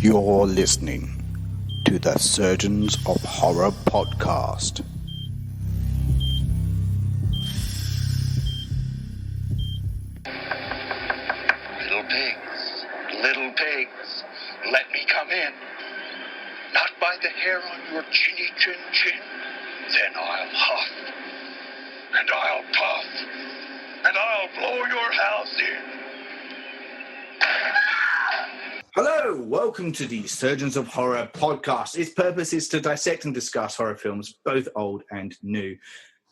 You're listening to the Surgeons of Horror podcast. Little pigs, let me come in. Not by the hair on your chinny chin chin. Then I'll huff, and I'll puff, and I'll blow your house in. Hello, welcome to the Surgeons of Horror podcast. Its purpose is to dissect and discuss horror films, both old and new.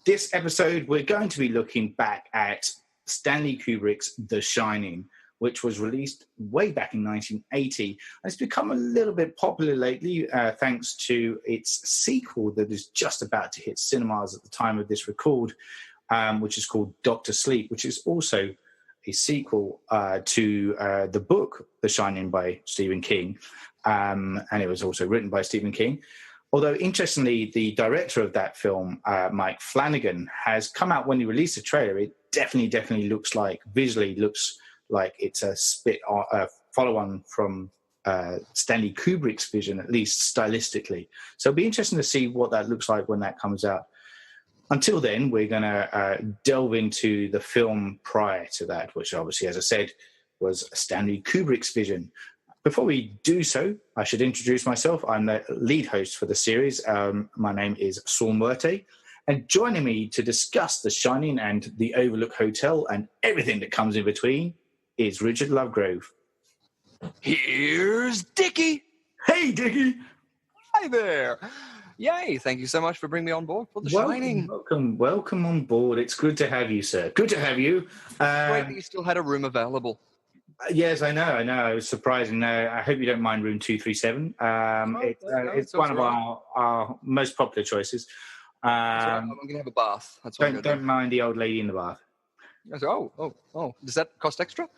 This episode, we're going to be looking back at Stanley Kubrick's The Shining, which was released way back in 1980. It's become a little bit popular lately, thanks to its sequel that is just about to hit cinemas at the time of this record, which is called Dr. Sleep, which is also a sequel to the book The Shining by Stephen King, and it was also written by Stephen King. Although, interestingly, the director of that film, Mike Flanagan, has come out when he released the trailer. It definitely looks like, visually looks like it's a follow-on from Stanley Kubrick's vision, at least stylistically. So it'll be interesting to see what that looks like when that comes out. Until then, we're going to delve into the film prior to that, which obviously, as I said, was Stanley Kubrick's vision. Before we do so, I should introduce myself. I'm the lead host for the series. My name is Saul Muerte. And joining me to discuss The Shining and the Overlook Hotel and everything that comes in between is Richard Lovegrove. Here's Dickie. Hey, Dickie. Hi there. Yay, thank you so much for bringing me on board for The Shining. Welcome on board. It's good to have you, sir. Good to have you. Great that you still had a room available. Yes, I know. I was surprising. I hope you don't mind room 237. It's one of our most popular choices. I'm going to have a bath. That's what don't mind the old lady in the bath. I said, oh, does that cost extra?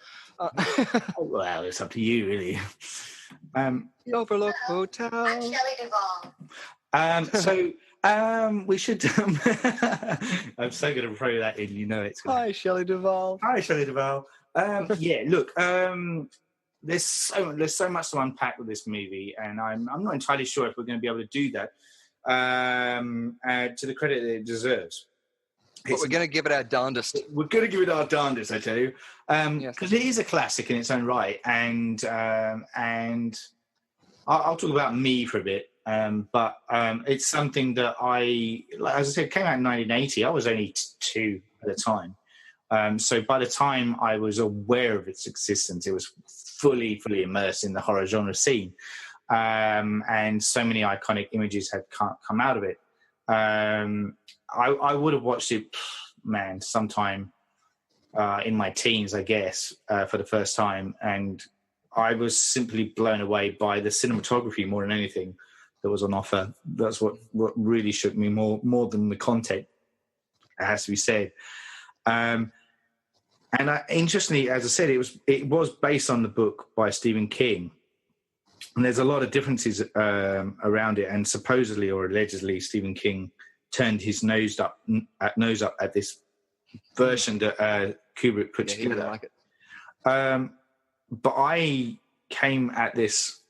Well, it's up to you, really. The Overlook Hotel. I'm Shelley Duvall. We should... I'm so going to throw that in. You know it's going to... Hi, Shelley Duvall. Hi, Shelley Duvall. Look, there's so much to unpack with this movie, and I'm not entirely sure if we're going to be able to do that to the credit that it deserves. But we're going to give it our darndest. We're going to give it our darndest, I tell you, because it is a classic in its own right, and I'll talk about me for a bit, but it's something that as I said, came out in 1980. I was only 2 at the time, so by the time I was aware of its existence, it was fully immersed in the horror genre scene, and so many iconic images had come out of it. I would have watched it, sometime in my teens, I guess, for the first time, and I was simply blown away by the cinematography more than anything that was on offer. That's what really shook me more than the content, it has to be said. Interestingly, as I said, it was based on the book by Stephen King, and there's a lot of differences around it. And supposedly or allegedly, Stephen King turned his nose up at this version that Kubrick put together. He didn't like it. But I came at this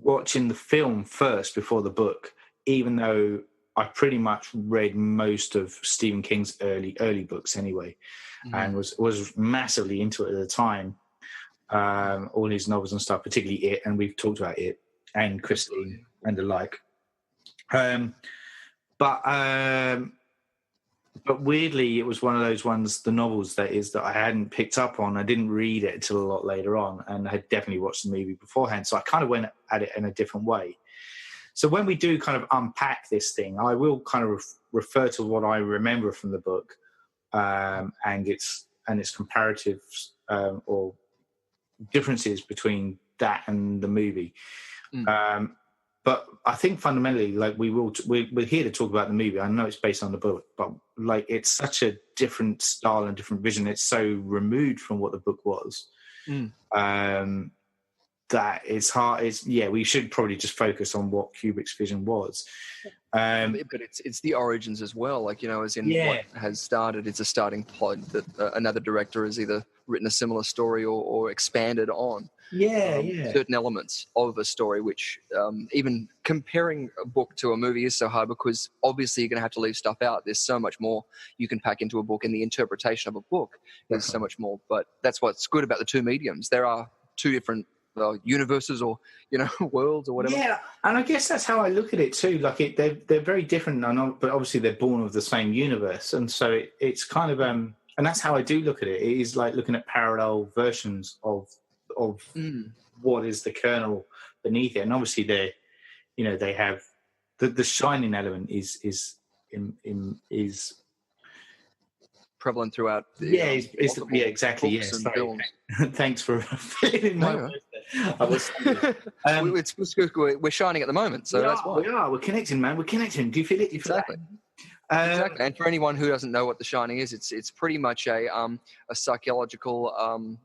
watching the film first before the book, even though I pretty much read most of Stephen King's early books anyway, and was massively into it at the time. All his novels and stuff, particularly It, and we've talked about It and Christine and the like. But weirdly, it was one of those ones, the novels that I hadn't picked up on. I didn't read it until a lot later on, and I had definitely watched the movie beforehand. So I kind of went at it in a different way. So when we do kind of unpack this thing, I will kind of refer to what I remember from the book and its comparatives or differences between that and the movie. But I think fundamentally, like we're here to talk about the movie. I know it's based on the book, but like it's such a different style and different vision. It's so removed from what the book was that it's hard. We should probably just focus on what Kubrick's vision was. But it's the origins as well. Like, as in what has started. It's a starting point that another director has either written a similar story or expanded on. certain elements of a story, which even comparing a book to a movie is so hard because obviously you're going to have to leave stuff out. There's so much more you can pack into a book, and the interpretation of a book is so much more. But that's what's good about the two mediums. There are two different universes or, worlds or whatever. Yeah, and I guess that's how I look at it too. Like they're very different, but obviously they're born of the same universe, and so it's kind of and that's how I do look at it. It is like looking at parallel versions of what is the kernel beneath it, and obviously they have the shining element is prevalent throughout. Exactly. Yes, thanks for filling in my words there. We're shining at the moment, so that's why. We're connecting, man. We're connecting. Do you feel it? Exactly. Exactly. And for anyone who doesn't know what The Shining is, it's pretty much a psychological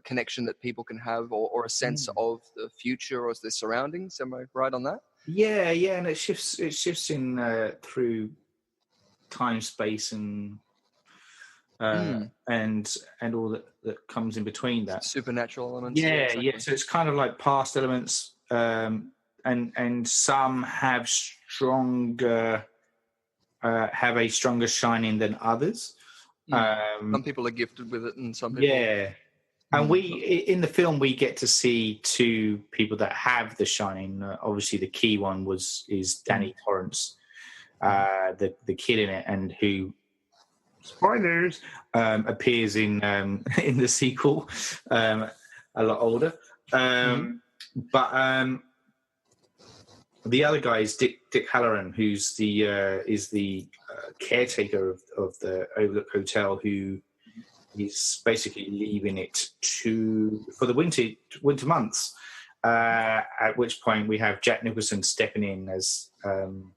connection that people can have, or a sense of the future or the surroundings. Am I right on that? Yeah, and it shifts in through time, space, and all that comes in between that. Supernatural elements. Yeah, exactly. So it's kind of like past elements, and some have have a stronger shining than others. Some people are gifted with it, and some people. Yeah, and in the film we get to see two people that have the shining. Obviously, the key one is Danny Torrance, the kid in it, and who, spoilers, appears in the sequel, a lot older. But the other guy is Dick Halloran, who's the caretaker of the Overlook Hotel, who is basically leaving it for the winter months. At which point we have Jack Nicholson stepping in as it's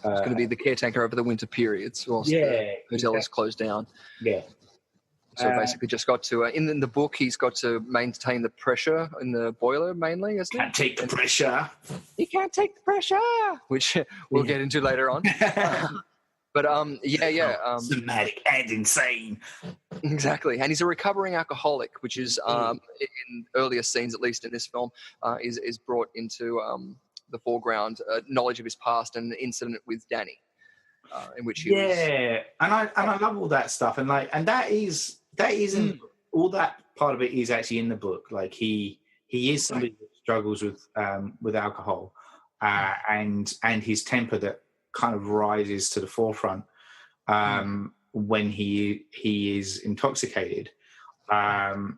going to be the caretaker over the winter periods whilst the hotel is closed down. Yeah. So basically just got to, in the book, he's got to maintain the pressure in the boiler mainly, isn't Can't take the pressure. He can't take the pressure, which we'll get into later on. But, Somatic and insane. Exactly. And he's a recovering alcoholic, which is, in earlier scenes, at least in this film, is brought into the foreground, knowledge of his past and the incident with Danny. In which he was, and I love all that stuff, and that is all that part of it is actually in the book. Like he is somebody that struggles with alcohol, and his temper that kind of rises to the forefront when he is intoxicated, but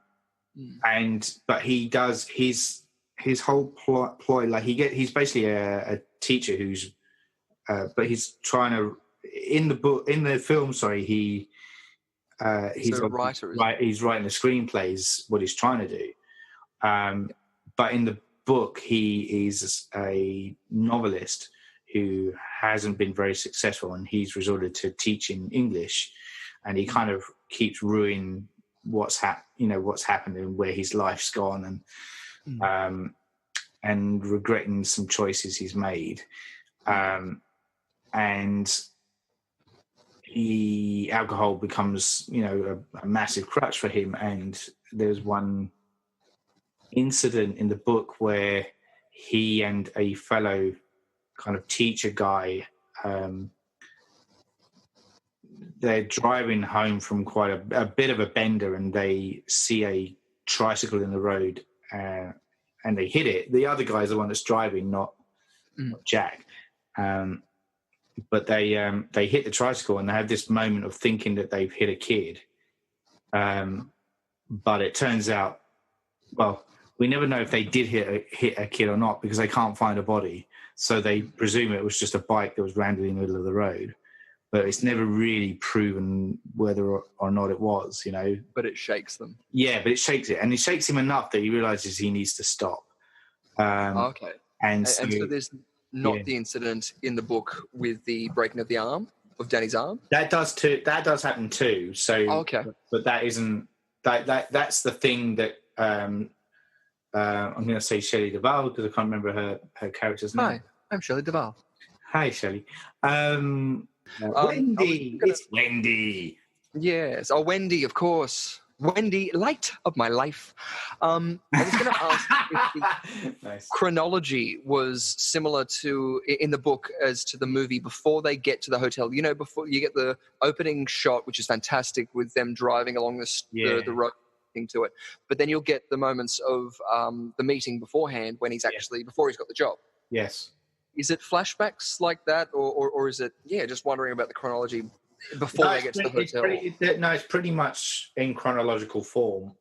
he does his whole ploy. Like he's basically a teacher who's. But he's trying to in the film. Sorry, he's a writer. Right, he's writing the screenplays. What he's trying to do, but in the book, he is a novelist who hasn't been very successful, and he's resorted to teaching English, and he kind of keeps ruining what's happened and where his life's gone, and regretting some choices he's made. And alcohol becomes, a massive crutch for him. And there's one incident in the book where he and a fellow kind of teacher guy, they're driving home from quite a bit of a bender, and they see a tricycle in the road, and they hit it. The other guy's the one that's driving, not Jack. But they hit the tricycle, and they have this moment of thinking that they've hit a kid. But it turns out, well, we never know if they did hit a kid or not, because they can't find a body. So they presume it was just a bike that was randomly in the middle of the road. But it's never really proven whether or not it was, But it shakes them. Yeah, but it shakes it. And it shakes him enough that he realizes he needs to stop. Okay. And so there's not the incident in the book with the breaking of the arm, of Danny's arm? That does too. That does happen too. So, okay. But that isn't that's the thing that I'm going to say Shelley Duvall, because I can't remember her character's name. Hi, I'm Shelley Duvall. Hi, Shelley. Wendy. It's Wendy. Yes. Oh, Wendy, of course. Wendy, light of my life. I was going to ask if the Nice. chronology was similar to in the book as to the movie before they get to the hotel. You know, before you get the opening shot, which is fantastic with them driving along the road thing to it, but then you'll get the moments of the meeting beforehand when he's actually before he's got the job. Yes. Is it flashbacks like that, or is it just wondering about the chronology before they get to the hotel? It's pretty much in chronological form.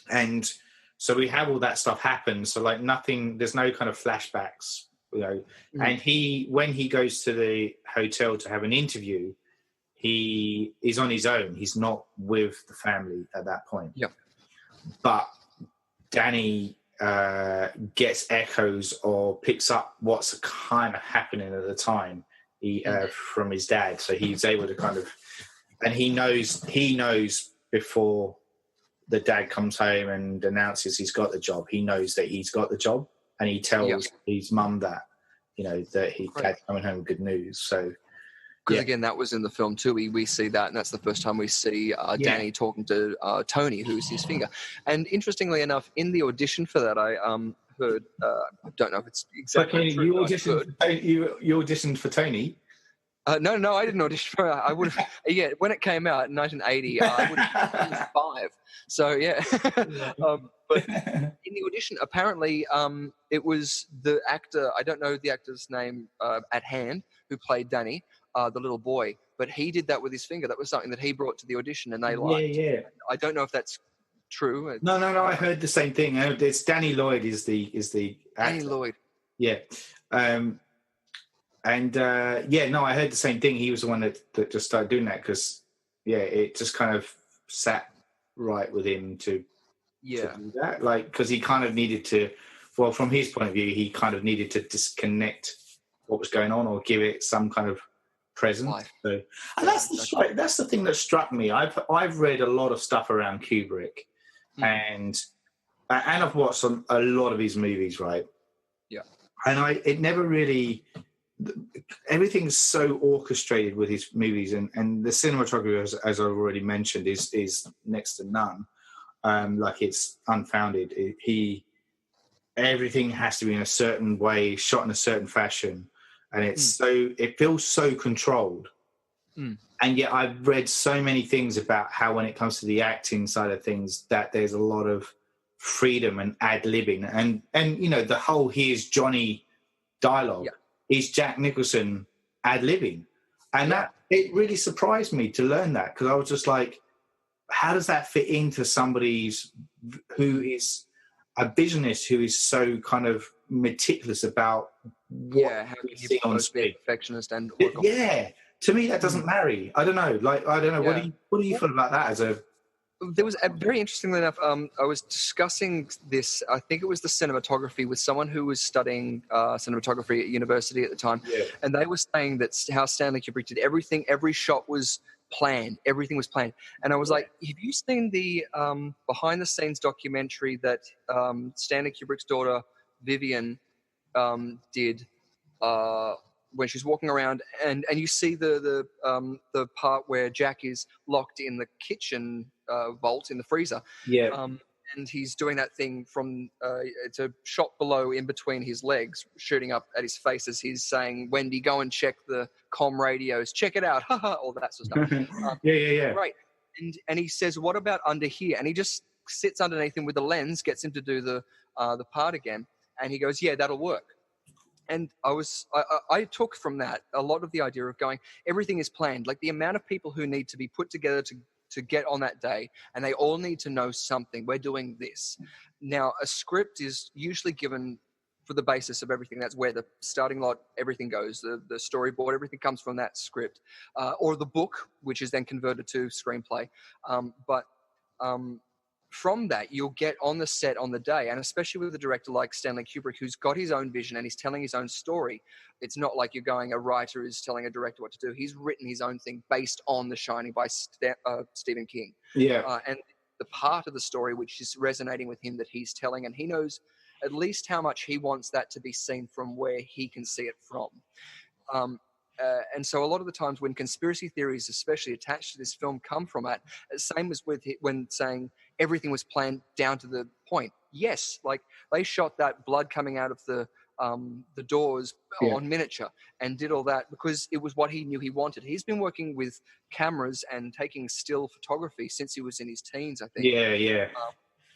And so we have all that stuff happen. So like nothing, there's no kind of flashbacks, you know. And when he goes to the hotel to have an interview, he is on his own. He's not with the family at that point. Yeah. But Danny gets echoes or picks up what's kind of happening at the time from his dad. So he's able to kind of, and he knows before the dad comes home and announces he's got the job. He knows that he's got the job, and he tells his mum that, you know, that his dad's coming home with good news. So, because again, that was in the film too. We see that, and that's the first time we see Danny talking to Tony, who's his finger. And interestingly enough, in the audition for that, I heard. I don't know if it's exactly true. You auditioned for Tony. No, I didn't audition for it. I would have. When it came out in 1980, I would have been 5. So but in the audition, apparently, it was the actor. I don't know the actor's name at hand who played Danny, the little boy, but he did that with his finger. That was something that he brought to the audition, and they liked. Yeah. I don't know if that's true. No. I heard the same thing. It's Danny Lloyd is the actor. Danny Lloyd. Yeah. I heard the same thing. He was the one that just started doing that because, it just kind of sat right with him to do that. Like, because he kind of needed to, well, from his point of view, he kind of needed to disconnect what was going on or give it some kind of presence. So, and that's the thing that struck me. I've read a lot of stuff around Kubrick, and I've watched a lot of his movies, right? Yeah. And it never really. Everything's so orchestrated with his movies, and the cinematography, as I've already mentioned, is next to none. Like, it's unfounded. Everything has to be in a certain way, shot in a certain fashion, and it feels so controlled. And yet I've read so many things about how when it comes to the acting side of things, that there's a lot of freedom and ad-libbing, and you know, the whole "here's Johnny" dialogue. Yeah. Is Jack Nicholson ad-libbing. And that it really surprised me to learn that, because I was just like, how does that fit into somebody who is a business, who is so kind of meticulous about what how you see on screen? Perfectionist and to me that doesn't marry. I don't know. Like, I don't know. What do you feel about that as a... There was very interestingly enough, I was discussing this, I think it was the cinematography, with someone who was studying cinematography at university at the time. Yeah. And they were saying that how Stanley Kubrick did everything, every shot was planned, everything was planned. And I was like, have you seen the behind the scenes documentary that Stanley Kubrick's daughter, Vivian, did when she's walking around, and you see the part where Jack is locked in the kitchen vault in the freezer, and he's doing that thing from it's a shot below in between his legs, shooting up at his face as he's saying, "Wendy, go and check the comm radios, check it out," all that sort of stuff. Right. And he says, "What about under here?" And he just sits underneath him with the lens, gets him to do the part again, and he goes, "Yeah, that'll work." And I took from that a lot of the idea of going, everything is planned. Like, the amount of people who need to be put together to get on that day, and they all need to know something. We're doing this. Now, a script is usually given for the basis of everything. That's where the starting lot, everything goes. The storyboard, everything comes from that script. Or the book, which is then converted to screenplay. From that, you'll get on the set on the day, and especially with a director like Stanley Kubrick, who's got his own vision and he's telling his own story. It's not like you're going, a writer is telling a director what to do. He's written his own thing based on The Shining by Stephen King. Yeah. And the part of the story which is resonating with him that he's telling, and he knows at least how much he wants that to be seen from where he can see it from. And so a lot of the times when conspiracy theories, especially attached to this film, come from it, same as with when saying everything was planned down to the point. Yes, like they shot that blood coming out of the doors on miniature and did all that because it was what he knew he wanted. He's been working with cameras and taking still photography since he was in his teens, I think. Yeah.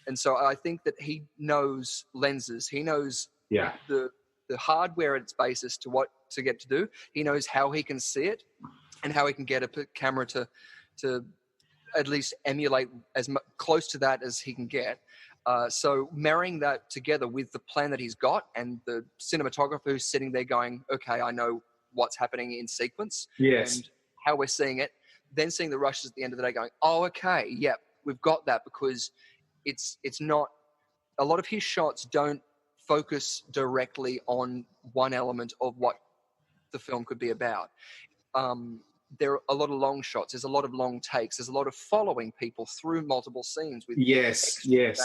And so I think that he knows lenses. He knows the hardware at its basis to what to get to do. He knows how he can see it and how he can get a camera to at least emulate as close to that as he can get. So marrying that together with the plan that he's got and the cinematographer who's sitting there going, okay, I know what's happening in sequence and how we're seeing it, then seeing the rushes at the end of the day going, oh, okay, yep, we've got that, because it's not, a lot of his shots don't focus directly on one element of what the film could be about. There are a lot of long shots. There's a lot of long takes. There's a lot of following people through multiple scenes with background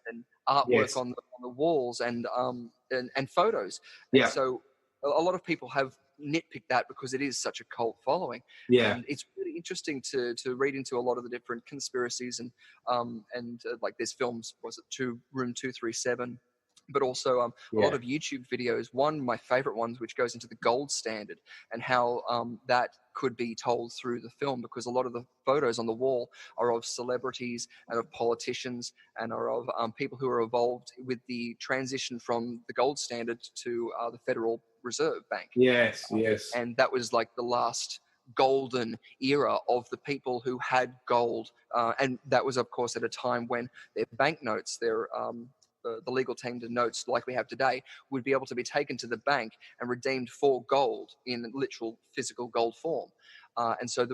and artwork on the walls and photos. And so a lot of people have nitpicked that because it is such a cult following. And it's really interesting to read into a lot of the different conspiracies and like there's films, was it Room 237? But also a lot of YouTube videos. One of my favorite ones, which goes into the gold standard and how that could be told through the film, because a lot of the photos on the wall are of celebrities and of politicians and are of people who are involved with the transition from the gold standard to the Federal Reserve Bank. And that was like the last golden era of the people who had gold. And that was, of course, at a time when their banknotes, their the legal tender notes like we have today would be able to be taken to the bank and redeemed for gold in literal physical gold form. And so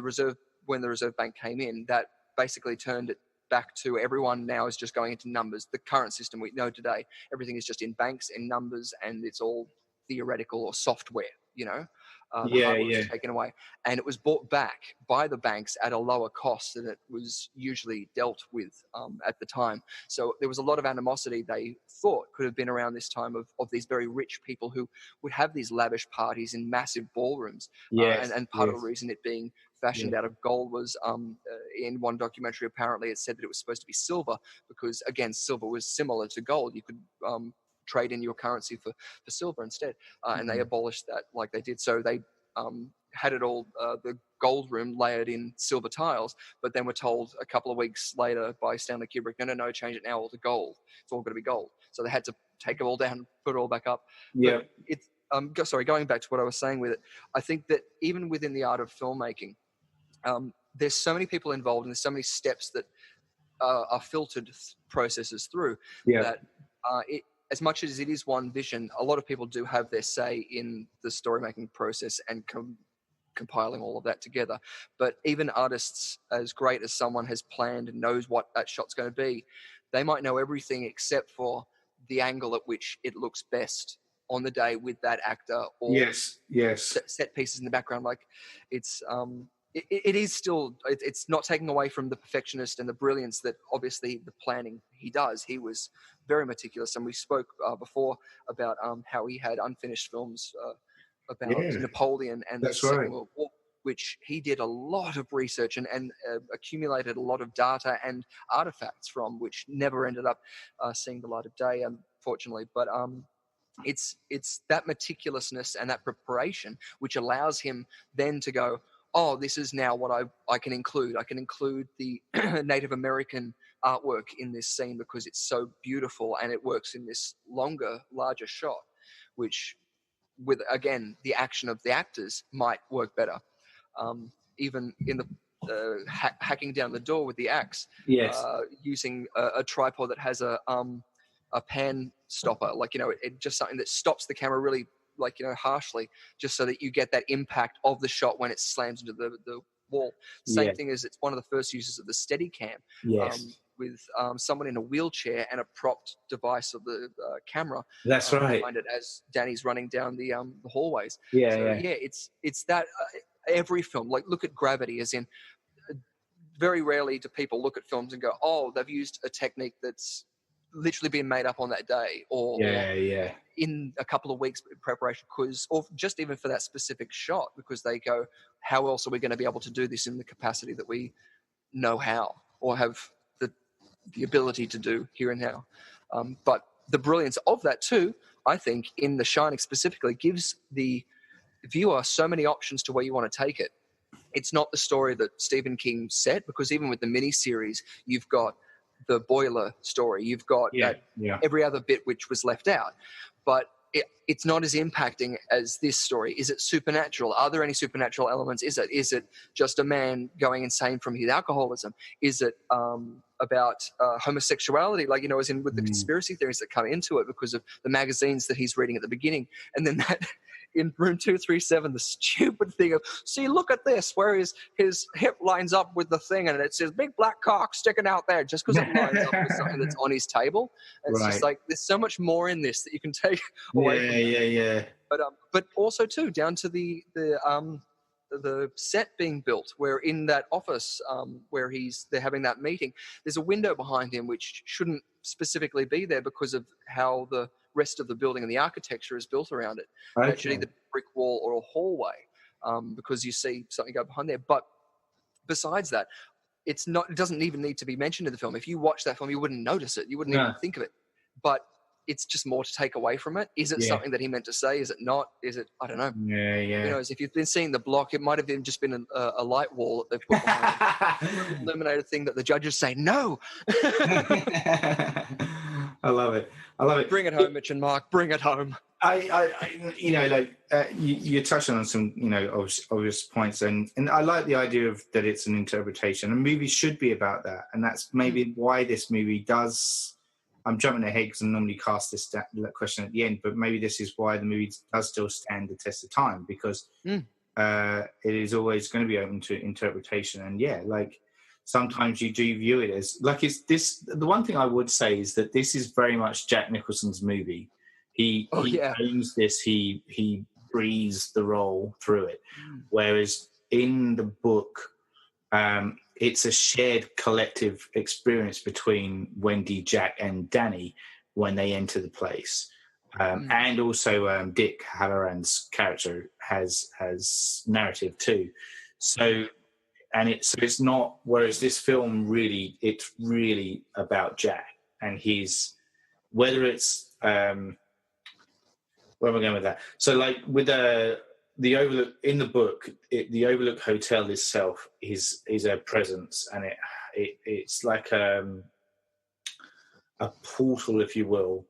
when the Reserve Bank came in, that basically turned it back to everyone now is just going into numbers. The current system we know today, everything is just in banks and numbers, and it's all theoretical or software, the hardware was taken away, and it was bought back by the banks at a lower cost than it was usually dealt with at the time. So there was a lot of animosity they thought could have been around this time of these very rich people who would have these lavish parties in massive ballrooms. And part of the reason it being fashioned out of gold was in one documentary, apparently it said that it was supposed to be silver because, again, silver was similar to gold. You could trade in your currency for silver instead, and they abolished that like they did. So they had it all, the gold room layered in silver tiles, but then were told a couple of weeks later by Stanley Kubrick, no, change it now all to gold. It's all going to be gold. So they had to take it all down and put it all back up. But it's going back to what I was saying with it, I think that even within the art of filmmaking, there's so many people involved and there's so many steps that are filtered processes through that as much as it is one vision, a lot of people do have their say in the story-making process and compiling all of that together. But even artists, as great as someone has planned and knows what that shot's going to be, they might know everything except for the angle at which it looks best on the day with that actor or set pieces in the background. Like it's it is still, it's not taking away from the perfectionist and the brilliance that obviously the planning he does. He was very meticulous, and we spoke before about how he had unfinished films about Napoleon and the Second World War, which he did a lot of research and accumulated a lot of data and artifacts from, which never ended up seeing the light of day, unfortunately. But it's that meticulousness and that preparation which allows him then to go, oh, this is now what I can include. I can include the Native American artwork in this scene because it's so beautiful and it works in this longer, larger shot, which with, again, the action of the actors might work better. Even in the hacking down the door with the axe, using a tripod that has a pan stopper, like, it just something that stops the camera really, like, harshly, just so that you get that impact of the shot when it slams into the wall. Same thing as it's one of the first uses of the Steadicam, with someone in a wheelchair and a propped device of the camera. That's right. Behind it as Danny's running down the hallways. It's that every film, like, look at Gravity, as in, very rarely do people look at films and go, oh, they've used a technique that's literally been made up on that day, or in a couple of weeks preparation, or just even for that specific shot, because they go, how else are we going to be able to do this in the capacity that we know how, or have the ability to do here and now? But the brilliance of that too, I think, in The Shining specifically, gives the viewer so many options to where you want to take it. It's not the story that Stephen King set, because even with the miniseries, you've got the boiler story, you've got every other bit which was left out. But it's not as impacting as this story. Is it supernatural? Are there any supernatural elements? Is it just a man going insane from his alcoholism? Is it about homosexuality, like, as in with the conspiracy theories that come into it because of the magazines that he's reading at the beginning? And then that in room 237, the stupid thing of, see, look at this, where his hip lines up with the thing, and it says big black cock sticking out there, just because it lines up with something that's on his table. And it's just like, there's so much more in this that you can take away from that. But also too, down to the set being built, where in that office where they're having that meeting, there's a window behind him which shouldn't specifically be there because of how the rest of the building and the architecture is built around it. Okay. Actually, the brick wall or a hallway, because you see something go behind there. But besides that, it doesn't even need to be mentioned in the film. If you watch that film, you wouldn't notice it. You wouldn't even think of it. But it's just more to take away from it. Is it something that he meant to say? Is it not? Is it? I don't know. If you've been seeing the block, it might have just been a light wall that they've put behind it. Illuminated thing that the judges say no. I love it. Bring it home, Mitch and Mark. Bring it home. You're touching on some, obvious points, and I like the idea of that it's an interpretation, and movies should be about that, and that's maybe why this movie does. I'm jumping ahead because I normally cast this question at the end, but maybe this is why the movie does still stand the test of time, because it is always going to be open to interpretation, and sometimes you do view it as it's this. The one thing I would say is that this is very much Jack Nicholson's movie. He owns this. He breathes the role through it. Whereas in the book, it's a shared collective experience between Wendy, Jack, and Danny when they enter the place. And also Dick Halloran's character has narrative too. So it's not, whereas this film it's really about Jack and whether it's where am I going with that? So with the Overlook in the book, the Overlook Hotel itself is a presence, and it's like a portal, if you will,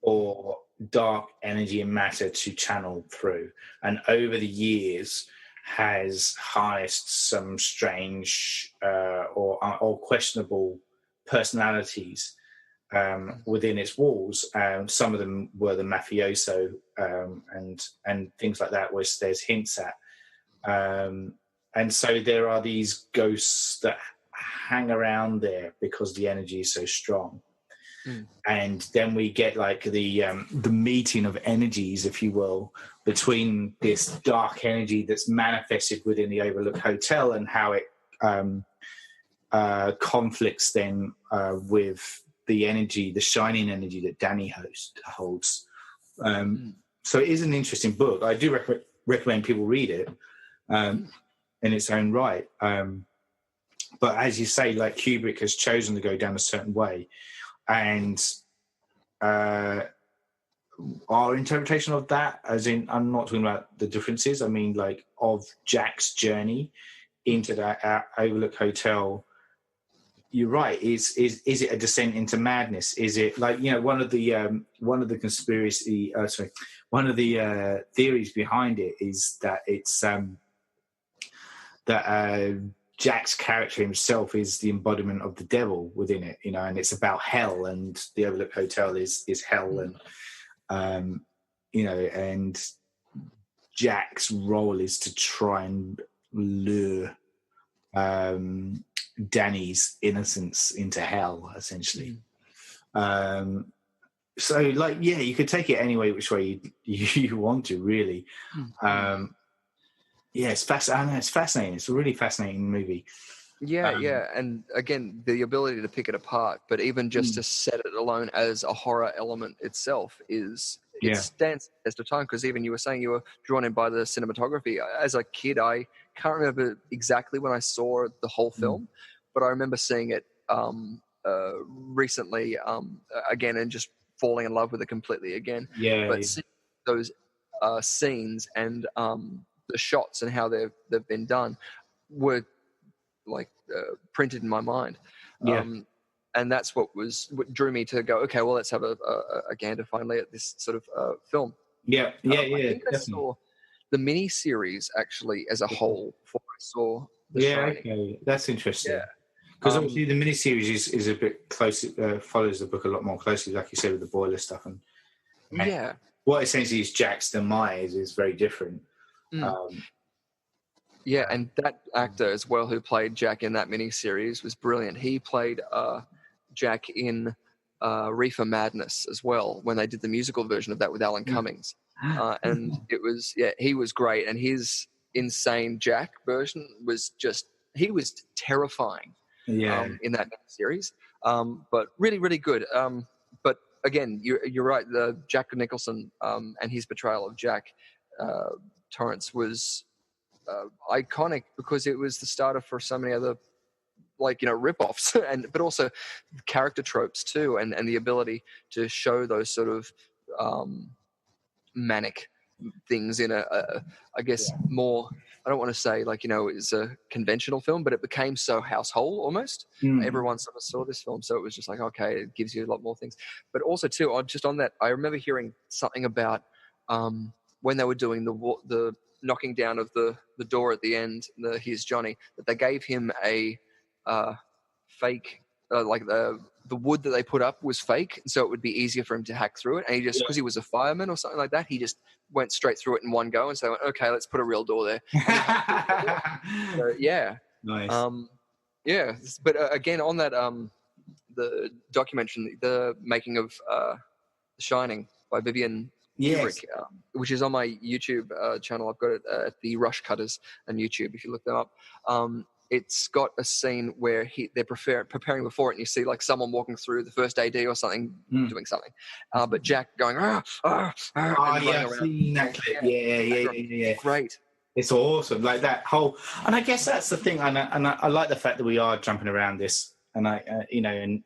or dark energy and matter to channel through, and over the years has harnessed some strange or questionable personalities within its walls. Some of them were the mafioso and things like that, which there's hints at. And so there are these ghosts that hang around there because the energy is so strong. And then we get the meeting of energies, if you will, between this dark energy that's manifested within the Overlook Hotel and how it conflicts then with the energy, the shining energy that Danny holds. So it is an interesting book. I do recommend people read it in its own right. But as you say, Kubrick has chosen to go down a certain way. And our interpretation of that, as in, I'm not talking about the differences, I mean, of Jack's journey into that Overlook Hotel. You're right. Is it a descent into madness? Is it one of the theories behind it is that it's that Jack's character himself is the embodiment of the devil within it, and it's about hell, and the Overlook Hotel is hell, and and Jack's role is to try and lure Danny's innocence into hell, essentially. So you could take it any which way you want to, really. It's fascinating. It's a really fascinating movie. Yeah, and again, the ability to pick it apart, but even just to set it alone as a horror element itself it stands the test of time. Because even you were saying you were drawn in by the cinematography. As a kid, I can't remember exactly when I saw the whole film, but I remember seeing it recently again and just falling in love with it completely again. But seeing those scenes and the shots and how they've been done were like printed in my mind. And that's what drew me to go, okay, well, let's have a gander finally at this sort of film. I think I saw the mini series actually as a whole before I saw The Shining. Okay, that's interesting. Because obviously the mini series is a bit close, follows the book a lot more closely, like you said, with the boiler stuff. And what essentially is Jack's demise is very different. And that actor as well who played Jack in that miniseries was brilliant. He played Jack in Reefer Madness as well when they did the musical version of that with Alan Cummings. And it was, he was great. And his insane Jack version was he was terrifying in that miniseries. But really, really good. But again, you're right. The Jack Nicholson and his portrayal of Jack Torrance was iconic because it was the starter for so many other rip-offs but also character tropes too, and the ability to show those sort of manic things in I guess more, I don't want to say it's a conventional film, but it became so household almost. Everyone sort of saw this film, so it was just like, okay, it gives you a lot more things. But also too, just on that, I remember hearing something about when they were doing the knocking down of the door at the end, Here's Johnny, that they gave him a fake, the wood that they put up was fake, so it would be easier for him to hack through it. And he just, because he was a fireman or something like that, he just went straight through it in one go. And so they went, okay, let's put a real door there. So, nice. But again, on that, the documentary, the making of The Shining by Vivian Kubrick, which is on my YouTube channel. I've got it at the Rush Cutters on YouTube. If you look them up, it's got a scene where they're preparing before it, and you see like someone walking through the first AD or something, doing something, but Jack going and running around. That clip. Yeah. Great. It's awesome, like that whole. And I guess that's the thing, and I like the fact that we are jumping around this, and and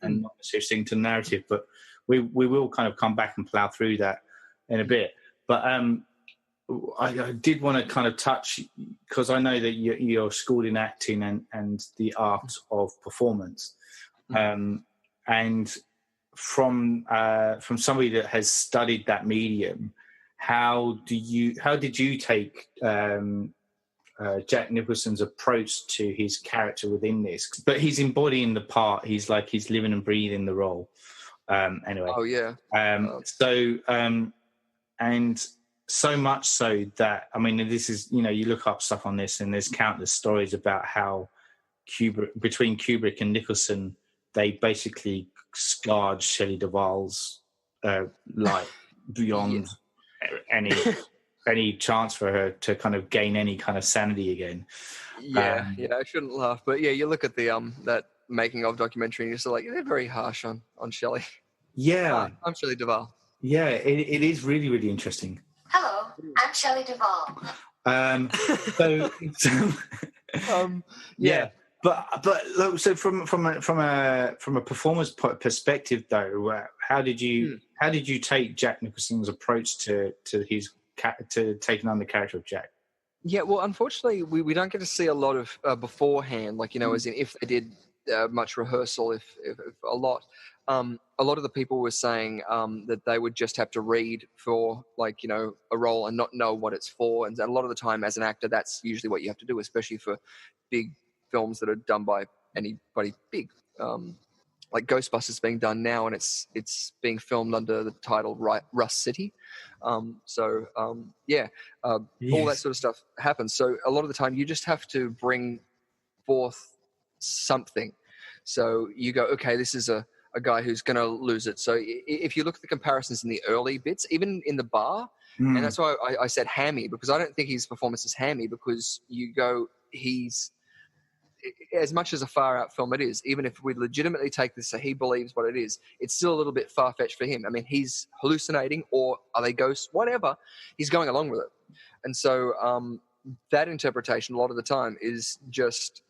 not necessarily sticking to the narrative, but we will kind of come back and plow through that in a bit. But I did want to kind of touch, because I know that you're schooled in acting and the art of performance, and from somebody that has studied that medium, how did you take Jack Nicholson's approach to his character within this? But he's embodying the part. He's living and breathing the role. Anyway. Oh yeah. And so much so that, I mean, this is, you look up stuff on this and there's countless stories about how between Kubrick and Nicholson, they basically scarred Shelley Duvall's life beyond any chance for her to kind of gain any kind of sanity again. I shouldn't laugh, but you look at the that making of documentary and you're still like, they're very harsh on Shelley. Yeah. I'm Shelley Duvall. Yeah, it is really, really interesting. Hello, I'm Shelley Duvall. But look, so from a performance perspective though, how did you take Jack Nicholson's approach to taking on the character of Jack? Yeah, well, unfortunately, we don't get to see a lot of beforehand, as in if they did much rehearsal, if a lot. A lot of the people were saying that they would just have to read for a role and not know what it's for. And a lot of the time as an actor, that's usually what you have to do, especially for big films that are done by anybody big. Like Ghostbusters being done now, and it's being filmed under the title Rust City. All that sort of stuff happens. So a lot of the time you just have to bring forth something. So you go, okay, this is a guy who's going to lose it. So if you look at the comparisons in the early bits, even in the bar, and that's why I said hammy, because I don't think his performance is hammy, because you go, he's as much as a far out film it is, even if we legitimately take this so he believes what it is, it's still a little bit far fetched for him. I mean, he's hallucinating, or are they ghosts? Whatever, he's going along with it, and so that interpretation a lot of the time is just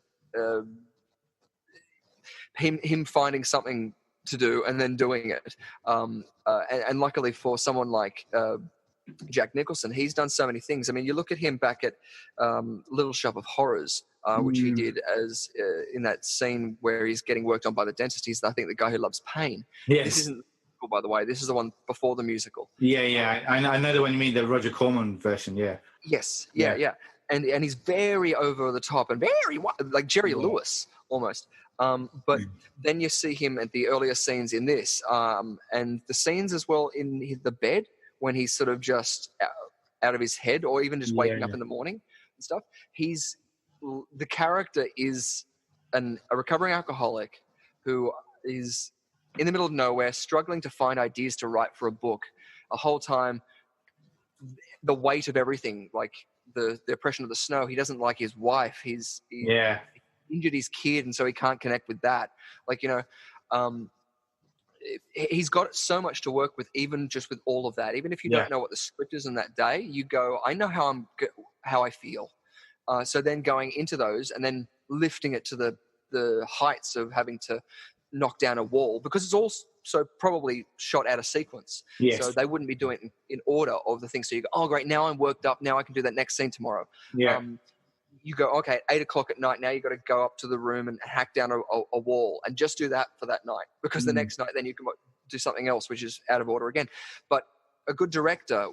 him finding something to do and then doing it. And luckily for someone like Jack Nicholson, he's done so many things. I mean, you look at him back at Little Shop of Horrors, which he did as in that scene where he's getting worked on by the dentist. He's, I think, the guy who loves pain. Yes. This isn't, by the way, this is the one before the musical. Yeah. I know the one you mean, the Roger Corman version, yeah. Yes, yeah. And he's very over the top and very, like Jerry Lewis almost. But then you see him at the earlier scenes in this, and the scenes as well in the bed when he's sort of just out of his head, or even just waking up in the morning and stuff. The character is a recovering alcoholic who is in the middle of nowhere, struggling to find ideas to write for a book. A whole time, the weight of everything, like the oppression of the snow. He doesn't like his wife. He injured his kid, and so he can't connect with that. Like, he's got so much to work with, even just with all of that. Even if you don't know what the script is on that day, you go, I know how I feel. So then going into those and then lifting it to the heights of having to knock down a wall, because it's also probably shot out of sequence. Yes. So they wouldn't be doing it in order of the things. So you go, oh, great, now I'm worked up. Now I can do that next scene tomorrow. Yeah. You go, okay, at 8 o'clock at night, now you've got to go up to the room and hack down a wall, and just do that for that night, because the next night then you can do something else, which is out of order again. But a good director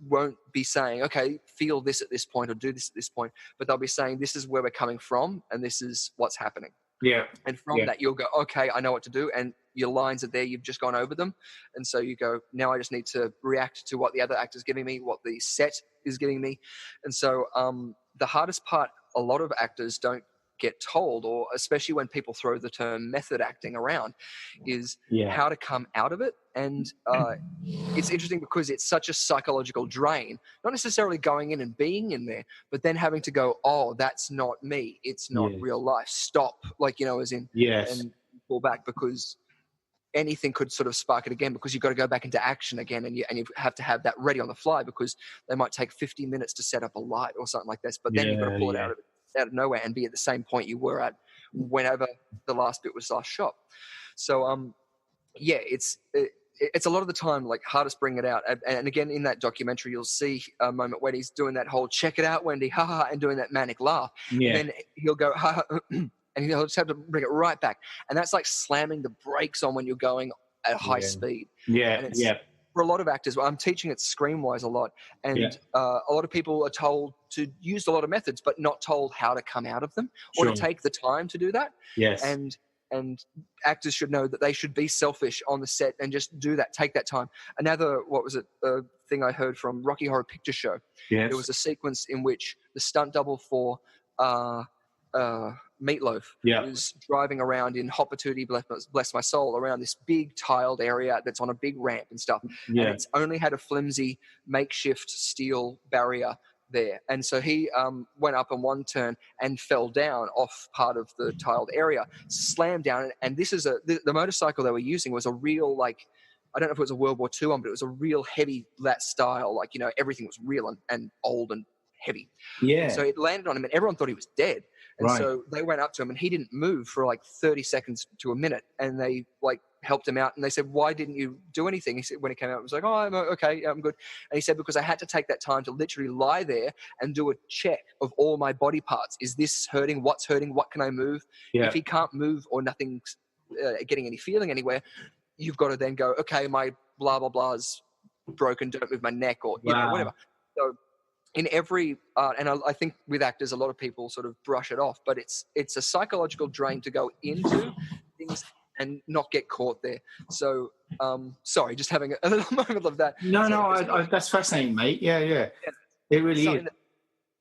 won't be saying, okay, feel this at this point or do this at this point, but they'll be saying, this is where we're coming from and this is what's happening. Yeah. And from that, you'll go, okay, I know what to do. And your lines are there. You've just gone over them. And so you go, now I just need to react to what the other actor's giving me, what the set is giving me. And so the hardest part, a lot of actors don't get told, or especially when people throw the term method acting around, is how to come out of it. And it's interesting because it's such a psychological drain, not necessarily going in and being in there, but then having to go, oh, that's not me. It's not real life. Stop. Like, as in, and pull back, because anything could sort of spark it again, because you've got to go back into action again, and you have to have that ready on the fly, because they might take 50 minutes to set up a light or something like this, but then you've got to pull it out of nowhere and be at the same point you were at whenever the last bit was last shot. So it's a lot of the time like hardest bring it out. And again, in that documentary, you'll see a moment when he's doing that whole check it out, Wendy, ha ha, and doing that manic laugh. And then he'll go, ha ha, and he'll just have to bring it right back. And that's like slamming the brakes on when you're going at high speed. For a lot of actors, I'm teaching it Screamwise a lot, and a lot of people are told to use a lot of methods, but not told how to come out of them or to take the time to do that. Yes. And actors should know that they should be selfish on the set and just do that, take that time. Another, thing I heard from Rocky Horror Picture Show. Yes. There was a sequence in which the stunt double for Meatloaf was driving around in Hopatootie, bless my soul, around this big tiled area that's on a big ramp and stuff. And it's only had a flimsy makeshift steel barrier there. And so he went up on one turn and fell down off part of the tiled area, slammed down. And this is the motorcycle they were using was a real, like, I don't know if it was a World War II one, but it was a real heavy, that style, like, everything was real and old and heavy. Yeah. And so it landed on him and everyone thought he was dead. And so they went up to him and he didn't move for like 30 seconds to a minute. And they like helped him out and they said, why didn't you do anything? He said, when he came out, he was like, oh, I'm okay, I'm good. And he said, because I had to take that time to literally lie there and do a check of all my body parts. Is this hurting? What's hurting? What can I move? Yeah. If he can't move or nothing's getting any feeling anywhere, you've got to then go, okay, my blah, blah, blah's broken. Don't move my neck or, whatever. So in every art, and I think with actors, a lot of people sort of brush it off, but it's a psychological drain to go into things and not get caught there. So, sorry, just having a little moment of that. No, that's fascinating, mate. Yeah. It really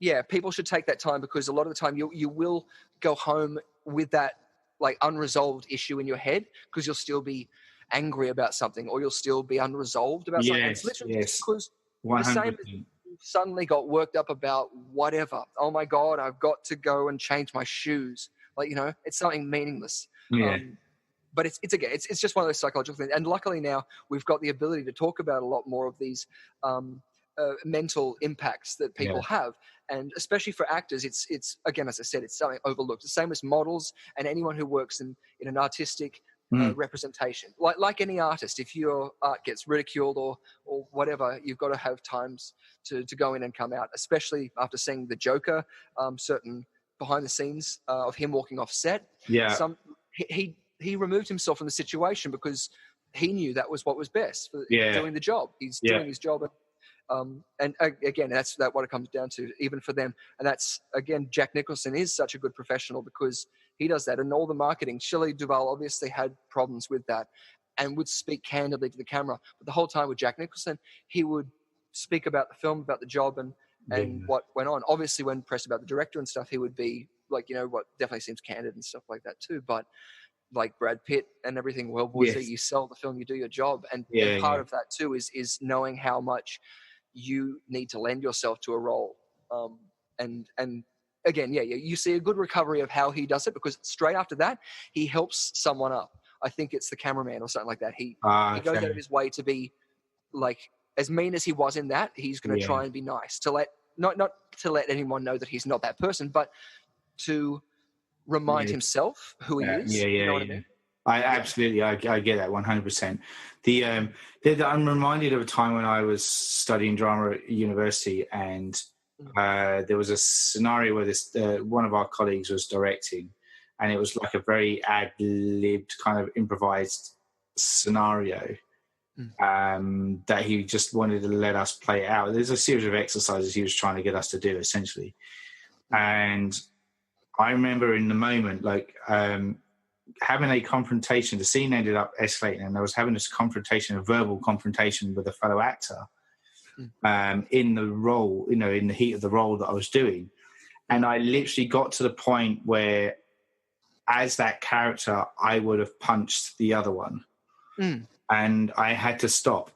is. People should take that time, because a lot of the time you will go home with that like unresolved issue in your head, because you'll still be angry about something or you'll still be unresolved about something. It's literally just because 100%. The same as you suddenly got worked up about whatever. Oh my God, I've got to go and change my shoes. Like, it's something meaningless. Yeah. But it's just one of those psychological things. And luckily now we've got the ability to talk about a lot more of these mental impacts that people have. And especially for actors, it's again, as I said, it's something overlooked. The same as models and anyone who works in an artistic representation. Like any artist, if your art gets ridiculed or whatever, you've got to have times to go in and come out, especially after seeing The Joker, certain behind the scenes of him walking off set. Yeah. He removed himself from the situation because he knew that was what was best for doing the job. He's doing his job. And again, that's what it comes down to, even for them. And that's, again, Jack Nicholson is such a good professional because he does that. And all the marketing, Shelley Duvall obviously had problems with that and would speak candidly to the camera. But the whole time with Jack Nicholson, he would speak about the film, about the job and what went on. Obviously, when pressed about the director and stuff, he would be like, what definitely seems candid and stuff like that too. But like Brad Pitt and everything, World War Z, you sell the film, you do your job. And part of that too is knowing how much you need to lend yourself to a role. And again, you see a good recovery of how he does it, because straight after that, he helps someone up. I think it's the cameraman or something like that. He goes out of his way to be like, as mean as he was in that, he's going to try and be nice to let, not to let anyone know that he's not that person, but to remind himself who he is. You know what I mean? Absolutely, I get that 100%. I'm reminded of a time when I was studying drama at university, and there was a scenario where this one of our colleagues was directing, and it was like a very ad-libbed kind of improvised scenario that he just wanted to let us play out. There's a series of exercises he was trying to get us to do, essentially. And I remember in the moment, like, having a confrontation. The scene ended up escalating, and I was having this confrontation, a verbal confrontation with a fellow actor in the role, in the heat of the role that I was doing. And I literally got to the point where, as that character, I would have punched the other one. And I had to stop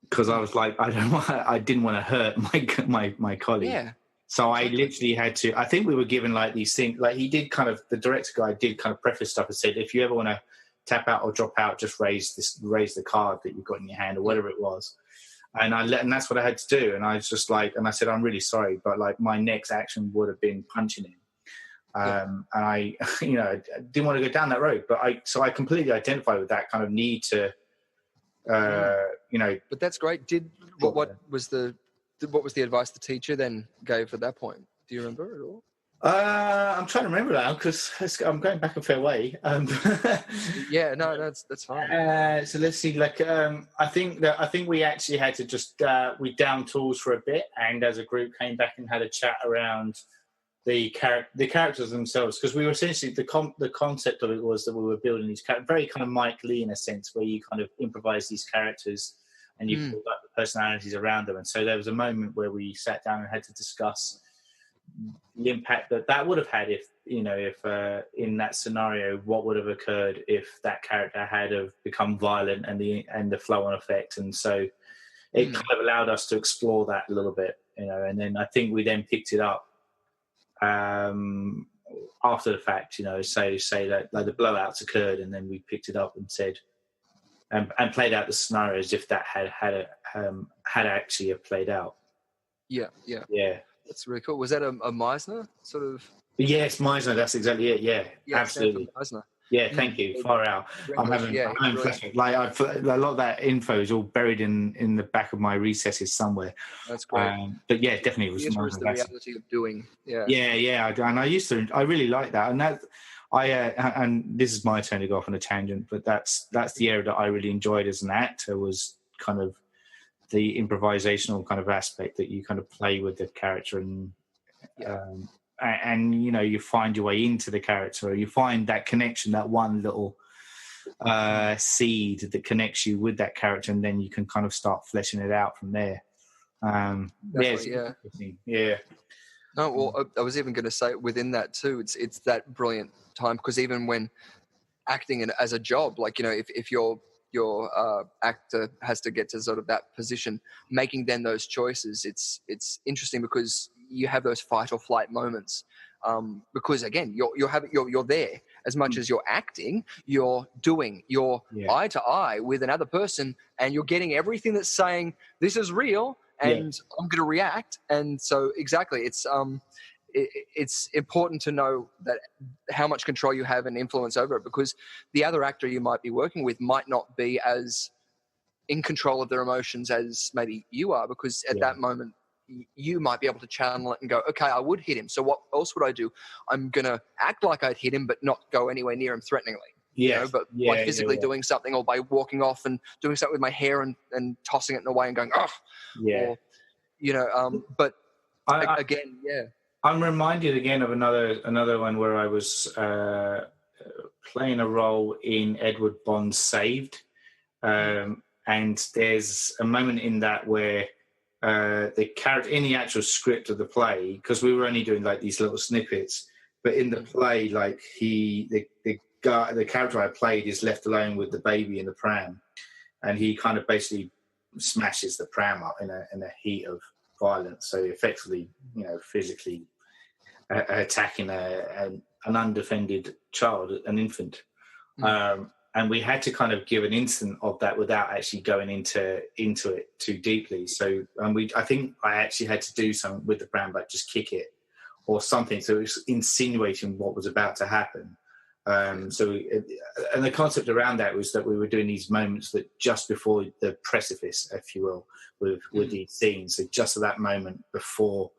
because I was like, I didn't want to hurt my colleague. Yeah. So I literally had to, I think we were given like these things, like he did kind of, the director guy did kind of preface stuff and said, if you ever want to tap out or drop out, just raise the card that you've got in your hand or whatever it was. And and that's what I had to do. And I was just like, and I said, I'm really sorry, but like my next action would have been punching him. And I, didn't want to go down that road, but I completely identify with that kind of need to, But that's great. What was the advice the teacher then gave at that point? Do you remember at all? I'm trying to remember now because I'm going back a fair way. That's fine. So let's see. Like, I think we actually had to just we downed tools for a bit, and as a group came back and had a chat around the characters themselves, because we were essentially the concept of it was that we were building these very kind of Mike Lee in a sense, where you kind of improvise these characters and you build up the personalities around them. And so there was a moment where we sat down and had to discuss the impact that would have had if in that scenario, what would have occurred if that character had have become violent and the flow-on effect. And so it kind of allowed us to explore that a little bit, and then I think we then picked it up after the fact, say that like the blowouts occurred, and then we picked it up and said, and played out the scenario as if that had actually played out. Yeah. That's really cool. Was that a Meisner sort of? Yes, Meisner. That's exactly it. Yeah, absolutely. Meisner. Yeah, thank you. Far out. I'm having flashbacks. Like a lot of that info is all buried in the back of my recesses somewhere. That's great. But yeah, definitely it was. Theatre is the reality of doing. Yeah. Yeah. And I really like that. And that and this is my turn to go off on a tangent, but that's the area that I really enjoyed as an actor, was kind of the improvisational kind of aspect that you kind of play with the character and you find your way into the character, or you find that connection, that one little seed that connects you with that character, and then you can kind of start fleshing it out from there. Yeah. No, well, I was even going to say within that too, it's that brilliant time, because even when acting as a job, like, if your actor has to get to sort of that position, making then those choices, it's interesting because you have those fight or flight moments because again, you're there as much as you're acting. You're doing. You're eye to eye with another person, and you're getting everything that's saying this is real, and I'm going to react. And so exactly, it's important to know that how much control you have and influence over it, because the other actor you might be working with might not be as in control of their emotions as maybe you are, because at that moment you might be able to channel it and go, okay, I would hit him. So what else would I do? I'm going to act like I'd hit him, but not go anywhere near him threateningly. But by physically doing something, or by walking off and doing something with my hair and tossing it in a way and going, oh, or, but again, I'm reminded again of another one where I was playing a role in Edward Bond's Saved, and there's a moment in that where the character in the actual script of the play, because we were only doing like these little snippets, but in the play, like the character I played is left alone with the baby in the pram, and he kind of basically smashes the pram up in a heat of violence, so effectively, physically attacking an undefended child, an infant. And we had to kind of give an instant of that without actually going into it too deeply. So I think I actually had to do something with the pram, like just kick it or something. So it was insinuating what was about to happen. And the concept around that was that we were doing these moments that just before the precipice, if you will, with these scenes. So just at that moment before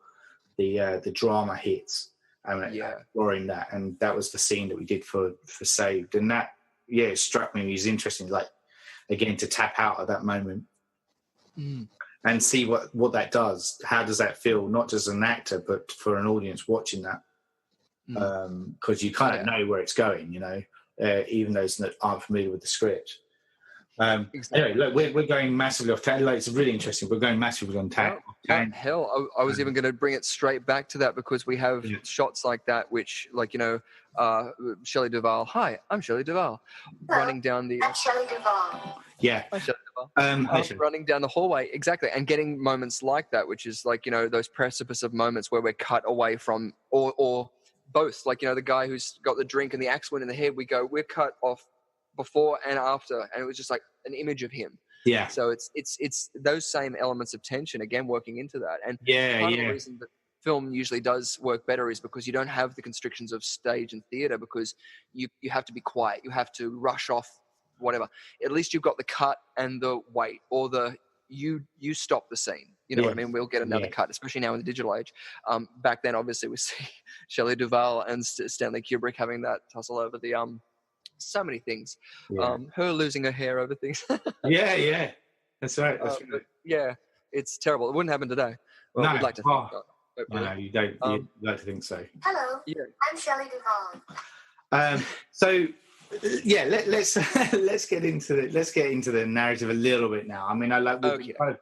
the drama hits, exploring that, and that was the scene that we did for Saved, and that it struck me as interesting, like again to tap out at that moment and see what that does. How does that feel, not just as an actor, but for an audience watching that? Because you kind of know where it's going, even those that aren't familiar with the script. Anyway, look, we're going massively off tangent. Like, it's really interesting. We're going massively on tangent. Hell, I was even going to bring it straight back to that, because we have shots like that, which, like, Shelley Duvall. Hi, I'm Shelley Duvall. Running down the. I'm Shelley Duvall. Yeah. Hi, Shelley Duvall. Running down the hallway, exactly, and getting moments like that, which is like those precipice of moments where we're cut away from, or both, like the guy who's got the drink and the axe wound in the head. We're cut off before and after, and it was just like an image of him. Yeah. So it's those same elements of tension again working into that, and part of the reason that film usually does work better is because you don't have the constrictions of stage and theater, because you have to be quiet, you have to rush off whatever. At least you've got the cut and the wait, or the you stop the scene. You know what I mean? We'll get another cut, especially now in the digital age. Back then, obviously, we see Shelley Duvall and Stanley Kubrick having that tussle over the so many things. Her losing her hair over things. That's right. It's terrible. It wouldn't happen today. Well, no, we'd like to think so. No, you don't. You'd like to think so. Hello, I'm Shelley Duvall. So, let's get into the narrative a little bit now. I mean, we've been kind of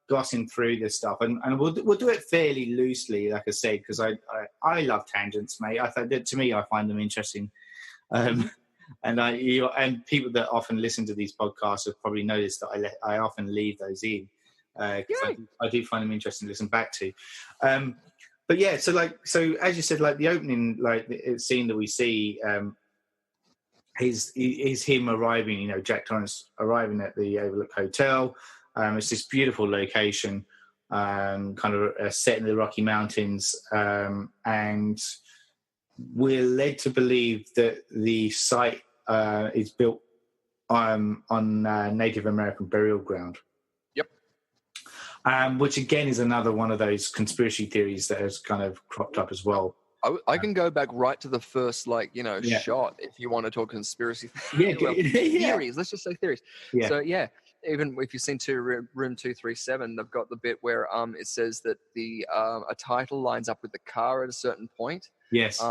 glossing through this stuff, and we'll do it fairly loosely, like I said, because I love tangents, mate. I find them interesting. And people that often listen to these podcasts have probably noticed that I often leave those in, because I do find them interesting to listen back to. But so as you said, like the opening, like the scene that we see, is him arriving. Jack Torrance arriving at the Overlook Hotel. It's this beautiful location, kind of set in the Rocky Mountains, and we're led to believe that the site is built on Native American burial ground. Yep. Which again is another one of those conspiracy theories that has kind of cropped up as well. I can go back right to the first, shot if you want to talk conspiracy theories. Let's just say theories. Yeah. So even if you've seen Room 237, they've got the bit where it says that a title lines up with the car at a certain point. Yes.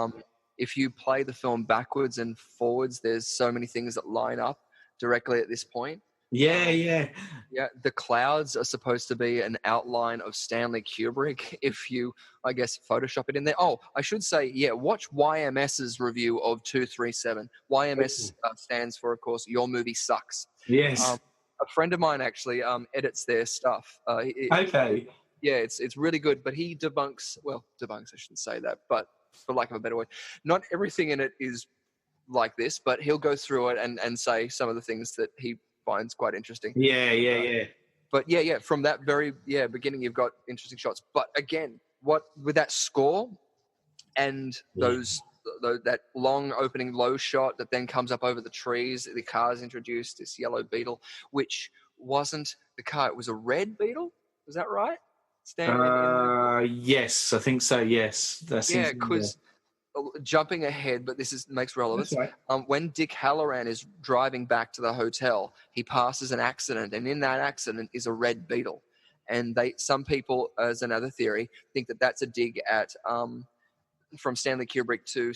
If you play the film backwards and forwards, there's so many things that line up directly at this point. Yeah. The clouds are supposed to be an outline of Stanley Kubrick if you, I guess, Photoshop it in there. Oh, I should say, watch YMS's review of 237. YMS stands for, of course, Your Movie Sucks. Yes. A friend of mine actually edits their stuff. Okay. It's really good, but he debunks, I shouldn't say that, but for lack of a better word. Not everything in it is like this, but he'll go through it and say some of the things that he finds quite interesting. Yeah. But yeah, from that very beginning, you've got interesting shots. But again, what with that score and that long opening low shot that then comes up over the trees, the car's introduced, this yellow Beetle, which wasn't the car; it was a red Beetle. Is that right? Yes, I think so. Yes, because jumping ahead, but makes relevance. That's right. When Dick Halloran is driving back to the hotel, he passes an accident, and in that accident is a red Beetle. And some people, as another theory, think that that's a dig at from Stanley Kubrick to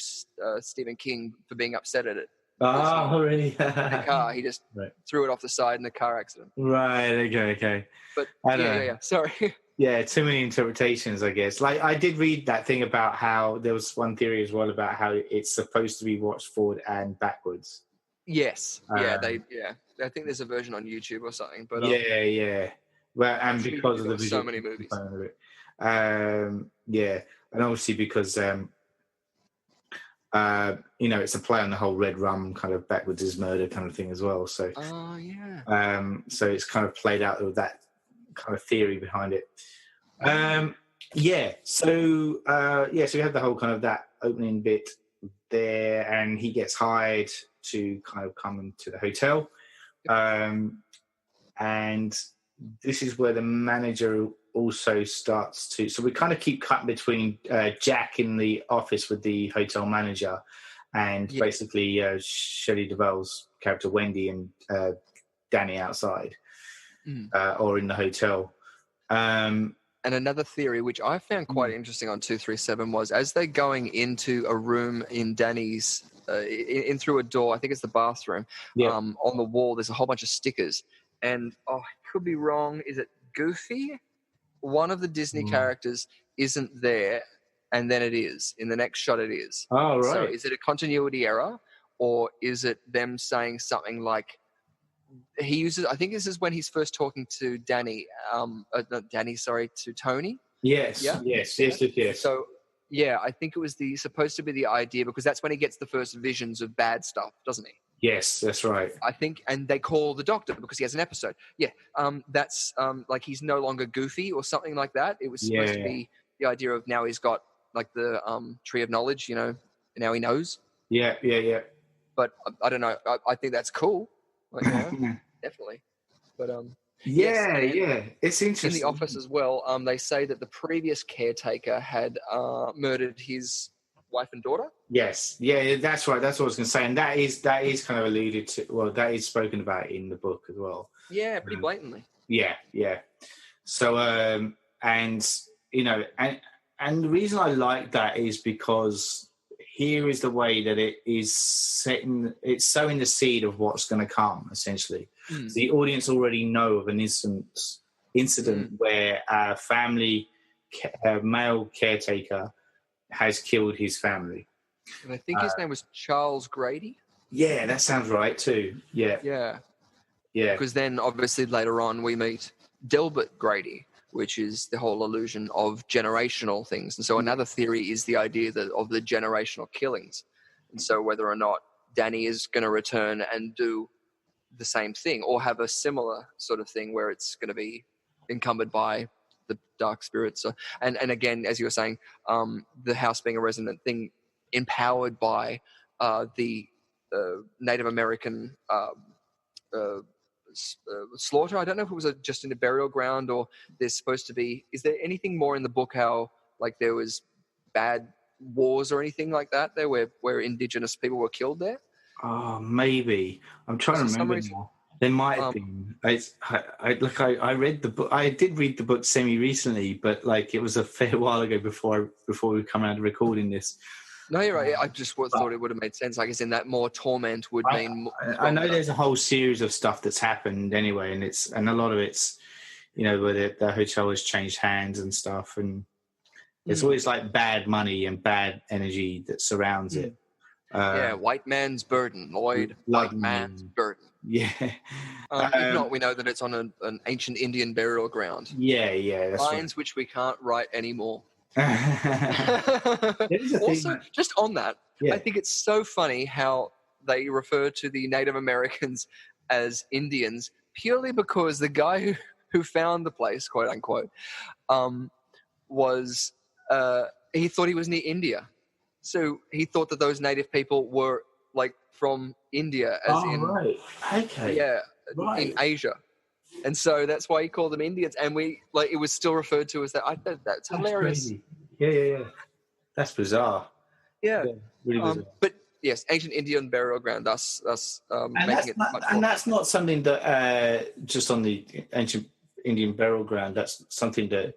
Stephen King for being upset at it. Oh, really? The car, he just threw it off the side in a car accident. Right. Okay. But yeah. Sorry. Yeah, too many interpretations, I guess. Like, I did read that thing about how there was one theory as well about how it's supposed to be watched forward and backwards. Yes. I think there's a version on YouTube or something. But yeah. Well, and because of the so many movies. And obviously because it's a play on the whole Red Rum kind of backwards is murder kind of thing as well. So so it's kind of played out with that kind of theory behind it. So we had the whole kind of that opening bit there, and he gets hired to kind of come into the hotel, and this is where the manager also starts to. So we kind of keep cutting between Jack in the office with the hotel manager, and basically Shelley Duvall's character Wendy and Danny outside. Or in the hotel. And another theory, which I found quite interesting on 237, was as they're going into a room in Danny's, in through a door, I think it's the bathroom, on the wall, there's a whole bunch of stickers. And, I could be wrong, is it Goofy? One of the Disney characters isn't there, and then it is. In the next shot, it is. Oh, right. So is it a continuity error, or is it them saying something like, he uses, I think this is when he's first talking to Danny, to Tony. Yes. So, I think it was supposed to be the idea, because that's when he gets the first visions of bad stuff, doesn't he? Yes, that's right. I think, and they call the doctor because he has an episode. That's like he's no longer Goofy or something like that. It was supposed to be the idea of now he's got like the tree of knowledge, now he knows. Yeah. But I don't know. I think that's cool. Like, definitely. But it's interesting. In the office as well, they say that the previous caretaker had murdered his wife and daughter. Yes, that's right. That's what I was going to say, and that is kind of alluded to. Well, that is spoken about in the book as well. Yeah, pretty blatantly. Yeah. So, and the reason I like that is because here is the way that it is setting. It's sowing the seed of what's going to come. Essentially, the audience already know of an incident where a male caretaker has killed his family. And I think his name was Charles Grady. Yeah, that sounds right too. Yeah. Because then obviously later on we meet Delbert Grady, which is the whole illusion of generational things. And so another theory is the idea of the generational killings. And so whether or not Danny is going to return and do the same thing or have a similar sort of thing where it's going to be encumbered by the dark spirits. So, and again, as you were saying, the house being a resonant thing empowered by the Native American slaughter. I don't know if it was just in a burial ground or there's supposed to be. Is there anything more in the book how like there was bad wars or anything like that there where indigenous people were killed there? Oh, maybe. I'm trying to remember now. There might have been. I read the book. I did read the book semi recently, but like it was a fair while ago before we come out of recording this. No, you're right. I just thought it would have made sense. I guess in that more torment would mean. I know there's a whole series of stuff that's happened anyway, and a lot of it's, where the hotel has changed hands and stuff, and there's always like bad money and bad energy that surrounds it. White man's burden, Lloyd. White man's burden. Yeah. If not, we know that it's on an ancient Indian burial ground. Yeah, that's lines which we can't write anymore. Also, just on that, Yeah. I think it's so funny how they refer to the Native Americans as Indians purely because the guy who found the place, quote unquote, was he thought he was near India. So he thought that those native people were like from India, as in right. Okay. in Asia. And so that's why he called them Indians. And it was still referred to as that. I thought that's hilarious. Crazy. Yeah. That's bizarre. Yeah. Really bizarre. But yes, ancient Indian burial ground, thus making it much more. And that's not something that just on the ancient Indian burial ground. That's something that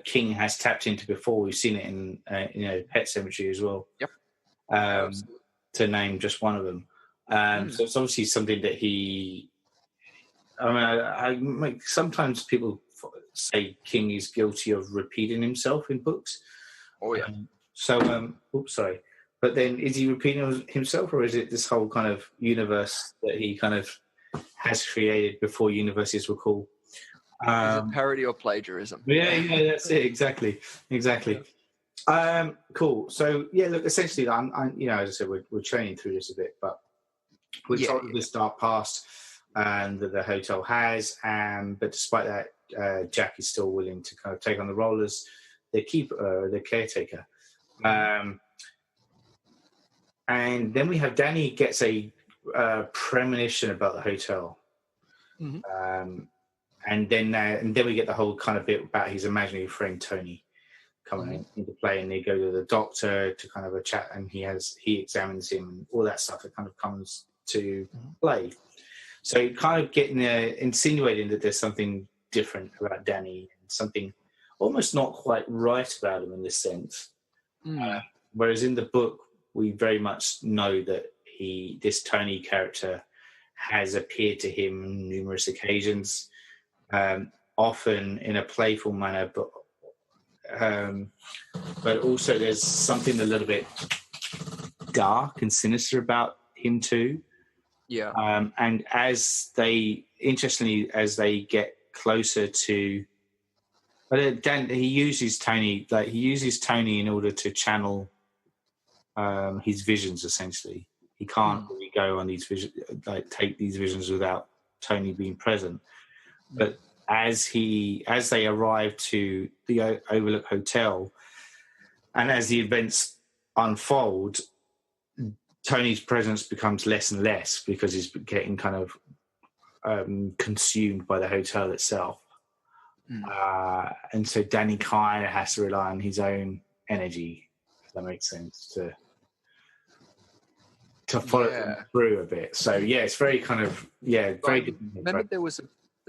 King has tapped into before. We've seen it in Pet Cemetery as well. Yep. To name just one of them. So it's obviously something that he. I mean, sometimes people say King is guilty of repeating himself in books. Oh yeah. Sorry. But then, is he repeating himself, or is it this whole kind of universe that he kind of has created before universes were cool? Is it parody or plagiarism? Yeah, that's it. Exactly. Cool. So yeah, look, essentially, I'm as I said, we're training through this a bit, but we're told this dark past and that the hotel has, but despite that, Jack is still willing to kind of take on the role as the keeper, the caretaker. And then we have Danny gets a premonition about the hotel. Mm-hmm. And then we get the whole kind of bit about his imaginary friend Tony coming into play, and they go to the doctor to kind of a chat, and he examines him, and all that stuff that kind of comes to play. So kind of insinuating that there's something different about Danny, and something almost not quite right about him in this sense. Whereas in the book, we very much know that this Tony character has appeared to him on numerous occasions, often in a playful manner, but also there's something a little bit dark and sinister about him too. Yeah. And as they get closer to, Dan, he uses Tony in order to channel his visions. Essentially, he can't really go on these visions, take these visions without Tony being present. But as they arrive to the Overlook Hotel, and as the events unfold, Tony's presence becomes less and less because he's getting kind of consumed by the hotel itself. And so Danny kind of has to rely on his own energy, if that makes sense, to follow them through a bit. So yeah, it's very kind of very good. Remember there was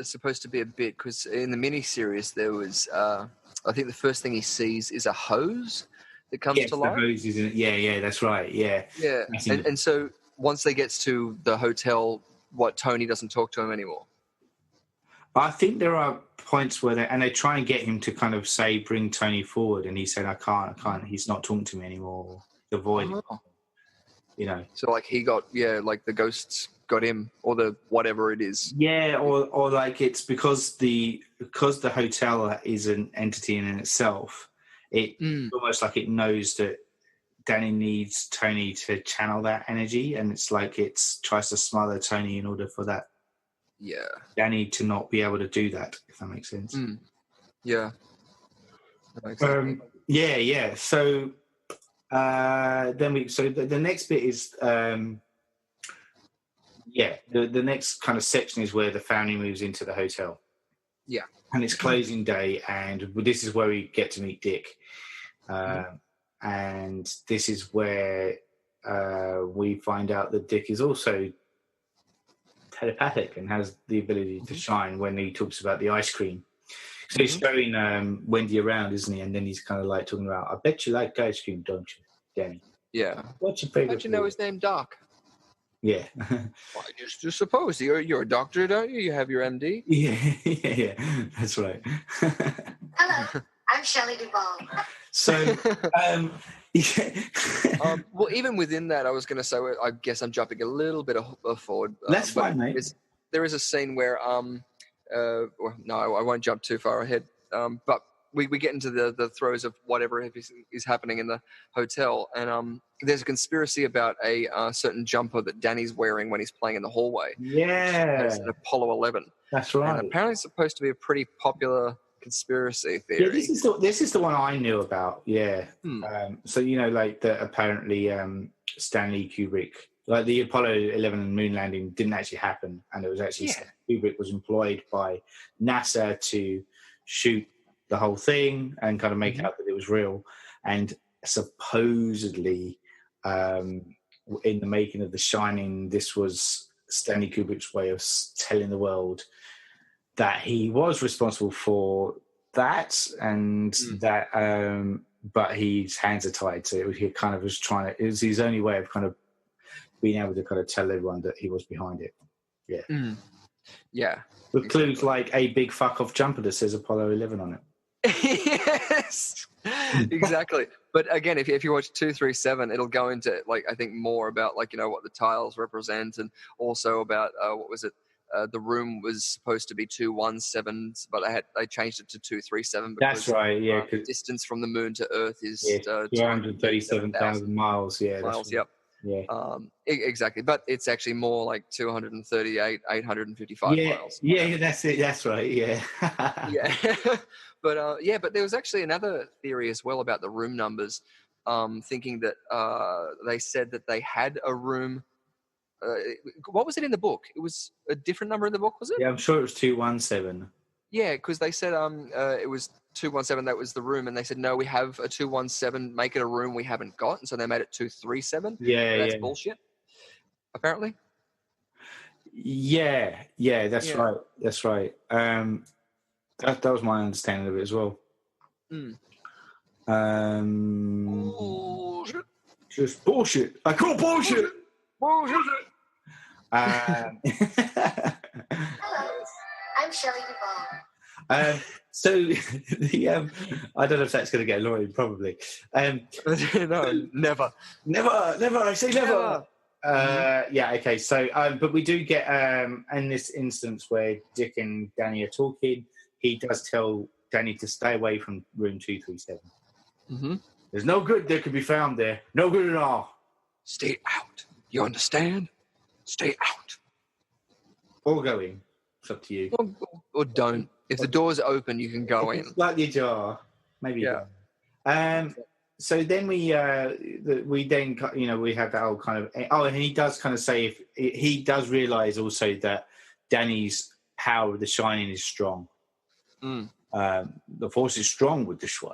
supposed to be a bit, because in the miniseries there was I think the first thing he sees is a hose that comes to life. The hose is in it. Yeah, that's right. Yeah. And so once they gets to the hotel, Tony doesn't talk to him anymore. I think there are points where they try and get him to kind of say, bring Tony forward, and he said, I can't. He's not talking to me anymore. Avoid him. So like he got, like the ghosts got him, or the whatever it is. Yeah, or like it's because the hotel is an entity in itself. It almost like it knows that Danny needs Tony to channel that energy, and it's like it tries to smother Tony in order for that. Yeah, Danny to not be able to do that, if that makes sense. Yeah. That makes sense. Yeah. So the next bit is the next kind of section is where the family moves into the hotel. Yeah. And it's closing day, and this is where we get to meet Dick. And this is where we find out that Dick is also telepathic and has the ability to shine when he talks about the ice cream. So he's showing Wendy around, isn't he? And then he's kind of like talking about, I bet you like ice cream, don't you, Danny? Yeah. What's your favorite? How'd you know his name, Doc? Yeah. Well, I just suppose you're a doctor, don't you? You have your MD. Yeah. That's right. Hello, I'm Shelley Duvall. So, well, even within that, I was going to say, I guess I'm jumping a little bit forward. That's fine, mate. There is a scene where, no, I won't jump too far ahead. But we get into the throes of whatever is happening in the hotel, and there's a conspiracy about a certain jumper that Danny's wearing when he's playing in the hallway. Yeah, Which has an Apollo 11. that's right. And apparently, it's supposed to be a pretty popular conspiracy theory. Yeah, this is the one I knew about. Yeah. So like that apparently Stanley Kubrick, like the Apollo 11 moon landing didn't actually happen, and it was actually Kubrick was employed by NASA to shoot the whole thing and kind of make out that it was real. And supposedly, in the making of The Shining, this was Stanley Kubrick's way of telling the world that he was responsible for that, and that, but his hands are tied. So he kind of was it was his only way of kind of being able to kind of tell everyone that he was behind it. Yeah. Yeah. With clues like a big fuck off jumper that says Apollo 11 on it. Yes, exactly. But again, if you watch 237, it'll go into I think more about what the tiles represent, and also about what was it? The room was supposed to be 217, but they changed it to 237. Because, that's right. Yeah, the distance from the moon to Earth is 237,000 miles. Yeah, miles. Right. Yep. Yeah. Exactly. But it's actually more like 238,855 miles. Yeah, that's it. That's right. Yeah. Yeah. But there was actually another theory as well about the room numbers, thinking that they said that they had a room. What was it in the book? It was a different number in the book, was it? Yeah, I'm sure it was 217. Yeah, because they said it was 217. That was the room, and they said no, we have a 217. Make it a room we haven't got, and so they made it 237. Yeah, that's bullshit. Apparently. Yeah, that's right. That's right. That was my understanding of it as well. Bullshit. Just bullshit. I call bullshit. Bullshit. Hello, I'm Shelley Duvall. So I don't know if that's going to get annoying. Probably. No, never. I say never. Yeah. Okay. So, but we do get in this instance where Dick and Danny are talking. He does tell Danny to stay away from room 237. Mm-hmm. There's no good that could be found there. No good at all. Stay out. You understand? Stay out. Or go in. It's up to you. Or don't. If the door's open, you can go in. Like the jar. Maybe you don't. So then we have that whole kind of... Oh, and he does kind of say if he does realise also that Danny's power of the Shining is strong. The Force is strong with this one.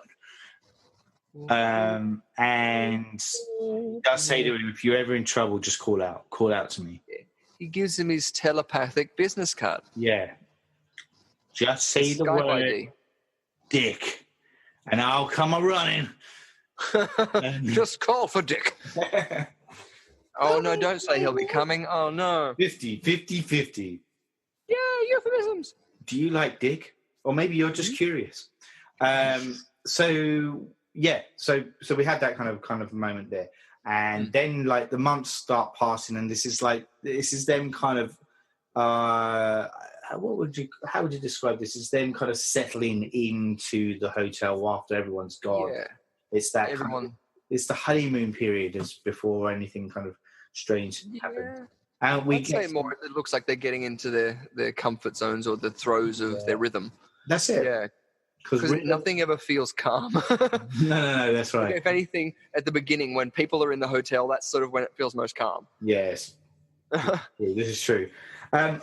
And he does say to him, if you're ever in trouble, just call out. Call out to me. He gives him his telepathic business card. Yeah. Just say the Skype word ID. Dick, and I'll come a-running. Just call for Dick. Oh, no, don't say he'll be coming. Oh, no. 50. Yeah, euphemisms. Do you like Dick? Or maybe you're just curious. So we had that kind of moment there. And then the months start passing, and this is them kind of how would you describe this? It's them kind of settling into the hotel after everyone's gone. Yeah. It's that it's the honeymoon period as before anything kind of strange happened. And I'd say more. It looks like they're getting into their comfort zones or the throes of their rhythm. That's it. Yeah. Because nothing ever feels calm. No, that's right. If anything, at the beginning, when people are in the hotel, that's sort of when it feels most calm. Yes. This is true.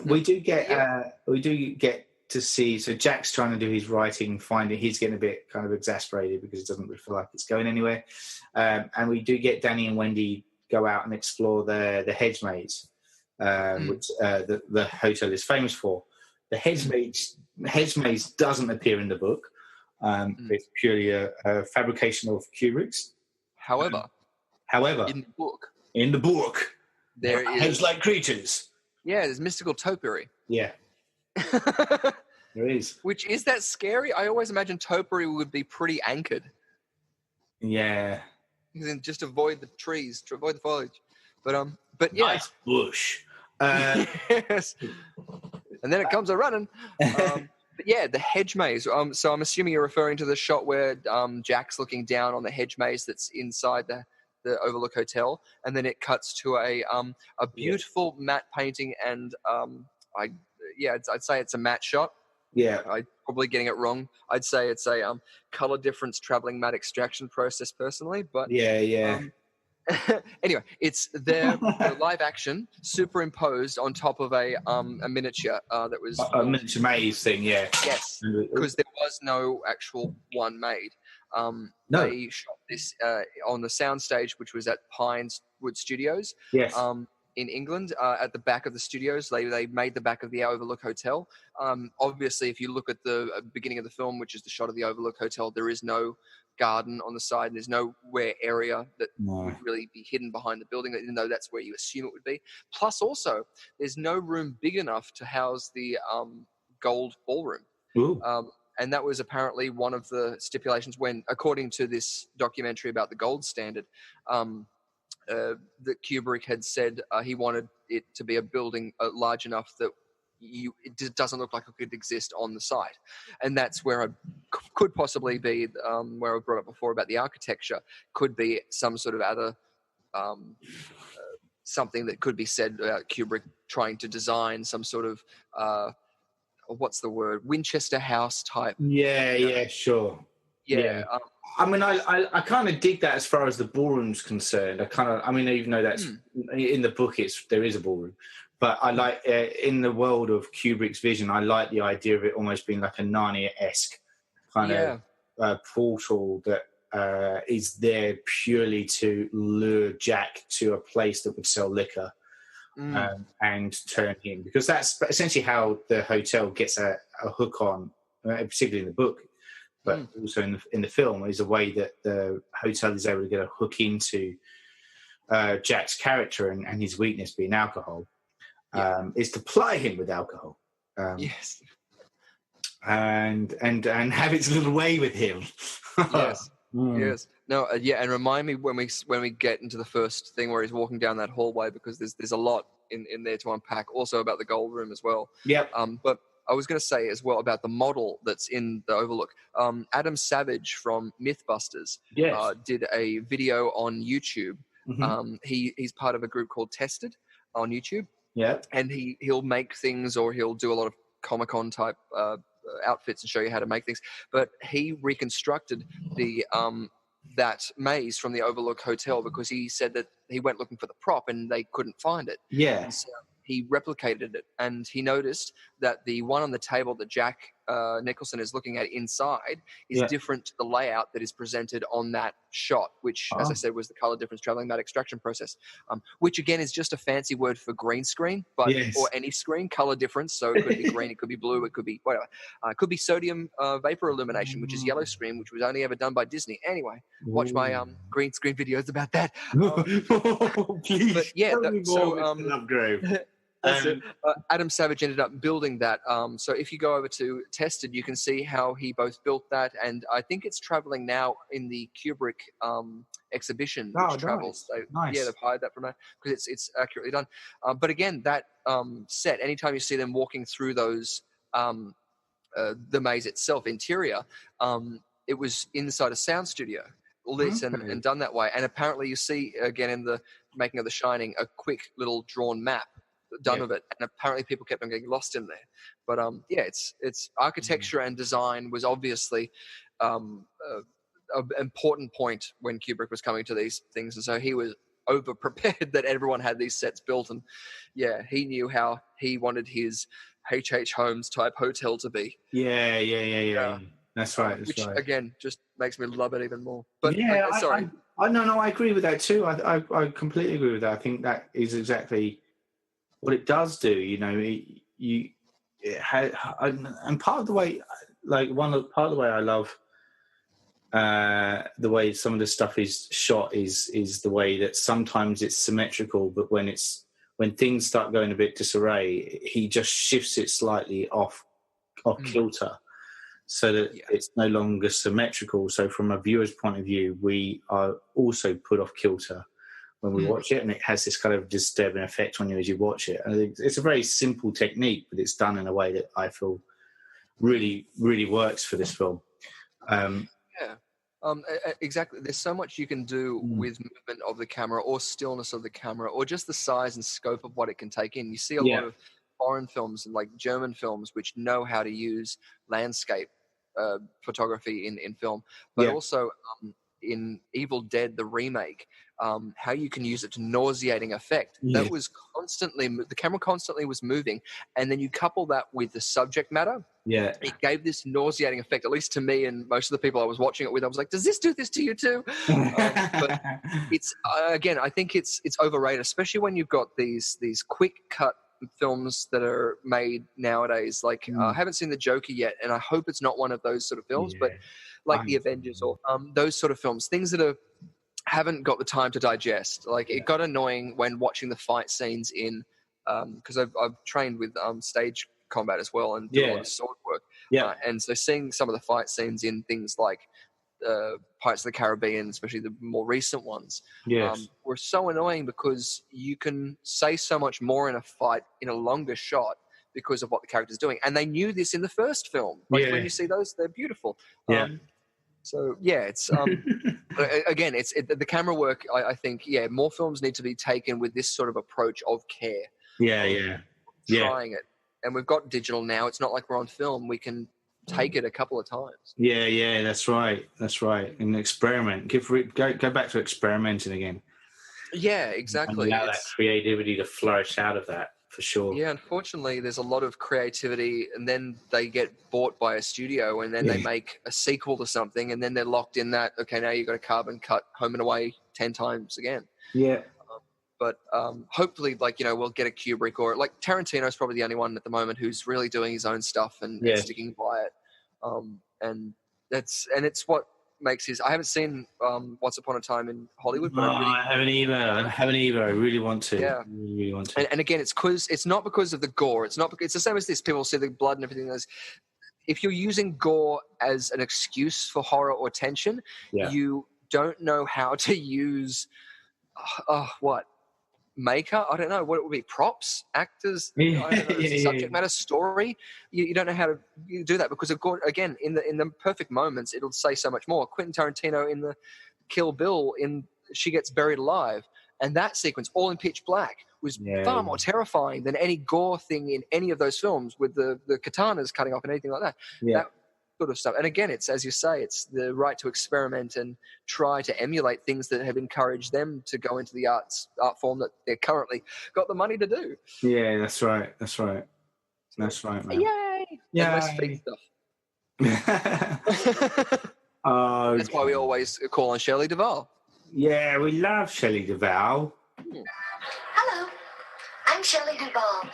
We do get to see. So Jack's trying to do his writing, he's getting a bit kind of exasperated because it doesn't really feel like it's going anywhere. And we do get Danny and Wendy go out and explore the hedge maze, which the hotel is famous for. The hedge maze doesn't appear in the book. It's purely a fabrication of Kubrick's. However, in the book, there is hedge-like creatures. Yeah, there's mystical topiary. Yeah, there is. Which is that scary? I always imagine topiary would be pretty anchored. Yeah. Then just avoid the trees, to avoid the foliage. But yeah, nice bush. Yes. And then it comes a running. But yeah, the hedge maze. So I'm assuming you're referring to the shot where Jack's looking down on the hedge maze that's inside the Overlook Hotel, and then it cuts to a beautiful matte painting, and I'd say it's a matte shot. Yeah. I'm probably getting it wrong. I'd say it's a color difference traveling matte extraction process personally, but Yeah. anyway, it's the live action superimposed on top of a miniature that was A miniature maze thing, yeah. Yes, because there was no actual one made. No. They shot this on the soundstage, which was at Pinewood Studios. Yes. In England, at the back of the studios, they made the back of the Overlook Hotel. Obviously, if you look at the beginning of the film, which is the shot of the Overlook Hotel, there is no garden on the side, and there's nowhere area that would really be hidden behind the building, even though that's where you assume it would be. Plus, also, there's no room big enough to house the gold ballroom. And that was apparently one of the stipulations when, according to this documentary about the gold standard, that Kubrick had said he wanted it to be a building large enough that it doesn't look like it could exist on the site. And that's where I could possibly be, where I brought up before about the architecture, could be some sort of other something that could be said about Kubrick trying to design some sort of what's the word, Winchester House type. Yeah, sure. Yeah. I mean, I kind of dig that as far as the ballroom's concerned. Even though that's in the book, there is a ballroom, but I like in the world of Kubrick's vision, I like the idea of it almost being like a Narnia-esque kind of portal that is there purely to lure Jack to a place that would sell liquor and turn him, because that's essentially how the hotel gets a hook on, particularly in the book. But also in the film, is a way that the hotel is able to get a hook into Jack's character and his weakness being alcohol, is to ply him with alcohol. Yes. And have its little way with him. Yes. Yes. No. And remind me when we get into the first thing where he's walking down that hallway, because there's a lot in there to unpack. Also about the gold room as well. Yep. But I was going to say as well about the model that's in the Overlook. Adam Savage from Mythbusters did a video on YouTube. He's part of a group called Tested on YouTube. Yeah. And he'll make things, or he'll do a lot of Comic-Con type outfits and show you how to make things. But he reconstructed the that maze from the Overlook Hotel, because he said that he went looking for the prop and they couldn't find it. Yeah. And so he replicated it, and he noticed that the one on the table that Jack Nicholson is looking at inside is different to the layout that is presented on that shot, which, as I said, was the color difference traveling matte extraction process, which again is just a fancy word for green screen, but or any screen, color difference. So it could be green, it could be blue, it could be whatever. It could be sodium vapor illumination, which is yellow screen, which was only ever done by Disney. Anyway, watch my green screen videos about that. Please, but yeah, Lovegrove. Adam Savage ended up building that. So if you go over to Tested, you can see how he both built that, and I think it's traveling now in the Kubrick exhibition, which travels. Nice. Yeah, they've hired that from that because it's accurately done. But again, that set, anytime you see them walking through those, the maze itself, interior, it was inside a sound studio, lit and done that way. And apparently you see, again, in the making of The Shining, a quick little drawn map done of it, and apparently people kept on getting lost in there. But it's architecture and design was obviously an important point when Kubrick was coming to these things, and so he was over prepared that everyone had these sets built, and he knew how he wanted his H.H. Holmes type hotel to be. That's right. Which again just makes me love it even more. But sorry, I agree with that too. I completely agree with that. I think that is exactly what it does do. And part of the way, part of the way I love the way some of the stuff is shot is the way that sometimes it's symmetrical, but when things start going a bit disarray, he just shifts it slightly off kilter, so that it's no longer symmetrical. So from a viewer's point of view, we are also put off kilter when we watch it, and it has this kind of disturbing effect on you as you watch it. And it's a very simple technique, but it's done in a way that I feel really, really works for this film. Exactly. There's so much you can do with movement of the camera or stillness of the camera or just the size and scope of what it can take in. You see a lot of foreign films and like German films which know how to use landscape photography in film, but also in Evil Dead, the remake, how you can use it to nauseating effect. That was the camera constantly was moving, and then you couple that with the subject matter. Yeah, it gave this nauseating effect, at least to me and most of the people I was watching it with. I was like, does this do this to you too? But it's again, I think it's overrated, especially when you've got these quick cut films that are made nowadays. Like I haven't seen The Joker yet, and I hope it's not one of those sort of films, but like The Avengers or those sort of films, things that haven't got the time to digest. Like it got annoying when watching the fight scenes in because I've trained with stage combat as well and do a lot of sword work. And so seeing some of the fight scenes in things like Pirates of the Caribbean, especially the more recent ones, were so annoying because you can say so much more in a fight in a longer shot because of what the character's doing. And they knew this in the first film. Like when you see those, they're beautiful. So it's again, it's the camera work. I think more films need to be taken with this sort of approach of care. Trying it, and we've got digital now. It's not like we're on film. We can take it a couple of times. That's right. And experiment. Go back to experimenting again. Yeah, exactly. And allow that creativity to flourish out of that. For sure. Yeah, unfortunately, there's a lot of creativity, and then they get bought by a studio, and then they make a sequel to something, and then they're locked in that, okay, now you've got a carbon cut Home and Away 10 times again. Yeah. But hopefully, we'll get a Kubrick, or like Tarantino's probably the only one at the moment who's really doing his own stuff and sticking by it. And it's what makes his. I haven't seen Once Upon a Time in Hollywood, but I haven't either. I really want to. Yeah, really want to. And again, it's not because of the gore. It's the same as this. People see the blood and everything. If you're using gore as an excuse for horror or tension, you don't know how to use maker. I don't know what it would be. Props, actors, subject matter, story. You don't know how to do that because again, in the perfect moments, it'll say so much more. Quentin Tarantino in the Kill Bill, she gets buried alive, and that sequence, all in pitch black, was far more terrifying than any gore thing in any of those films with the katanas cutting off and anything like that. That sort of stuff. And again, it's, as you say, it's the right to experiment and try to emulate things that have encouraged them to go into the art form that they're currently got the money to do. Yeah, that's right, man. Yay! Less feet stuff. That's why we always call on Shelley Duvall. Yeah, we love Shelley Duvall. Hello, I'm Shelley Duvall.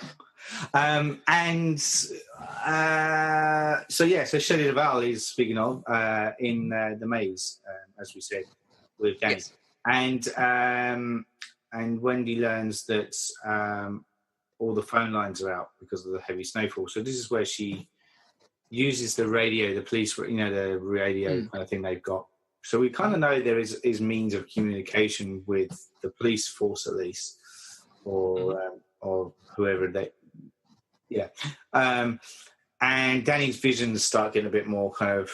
So Shelley Duvall is, speaking of, in The Maze, as we said, with Danny. And Wendy learns that all the phone lines are out because of the heavy snowfall. So this is where she uses the radio, the police, the radio kind of thing they've got. So we kind of know there is means of communication with the police force, at least, or whoever they. Yeah. And Danny's visions start getting a bit more kind of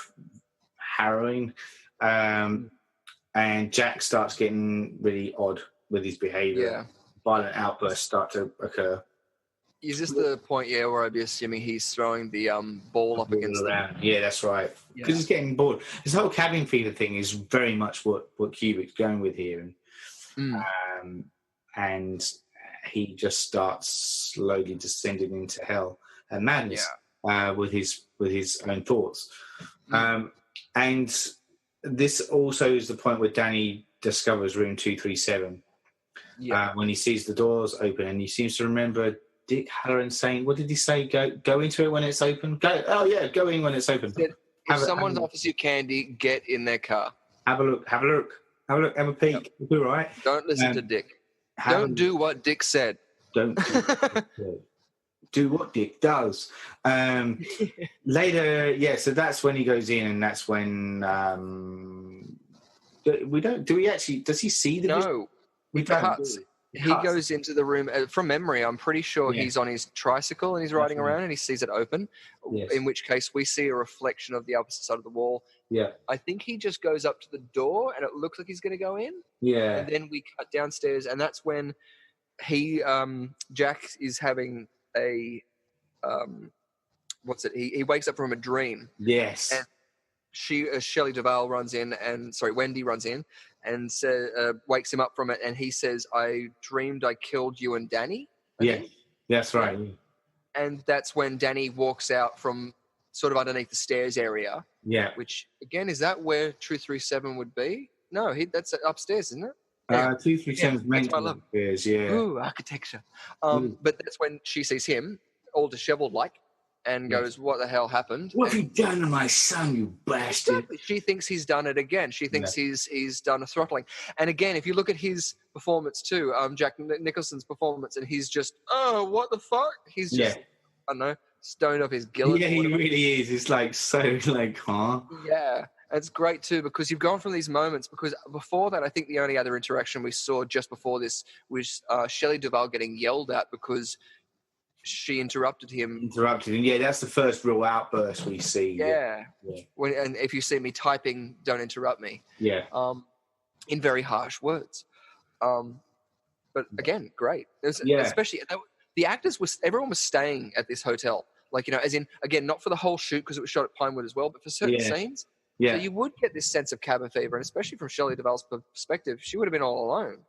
harrowing. And Jack starts getting really odd with his behaviour. Yeah. Violent outbursts start to occur. Is this the point, where I'd be assuming he's throwing the ball up against them? Yeah, that's right. Because he's getting bored. This whole cabin fever thing is very much what Kubrick's going with here. And he just starts slowly descending into hell and madness with his own thoughts. And this also is the point where Danny discovers room 237 when he sees the doors open, and he seems to remember Dick Halloran saying, what did he say? Go into it when it's open? Go in when it's open. If someone offers you candy, get in their car. Have a look, have a peek. It'll be all right. Don't listen to Dick. Don't do what Dick said. Don't do what Dick does. Later, so that's when he goes in, and that's when does he see the No. We don't. he goes into the room from memory. I'm pretty sure he's on his tricycle and he's riding around and he sees it open. Yes. In which case we see a reflection of the opposite side of the wall. Yeah. I think he just goes up to the door and it looks like he's going to go in. Yeah. And then we cut downstairs and that's when Jack is having a he wakes up from a dream. Yes. And Shelley Duvall Wendy runs in and wakes him up from it, and he says, "I dreamed I killed you and Danny." Yeah, that's right. Yeah. And that's when Danny walks out from sort of underneath the stairs area. Yeah. Which again, is that where 237 would be? No, that's upstairs, isn't it? 237 is meant to be upstairs. Yeah. Ooh, architecture. But that's when she sees him all disheveled like. And goes, what the hell happened? What have you done to my son, you bastard? Exactly. She thinks he's done it again. She thinks he's done a throttling. And again, if you look at his performance too, Jack Nicholson's performance, and he's just, oh, what the fuck? He's just, I don't know, stoned off his gillet. Yeah, he really is. It's like so like, huh? Yeah. It's great too because you've gone from these moments because before that, I think the only other interaction we saw just before this was Shelley Duvall getting yelled at because she interrupted him. Yeah, that's the first real outburst we see. Yeah. And if you see me typing, don't interrupt me. Yeah. In very harsh words. But again, great. Especially the actors everyone was staying at this hotel. Like, as in, again, not for the whole shoot because it was shot at Pinewood as well, but for certain scenes. Yeah. So you would get this sense of cabin fever, and especially from Shelley Duvall's perspective, she would have been all alone.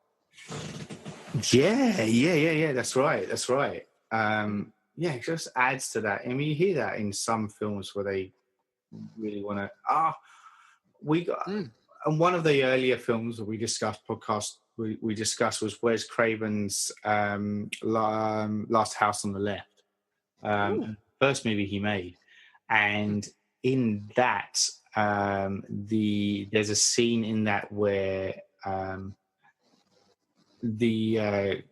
Yeah. That's right. It just adds to that. I mean, you hear that in some films where they really want to. And one of the earlier films that we discussed we discussed was Wes Craven's Last House on the Left, first movie he made, and in that there's a scene in that where the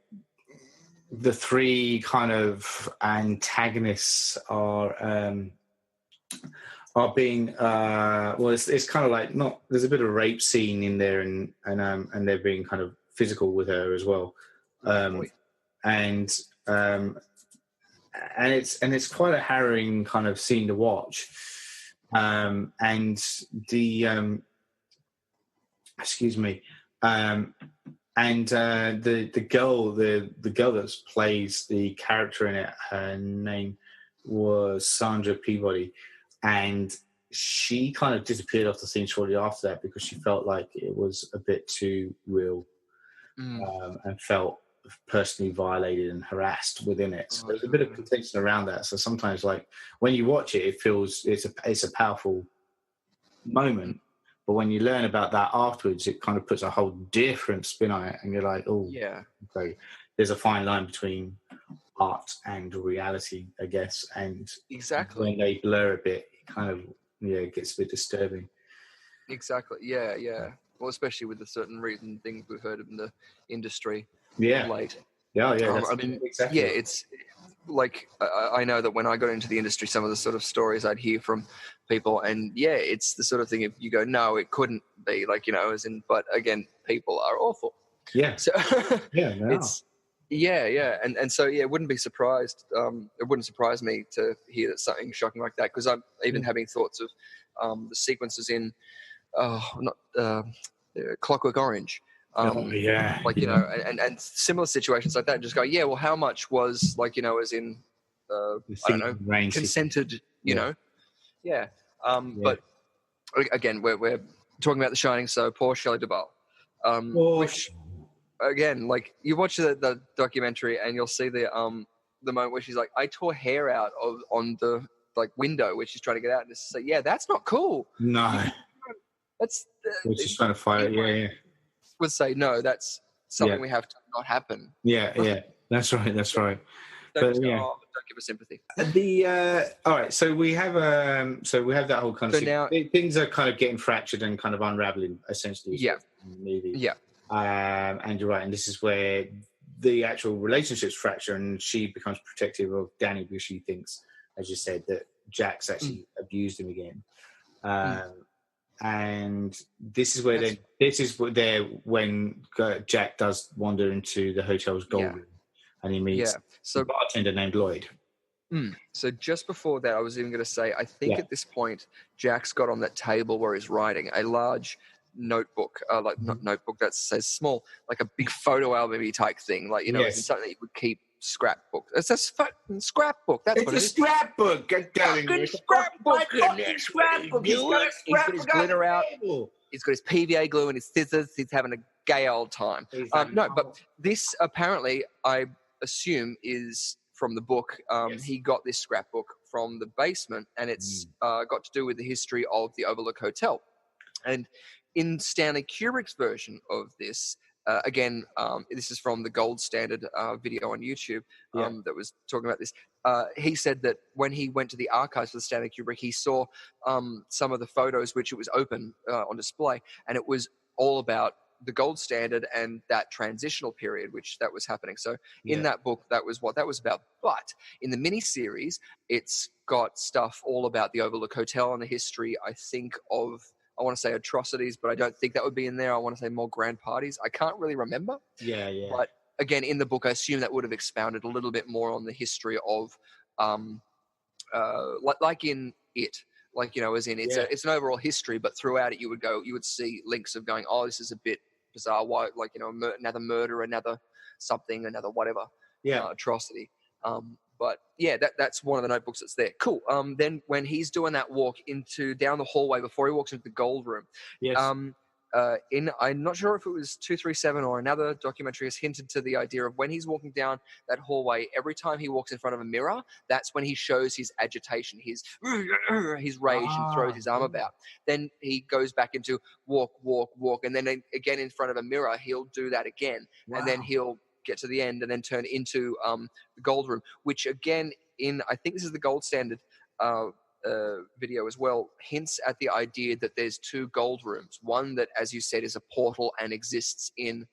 three kind of antagonists are being it's kind of like there's a bit of a rape scene in there and they're being kind of physical with her as well, and it's quite a harrowing kind of scene to watch, and the excuse me. And the girl that plays the character in it, her name was Sandra Peabody, and she kind of disappeared off the scene shortly after that because she felt like it was a bit too real, and felt personally violated and harassed within it. So there's a bit of contention around that. So sometimes, like when you watch it, it feels it's a powerful moment. But when you learn about that afterwards, it kind of puts a whole different spin on it, and you're like, "Oh, yeah." Okay, there's a fine line between art and reality, I guess. And exactly when they blur a bit, it kind of it gets a bit disturbing. Exactly. Yeah. Well, especially with the certain recent things we've heard in the industry. Yeah. Late. Yeah. I mean, exactly. Yeah, it's like I know that when I got into the industry, some of the sort of stories I'd hear from people, and it's the sort of thing if you go, no, it couldn't be, like, as in, but again, people are awful. Yeah. So it's and so it wouldn't be surprised. It wouldn't surprise me to hear that something shocking like that, because I'm even having thoughts of the sequences in Clockwork Orange. And similar situations like that, and just go, well, how much was, like, as in, I don't know, consented, you know? Yeah. But again, we're talking about The Shining, so poor Shelley Duvall. Which, again, like, you watch the documentary and you'll see the moment where she's like, I tore hair out on the, like, window where she's trying to get out, and it's like, that's not cool. No. That's... We're just trying to fight it, would say, no, that's something we have to not happen. Yeah. That's right. Don't give us sympathy. All right, so we have that whole kind of now, things are kind of getting fractured and kind of unraveling, essentially. Yeah. In the movie. Yeah. And you're right, and this is where the actual relationships fracture, and she becomes protective of Danny because she thinks, as you said, that Jack's actually abused him again. and this is where when Jack does wander into the hotel's gold room, and he meets a bartender named Lloyd. So just before that, I was even going to say, I think at this point, Jack's got on that table where he's writing a large notebook, not notebook that says small, like a big photo album type thing, like, it's something that you would keep scrapbook. It's a scrapbook. That's what it is. It's a scrapbook. It's a scrapbook. He's got his glitter out. He's got his PVA glue and his scissors. He's having a gay old time. No, but this apparently, I assume, is from the book. He got this scrapbook from the basement, and it's got to do with the history of the Overlook Hotel. And in Stanley Kubrick's version of this, again, this is from the Gold Standard video on YouTube that was talking about this. He said that when he went to the archives for Stanley Kubrick, he saw some of the photos, which it was open on display, and it was all about the Gold Standard and that transitional period, which that was happening. So in that book, that was what that was about. But in the miniseries, it's got stuff all about the Overlook Hotel and the history, I think, of, I want to say atrocities, but I don't think that would be in there. I want to say more grand parties. I can't really remember. But again, in the book, I assume that would have expounded a little bit more on the history of, like in It. Like, as in it's an overall history, but throughout it you would see links of going, oh, this is a bit bizarre. Why, like, another murder, another something, another whatever, atrocity. But yeah, that's one of the notebooks that's there. Cool. Then when he's doing that walk down the hallway before he walks into the gold room, I'm not sure if it was 237 or another documentary has hinted to the idea of when he's walking down that hallway, every time he walks in front of a mirror, that's when he shows his agitation, his rage, and throws his arm about. Then he goes back into walk, and then again in front of a mirror, he'll do that again, and then he'll get to the end and then turn into the gold room, which again, I think this is the Gold Standard video as well, hints at the idea that there's two gold rooms. One that, as you said, is a portal and exists in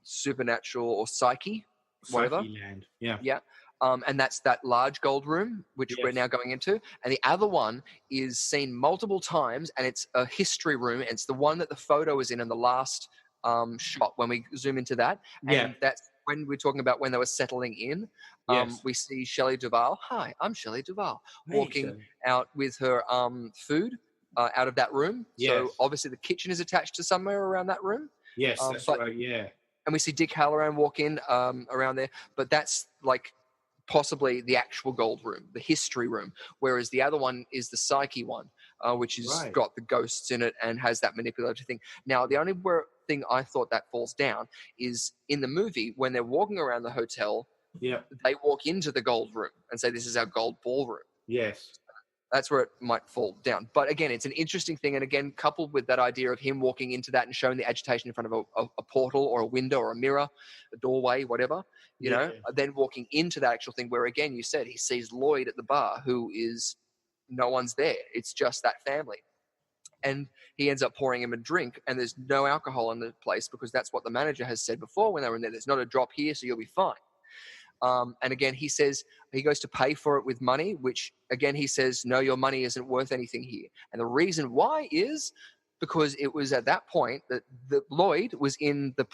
supernatural or psyche land. And that's that large gold room, which we're now going into. And the other one is seen multiple times, and it's a history room. And it's the one that the photo is in the last shot when we zoom into that. And that's when we're talking about when they were settling in. We see Shelley Duvall. Hi, I'm Shelley Duvall. Walking out with her food out of that room. So obviously the kitchen is attached to somewhere around that room. That's right, yeah. And we see Dick Halloran walk in around there. But that's like possibly the actual gold room, the history room, whereas the other one is the psyche one, which has got the ghosts in it and has that manipulative thing. Now, the only thing I thought that falls down is in the movie when they're walking around the hotel, they walk into the gold room and say, this is our gold ballroom. That's where it might fall down. But again, it's an interesting thing. And again, coupled with that idea of him walking into that and showing the agitation in front of a portal or a window or a mirror, a doorway, whatever, you know, then walking into that actual thing where, again, you said he sees Lloyd at the bar, who is, no one's there. It's just that family. And he ends up pouring him a drink, and there's no alcohol in the place because that's what the manager has said before when they were in there. There's not a drop here, so you'll be fine. And again, he says he goes to pay for it with money, which again, he says, no, your money isn't worth anything here. And the reason why is because it was at that point that Lloyd was in the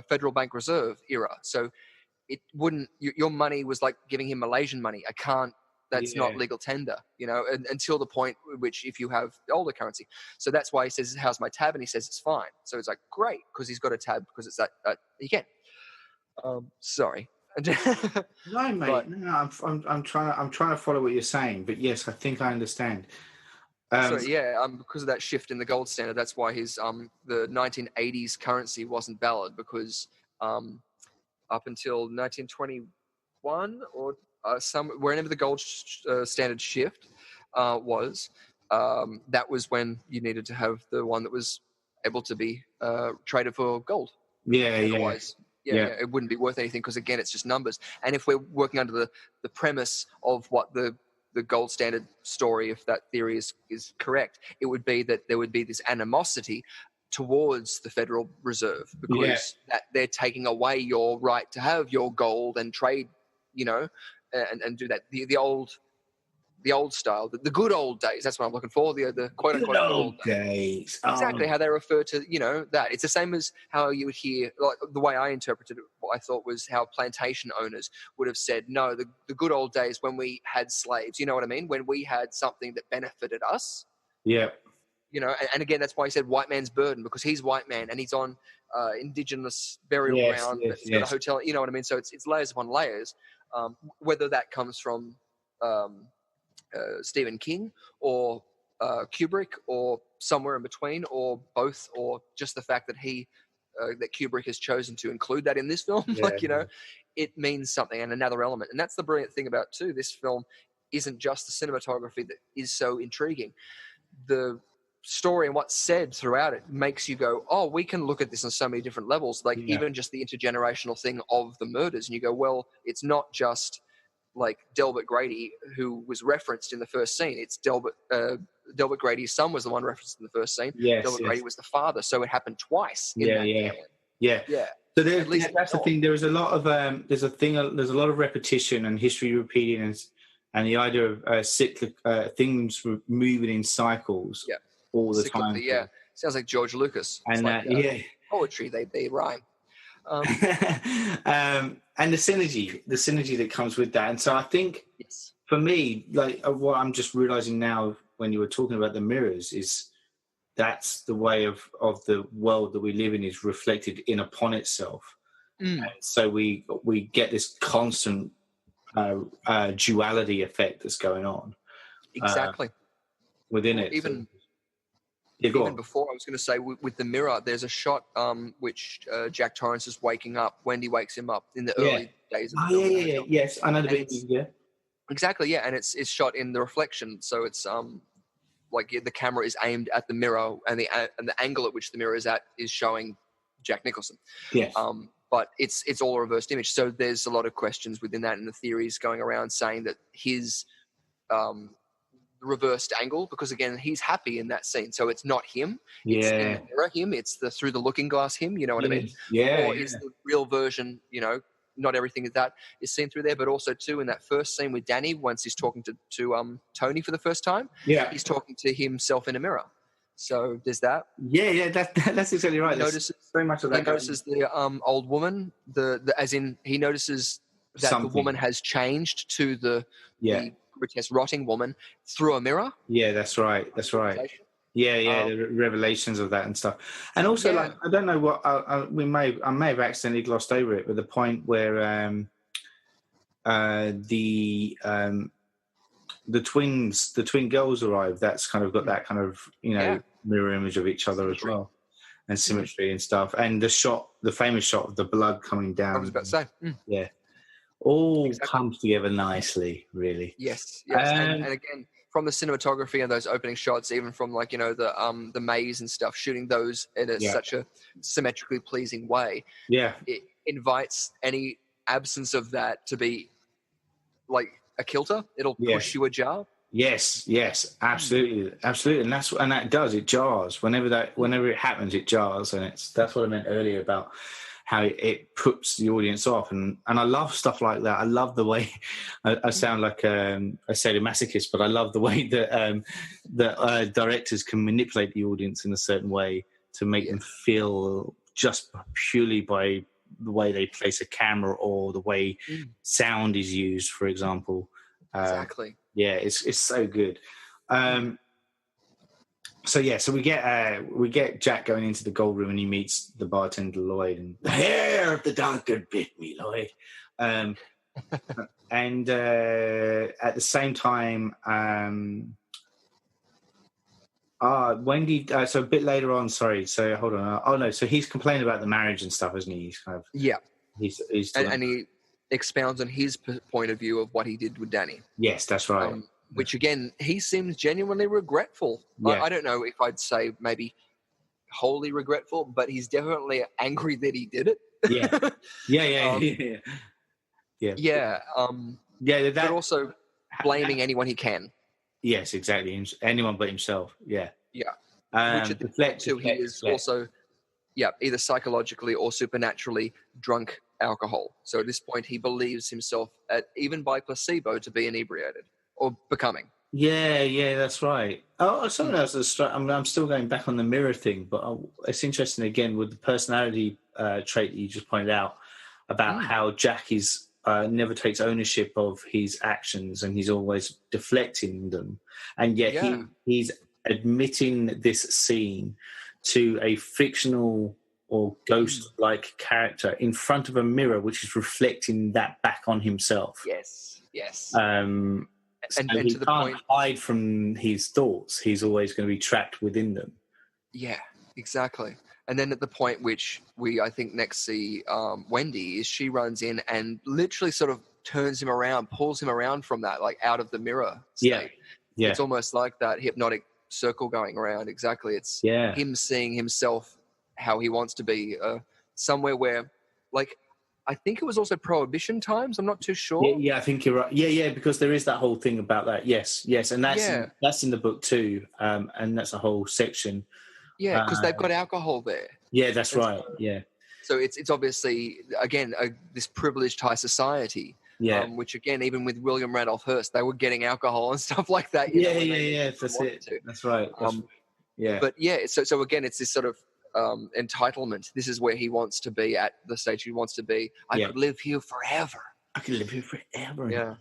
Federal Bank Reserve era. So it wouldn't, your money was like giving him Malaysian money. That's not legal tender, you know, until the point which if you have older currency. So that's why he says, how's my tab? And he says, it's fine. So it's like, great, because he's got a tab because it's that he can. Sorry. No, mate. But, no, I'm trying to follow what you're saying, but yes, I think I understand. Because of that shift in the gold standard, that's why his the 1980s currency wasn't valid because up until 1921 or whenever the gold standard shift was, that was when you needed to have the one that was able to be traded for gold. Otherwise, it wouldn't be worth anything because, again, it's just numbers. And if we're working under the premise of what the gold standard story, if that theory is correct, it would be that there would be this animosity towards the Federal Reserve because that they're taking away your right to have your gold and trade, you know, and do that. The old the old style, the good old days. That's what I'm looking for. The quote unquote good old days. Exactly how they refer to, that. It's the same as how you would hear, like the way I interpreted it, what I thought was how plantation owners would have said, no, the good old days when we had slaves, you know what I mean? When we had something that benefited us. Yeah. And again, that's why he said white man's burden, because he's white man and he's on indigenous burial ground. It's got a hotel, you know what I mean? So it's layers upon layers. Whether that comes from Stephen King or Kubrick or somewhere in between, or both, or just the fact that that Kubrick has chosen to include that in this film, it means something and another element. And that's the brilliant thing about too. This film isn't just the cinematography that is so intriguing. The story and what's said throughout it makes you go, oh, we can look at this on so many different levels. Like even just the intergenerational thing of the murders, and you go, well, it's not just like Delbert Grady, who was referenced in the first scene. It's Delbert Grady's son was the one referenced in the first scene. Delbert Grady was the father, so it happened twice in that family. Yeah. So that's the thing. There is a lot of there's a lot of repetition and history repeating, and the idea of cyclic things moving in cycles all the time. Yeah, sounds like George Lucas. And poetry, they rhyme. And the synergy that comes with that. And so I think for me, like what I'm just realizing now when you were talking about the mirrors is that's the way of the world that we live in is reflected in upon itself. And so we get this constant duality effect that's going on within it. Even before, I was going to say with the mirror, there's a shot which Jack Torrance is waking up. Wendy wakes him up in the early days of the film. Yes, I know the bit. Exactly, yeah, and it's shot in the reflection, so it's the camera is aimed at the mirror, and the angle at which the mirror is at is showing Jack Nicholson. Yes. But it's all a reversed image. So there's a lot of questions within that, and the theories going around saying that his reversed angle, because again he's happy in that scene, so it's not him. It's in the mirror him. It's the through the looking glass him. You know what I mean? Or is the real version? Not everything that is seen through there, but also too in that first scene with Danny, once he's talking to Tony for the first time, he's talking to himself in a mirror. So there's that. That's exactly right. Notices very much of that. He notices the old woman. As in he notices that the woman has changed to the grotesque rotting woman through a mirror. Yeah, that's right. The revelations of that and stuff, and also like I don't know what I may have accidentally glossed over it, but the point where the twin girls arrive, that's kind of got that kind of mirror image of each other as well, and symmetry and stuff, and the famous shot of the blood coming down. I was about to say, all comes together nicely, really. Yes, and again, from the cinematography and those opening shots, even from the maze and stuff, shooting those in such a symmetrically pleasing way. Yeah, it invites any absence of that to be like a kilter. It'll push you ajar. Yes, absolutely, and that does, it jars whenever it happens, it jars, and that's what I meant earlier about how it puts the audience off, and I love stuff like that. I love the way I sound like a sadomasochist, but I love the way that directors can manipulate the audience in a certain way to make them feel just purely by the way they place a camera or the way sound is used, for example. Exactly. It's so good. So we get Jack going into the gold room, and he meets the bartender Lloyd, and the hair of the doctor bit me, Lloyd. And at the same time, Wendy. So a bit later on, sorry. So hold on. So he's complaining about the marriage and stuff, isn't he? He's kind of He's and he expounds on his point of view of what he did with Danny. Yes, that's right. Which again, he seems genuinely regretful. I don't know if I'd say maybe wholly regretful, but he's definitely angry that he did it. But also blaming anyone he can. Yes, exactly. Anyone but himself. Yeah. Which at the point too, he is also either psychologically or supernaturally drunk alcohol. So at this point, he believes himself, even by placebo, to be inebriated or becoming. Yeah, that's right. Oh, something else that's I'm still going back on the mirror thing, but it's interesting again with the personality trait that you just pointed out about how Jack is never takes ownership of his actions and he's always deflecting them, and yet he's admitting this scene to a fictional or ghost-like character in front of a mirror, which is reflecting that back on himself. Yes. So and he to the can't point, hide from his thoughts. He's always going to be trapped within them. yeah, exactly. And then at the point which we, I think, next see Wendy is she runs in and literally sort of turns him around, pulls him around from that, like out of the mirror state. Yeah. It's almost like that hypnotic circle going around. Exactly. It's him seeing himself how he wants to be, somewhere where, like, I think it was also Prohibition times. I'm not too sure. Yeah, I think you're right. Yeah, because there is that whole thing about that. Yes, and that's in the book too, and that's a whole section. Yeah, because they've got alcohol there. Yeah, that's right. Yeah. So it's obviously, again, this privileged high society. Yeah. Which, again, even with William Randolph Hearst, they were getting alcohol and stuff like that. Yeah. That's it. That's right. Yeah. But yeah, so again, it's this sort of entitlement. This is where he wants to be at the stage he wants to be. I could live here forever. I could live here forever. Yeah.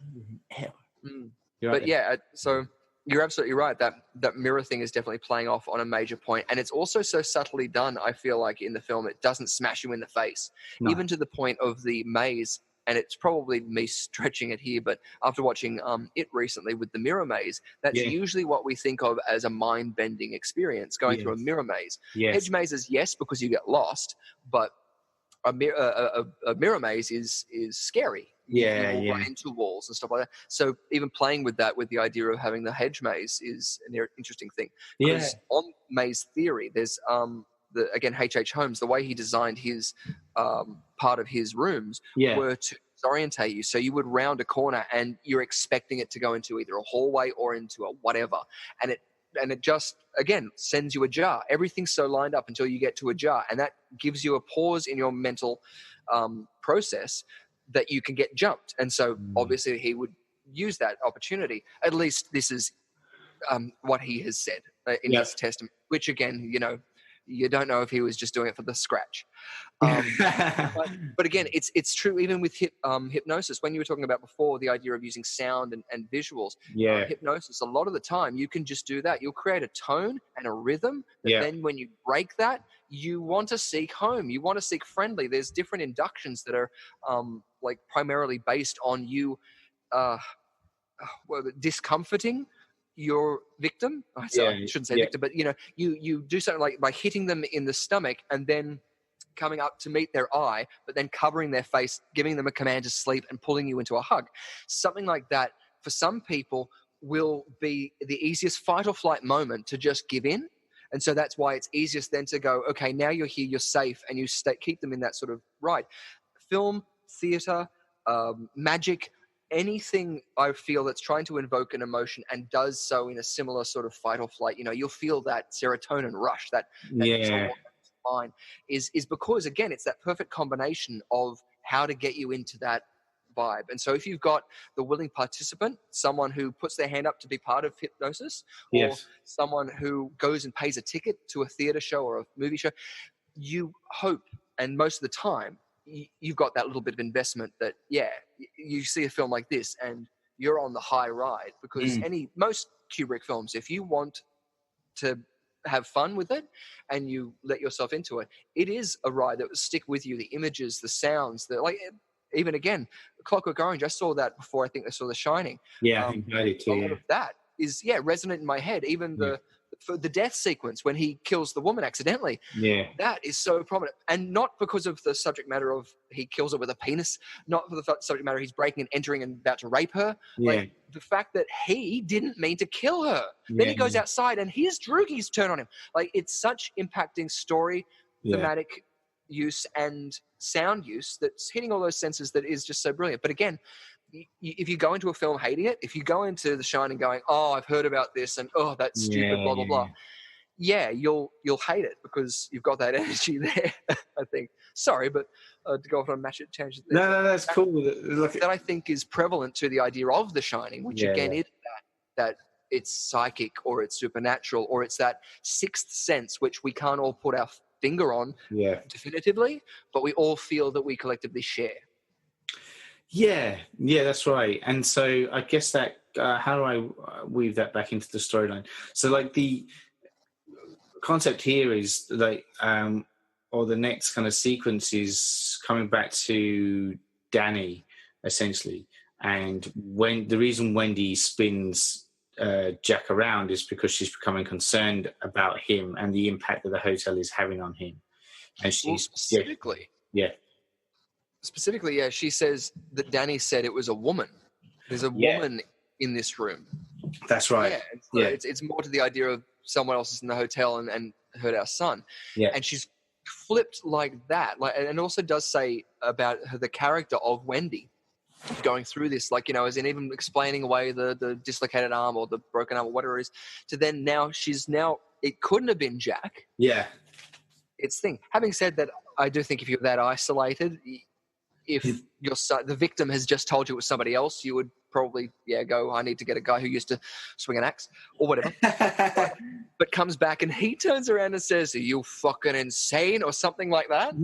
Right. But so you're absolutely right. That mirror thing is definitely playing off on a major point, and it's also so subtly done. I feel like in the film, it doesn't smash you in the face, even to the point of the maze. And it's probably me stretching it here, but after watching it recently with the mirror maze, that's usually what we think of as a mind-bending experience, going through a mirror maze. Hedge mazes, yes, because you get lost, but a mirror maze is scary. You will run into walls and stuff like that. So even playing with that, with the idea of having the hedge maze, is an interesting thing. Because on maze theory, there's again, H.H. Holmes, the way he designed his part of his rooms were to disorientate you. So you would round a corner and you're expecting it to go into either a hallway or into a whatever. And it just, again, sends you ajar. Everything's so lined up until you get to a jar. And that gives you a pause in your mental process that you can get jumped. And so obviously he would use that opportunity. At least this is what he has said in his testament, which, again, you don't know if he was just doing it for the scratch. But again, it's true even with hypnosis. When you were talking about before the idea of using sound and visuals, hypnosis, a lot of the time you can just do that. You'll create a tone and a rhythm, but then when you break that, you want to seek home. You want to seek friendly. There's different inductions that are like primarily based on you discomforting your victim. I shouldn't say victim, but you do something like by hitting them in the stomach and then coming up to meet their eye, but then covering their face, giving them a command to sleep and pulling you into a hug. Something like that for some people will be the easiest fight or flight moment to just give in. And so that's why it's easiest then to go, okay, now you're here, you're safe, and you keep them in that sort of ride. Film, theater, magic, anything I feel that's trying to invoke an emotion and does so in a similar sort of fight or flight, you'll feel that serotonin rush, that fine, is because, again, it's that perfect combination of how to get you into that vibe. And so if you've got the willing participant, someone who puts their hand up to be part of hypnosis, or someone who goes and pays a ticket to a theater show or a movie show, you hope, and most of the time, you've got that little bit of investment that, you see a film like this and you're on the high ride, because most Kubrick films, if you want to have fun with it and you let yourself into it, it is a ride that will stick with you. The images, the sounds, even again, Clockwork Orange, I saw that before I think I saw The Shining. I think I did too. A lot of that is resonant in my head. Even for the death sequence when he kills the woman accidentally, that is so prominent, and not because of the subject matter of he kills her with a penis, not for the subject matter he's breaking and entering and about to rape her, like the fact that he didn't mean to kill her. Then he goes outside and his droogies turn on him. Like, it's such impacting story, thematic use and sound use that's hitting all those senses that is just so brilliant. But again, if you go into a film hating it, if you go into The Shining going, oh, I've heard about this and oh, that's stupid, blah blah blah, you'll hate it because you've got that energy there. I think. Sorry, but to go off on a match tangent. No, that's cool. That I think is prevalent to the idea of The Shining, which again is that it's psychic or it's supernatural or it's that sixth sense which we can't all put our finger on definitively, but we all feel that we collectively share. Yeah, that's right. And so I guess that how do I weave that back into the storyline? So like the concept here is like, or the next kind of sequence is coming back to Danny, essentially. And when the reason Wendy spins Jack around is because she's becoming concerned about him and the impact that the hotel is having on him. And she's specifically, she says that Danny said it was a woman. There's a woman in this room. That's right. So it's more to the idea of someone else is in the hotel and hurt our son. Yeah. And she's flipped like that. And also does say about the character of Wendy going through this, like, you know, as in even explaining away the dislocated arm or the broken arm or whatever it is, to then it couldn't have been Jack. Yeah. It's thing. Having said that, I do think if you're that isolated, if your son, the victim has just told you it was somebody else, you would probably go, I need to get a guy who used to swing an axe or whatever. but comes back and he turns around and says, are you fucking insane or something like that?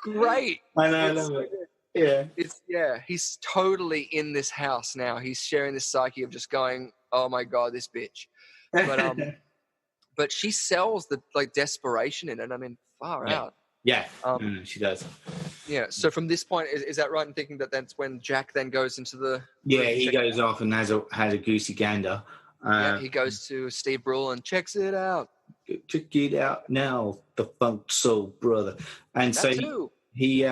Great. I love it. Yeah. He's totally in this house now. He's sharing this psyche of just going, oh my God, this bitch. But but she sells the like desperation in it. I mean, far out. Yeah, she does. Yeah. So from this point, is that right in thinking that that's when Jack then goes into the? Yeah, he goes off and has a goosey gander. He goes to Steve Brule and checks it out. Check it out now, the funk soul brother. And that so too. he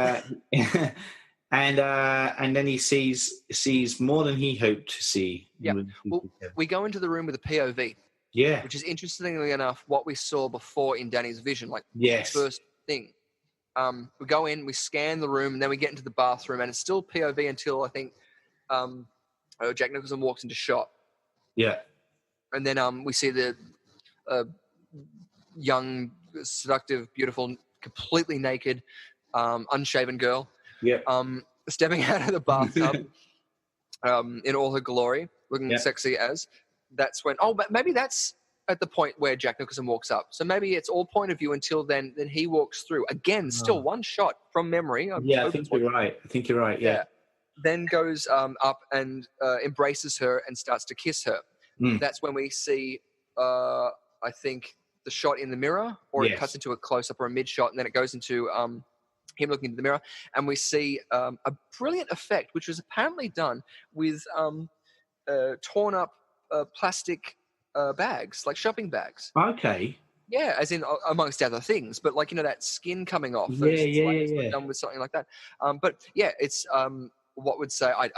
and then he sees more than he hoped to see. Yeah. Well, we go into the room with a POV. Yeah. Which is interestingly enough what we saw before in Danny's vision, like the first thing. We go in, we scan the room, and then we get into the bathroom, and it's still POV until I think Jack Nicholson walks into shot. Yeah. And then we see the young, seductive, beautiful, completely naked, unshaven girl. Yeah. Stepping out of the bathtub in all her glory, looking sexy as. That's when, maybe that's at the point where Jack Nicholson walks up. So maybe it's all point of view until then he walks through. Again, still one shot from memory. I think you're right. Yeah. Then goes up and embraces her and starts to kiss her. That's when we see, I think, the shot in the mirror, or it cuts into a close-up or a mid-shot, and then it goes into him looking into the mirror, and we see a brilliant effect, which was apparently done with torn-up plastic bags, like shopping bags. Okay. Yeah, as in amongst other things, but like, you know, that skin coming off. Yeah. Done with something like that. But yeah, it's what would say I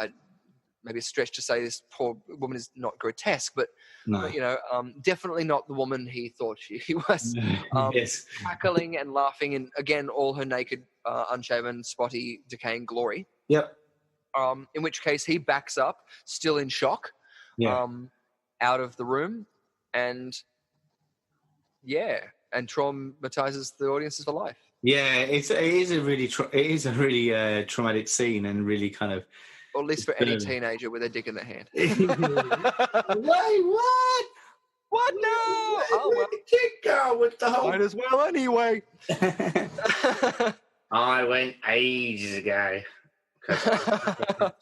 maybe a stretch to say this poor woman is not grotesque, but you know, definitely not the woman he thought she was. Cackling and laughing, and again, all her naked, unshaven, spotty, decaying glory. Yep. In which case, he backs up, still in shock. Yeah. Out of the room, and traumatizes the audiences for life. Yeah, it is a really traumatic scene, and really kind of, or at least for any teenager with a dick in their hand. Wait, what? What? No! Oh, well, the kid go with the whole. Might as well anyway. I went ages ago.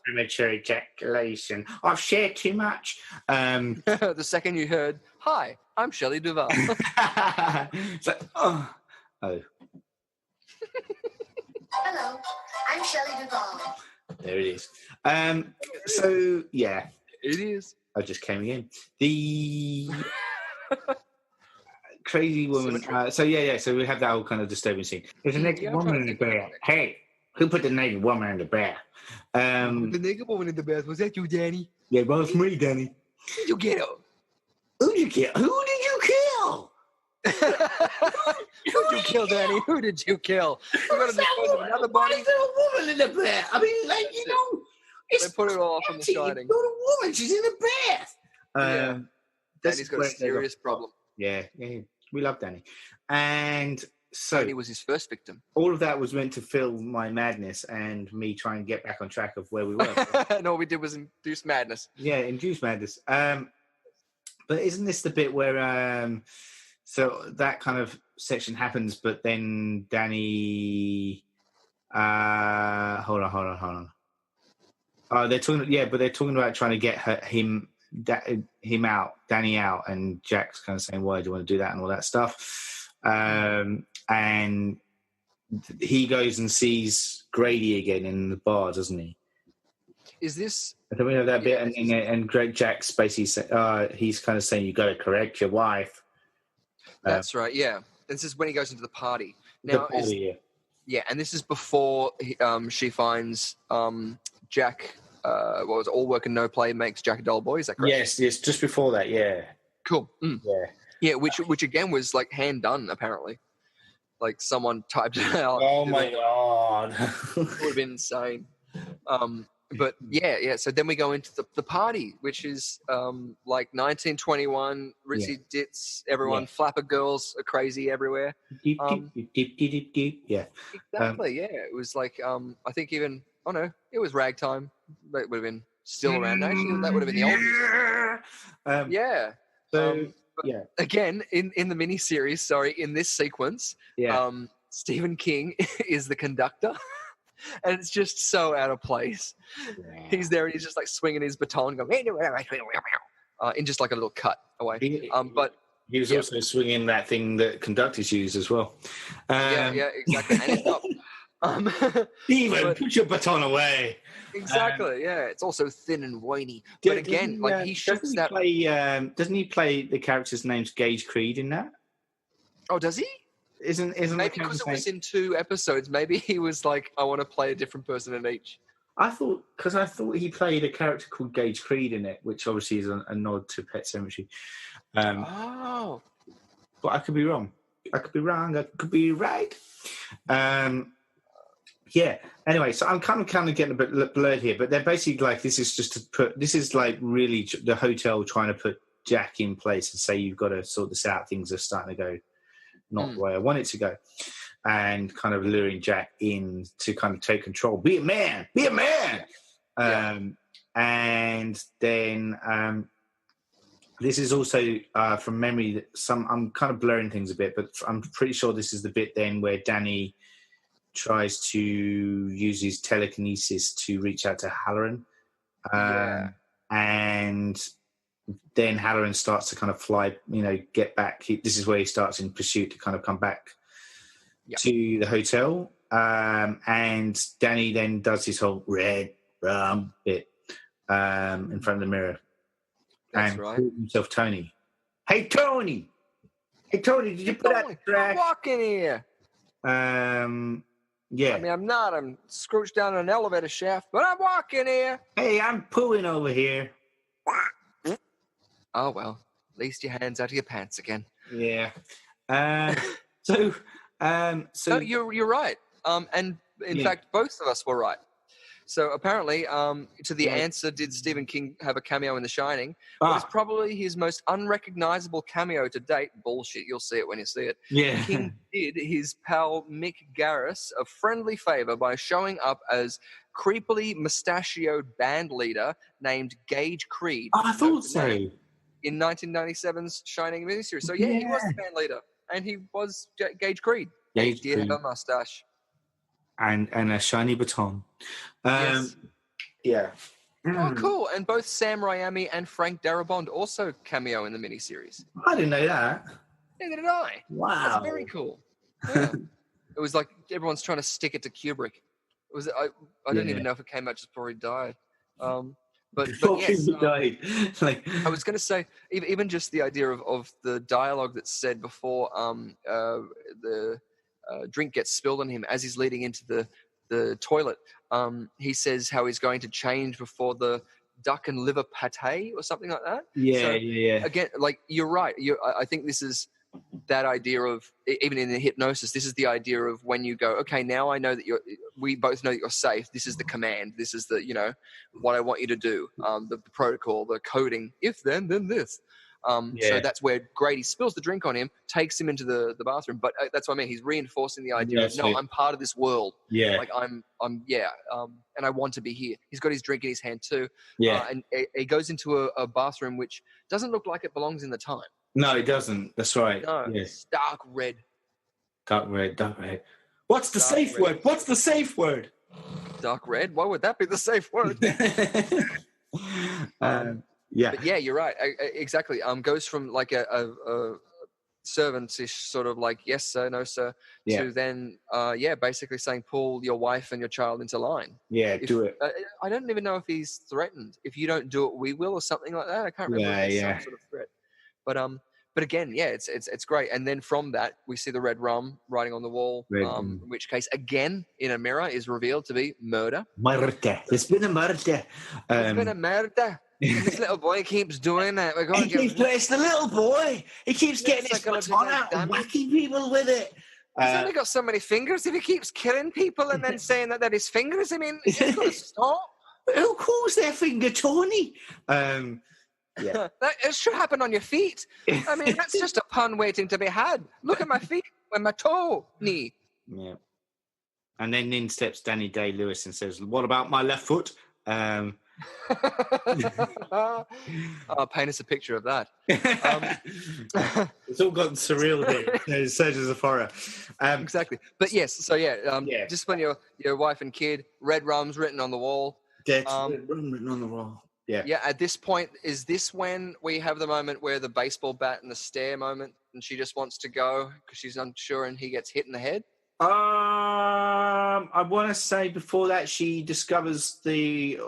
Premature ejaculation. I've shared too much. The second you heard, "Hi, I'm Shelley Duvall." It's like, oh. Hello, I'm Shelley Duvall. There it is. So yeah, it is. I just came in. The crazy woman. So we have that whole kind of disturbing scene. There's a naked woman in the bed. Hey. Who put the naked woman in the bath? The naked woman in the bath, was that you, Danny? Yeah, well, it's me, Danny. Who did you get her? Who did you kill? Who did you kill? Who did you kill, Danny? Who did you kill? You're going to dispose of another body? Why is there a woman in the bath? I mean, like, you know, they put it all from The Shining. You've got a woman. She's in the bath. Danny's got a serious problem. Yeah, we love Danny. And so he was his first victim. All of that was meant to fill my madness and me trying to get back on track of where we were. And all we did was induce madness. Yeah, induce madness. But isn't this the bit where so that kind of section happens, but then Danny hold on. Oh, they're talking about trying to get him out, Danny out, and Jack's kind of saying, "Why do you want to do that?" and all that stuff. And he goes and sees Grady again in the bar, doesn't he? Is this? I think we know that bit, and Greg Jack's basically he's kind of saying, "You got to correct your wife." That's right. Yeah, this is when he goes into the party. Now, yeah, and this is before she finds Jack. What was it, all work and no play makes Jack a dull boy? Is that correct? Yes, just before that. Yeah. Cool. Yeah. Which again was like hand done apparently. Like someone typed it out. Oh my god, it would have been insane. But yeah. So then we go into the party, which is like 1921. Ritzy Ditz, everyone, flapper girls are crazy everywhere. Yeah, exactly. Yeah, it was like I think even it was ragtime. That would have been still around. Actually, that would have been the old. Yeah. Yeah. Again, in the miniseries, in this sequence, Stephen King is the conductor. And it's just so out of place. Yeah. He's there and he's just like swinging his baton, going in just like a little cut away. But he was also swinging that thing that conductors use as well. Yeah, exactly. And it's not. Steven, put your baton away. Exactly. It's also thin and whiny. But again, like he shoots that. Doesn't he play the character's name's Gage Creed in that? Oh, does he? Isn't maybe because it was in 2 episodes? Maybe he was like, I want to play a different person in each. I thought he played a character called Gage Creed in it, which obviously is a nod to Pet Sematary. But I could be wrong. I could be wrong. I could be right. Yeah. Anyway, so I'm kind of getting a bit blurred here, but they're basically like, this is like really the hotel trying to put Jack in place and say, you've got to sort this out. Things are starting to go not the way I want it to go, and kind of luring Jack in to kind of take control. Be a man. And then this is also from memory. I'm kind of blurring things a bit, but I'm pretty sure this is the bit then where Danny tries to use his telekinesis to reach out to Halloran, and then Halloran starts to kind of fly, get back. This is where he starts in pursuit to kind of come back to the hotel. And Danny then does his whole red rum bit in front of the mirror. That's and right. calls himself Tony. Hey, Tony, did you put out the trash? I'm walking here. Yeah. I mean, I'm not. I'm scrooched down an elevator shaft, but I'm walking here. Hey, I'm pooing over here. Oh, well, at least your hand's out of your pants again. Yeah. So no, you're right. And in fact, both of us were right. So apparently, to the answer, did Stephen King have a cameo in The Shining? It was probably his most unrecognizable cameo to date. Bullshit, you'll see it when you see it. Yeah. King did his pal Mick Garris a friendly favor by showing up as creepily mustachioed band leader named Gage Creed. I thought so. In 1997's Shining miniseries. So he was the band leader, and he was Gage Creed. Gage He had Creed. a mustache. And a shiny baton. Yes. Yeah. Oh, cool. And both Sam Raimi and Frank Darabont also cameo in the miniseries. I didn't know that. Neither did I. Wow. That's very cool. Yeah. It was like everyone's trying to stick it to Kubrick. It was. I don't even know if it came out just before he died. But yes, died. I was going to say, even just the idea of the dialogue that's said before the drink gets spilled on him as he's leading into the toilet. He says how he's going to change before the duck and liver pate or something like that. Yeah. Again, like you're right. I think this is that idea of, even in the hypnosis, this is the idea of when you go, okay, now I know that we both know that you're safe. This is the command. This is the, what I want you to do. The protocol, the coding, if then this. So that's where Grady spills the drink on him, takes him into the bathroom. But that's what I mean. He's reinforcing the idea of, no, I'm part of this world. Yeah. Like and I want to be here. He's got his drink in his hand too. Yeah. And he goes into a bathroom which doesn't look like it belongs in the time. No, it doesn't. That's right. No, Yeah. it's dark red. Dark red. What's the safe red. word? Dark red? Why would that be the safe word? Yeah. But yeah, you're right. Exactly. Goes from like a servant-ish sort of like, yes, sir, no, sir, to then, basically saying, pull your wife and your child into line. Yeah, do it. I don't even know if he's threatened. If you don't do it, we will, or something like that. I can't remember if there's some sort of threat. But again, it's great. And then from that, we see the red rum writing on the wall, in which case, again, in a mirror, is revealed to be murder. Murder. There's been a murder. There's been a murder. This little boy keeps doing it. It's the little boy. He keeps getting his baton out and whacking people with it. He's only got so many fingers. If he keeps killing people and then saying that they're his fingers, I mean, he's got to stop. Who calls their finger Tony? Yeah. It should happen on your feet. I mean, that's just a pun waiting to be had. Look at my feet and my toe knee. Yeah. And then in steps Danny Day-Lewis and says, "What about my left foot?" Paint us a picture of that. It's all gotten surreal here. Surgeons of Horror. Exactly. But yes, so just when your wife and kid, red rum's written on the wall. Red rum written on the wall. Yeah. Yeah. At this point, is this when we have the moment where the baseball bat and the stare moment, and she just wants to go because she's unsure, and he gets hit in the head? I want to say before that she discovers the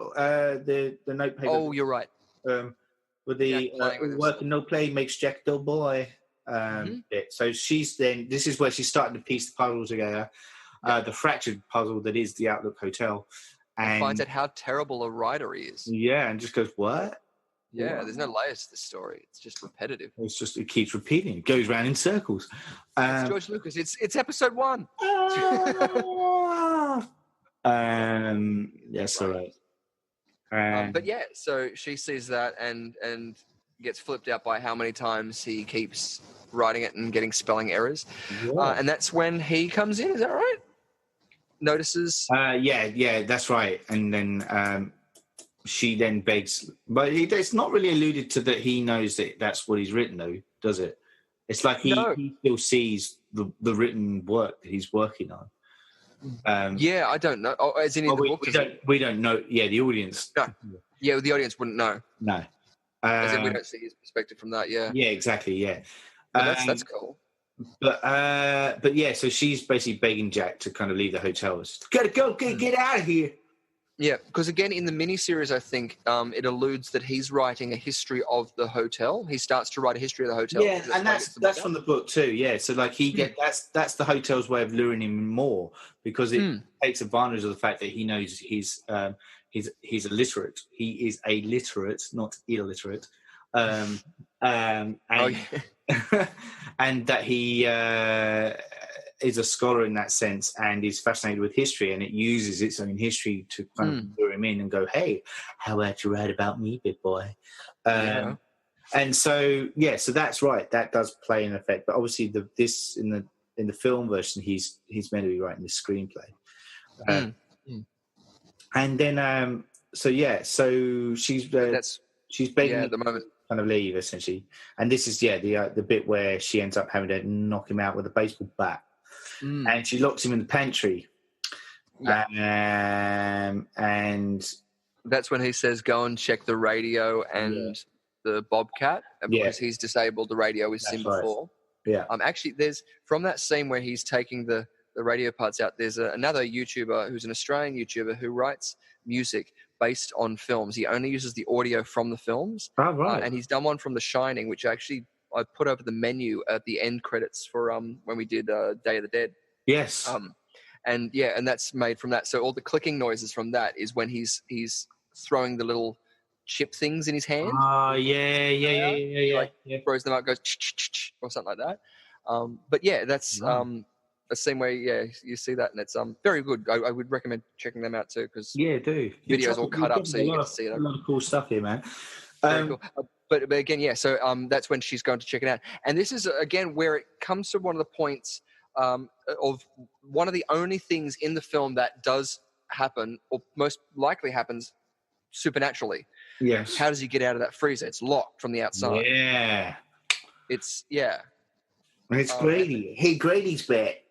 notepaper. Oh, you're right. With the work and no play makes Jack a dull boy. Bit. So she's then. This is where she's starting to piece the puzzle together. The fractured puzzle that is the Outlook Hotel. And finds out how terrible a writer he is. Yeah, and just goes, what? Yeah, what? There's no layers to this story. It's just repetitive. It keeps repeating. It goes round in circles. It's George Lucas. It's episode 1. Yes, all right. But yeah, so she sees that and gets flipped out by how many times he keeps writing it and getting spelling errors. Yeah. And that's when he comes in. Is that right? Notices. Yeah, that's right. And then she then begs, but it's not really alluded to that he knows that that's what he's written, though, does it? It's like he still sees the written work that he's working on. I don't know. Oh, as in the book, we don't know. Yeah, the audience. No. Yeah, the audience wouldn't know. No. As in we don't see his perspective from that. Yeah. Yeah, exactly. Yeah. That's cool. But yeah, so she's basically begging Jack to kind of leave the hotel. Gotta go, get out of here. Yeah, because again, in the miniseries, I think it alludes that he's writing a history of the hotel. He starts to write a history of the hotel. Yeah, and that's from the book too. Yeah, so like that's the hotel's way of luring him more, because it takes advantage of the fact that he knows he's illiterate. He is a literate, not illiterate. And that he is a scholar in that sense and is fascinated with history, and it uses its own history to kind of lure him in and go, hey, how about you write about me, big boy? And so that's right, that does play an effect, but obviously in the film version he's meant to be writing the screenplay. And then so she's begging at the moment kind of leave, essentially, and this is the bit where she ends up having to knock him out with a baseball bat, and she locks him in the pantry, and that's when he says, go and check the radio and the Bobcat, because he's disabled the radio with Sim before. Actually, there's from that scene where he's taking the radio parts out, there's another YouTuber who's an Australian YouTuber who writes music based on films. He only uses the audio from the films. Oh, right. And he's done one from The Shining, which actually I put over the menu at the end credits for when we did Day of the Dead. Yes. And that's made from that. So all the clicking noises from that is when he's throwing the little chip things in his hand. Oh, yeah. Throws them out, goes or something like that. But yeah, that's a scene where you see that, and it's very good. I would recommend checking them out too, because do videos all cut up so you get to see it. A lot of cool stuff here, man. Very cool. but again, yeah. So that's when she's going to check it out, and this is again where it comes to one of the points of one of the only things in the film that does happen, or most likely happens, supernaturally. Yes. How does he get out of that freezer? It's locked from the outside. Yeah. It's It's Grady. Hey, Grady's back.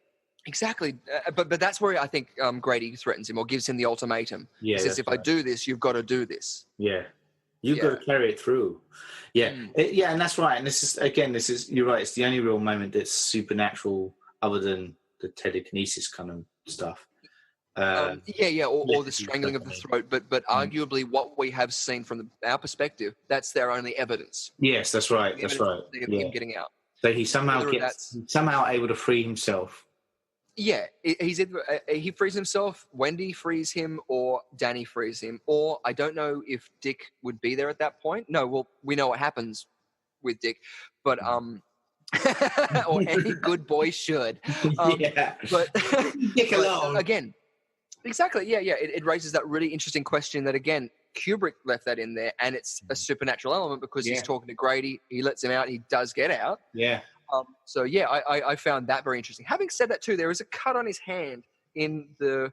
Exactly, but that's where I think Grady threatens him or gives him the ultimatum. Yeah, he says, "If I do this, you've got to do this." Yeah, you've got to carry it through. Yeah, yeah, and that's right. And this is you're right. It's the only real moment that's supernatural, other than the telekinesis kind of stuff. Or the strangling of the throat. But arguably, what we have seen from our perspective, that's their only evidence. Yes, that's right. That's right. Him getting out. So he somehow somehow able to free himself. Yeah, he's either, he frees himself, Wendy frees him, or Danny frees him. Or I don't know if Dick would be there at that point. No, well, we know what happens with Dick, but or any good boy should. But Dick alone again. Exactly. Yeah. It raises that really interesting question that, again, Kubrick left that in there, and it's a supernatural element because he's talking to Grady. He lets him out. He does get out. Yeah. I found that very interesting. Having said that, too, there is a cut on his hand in the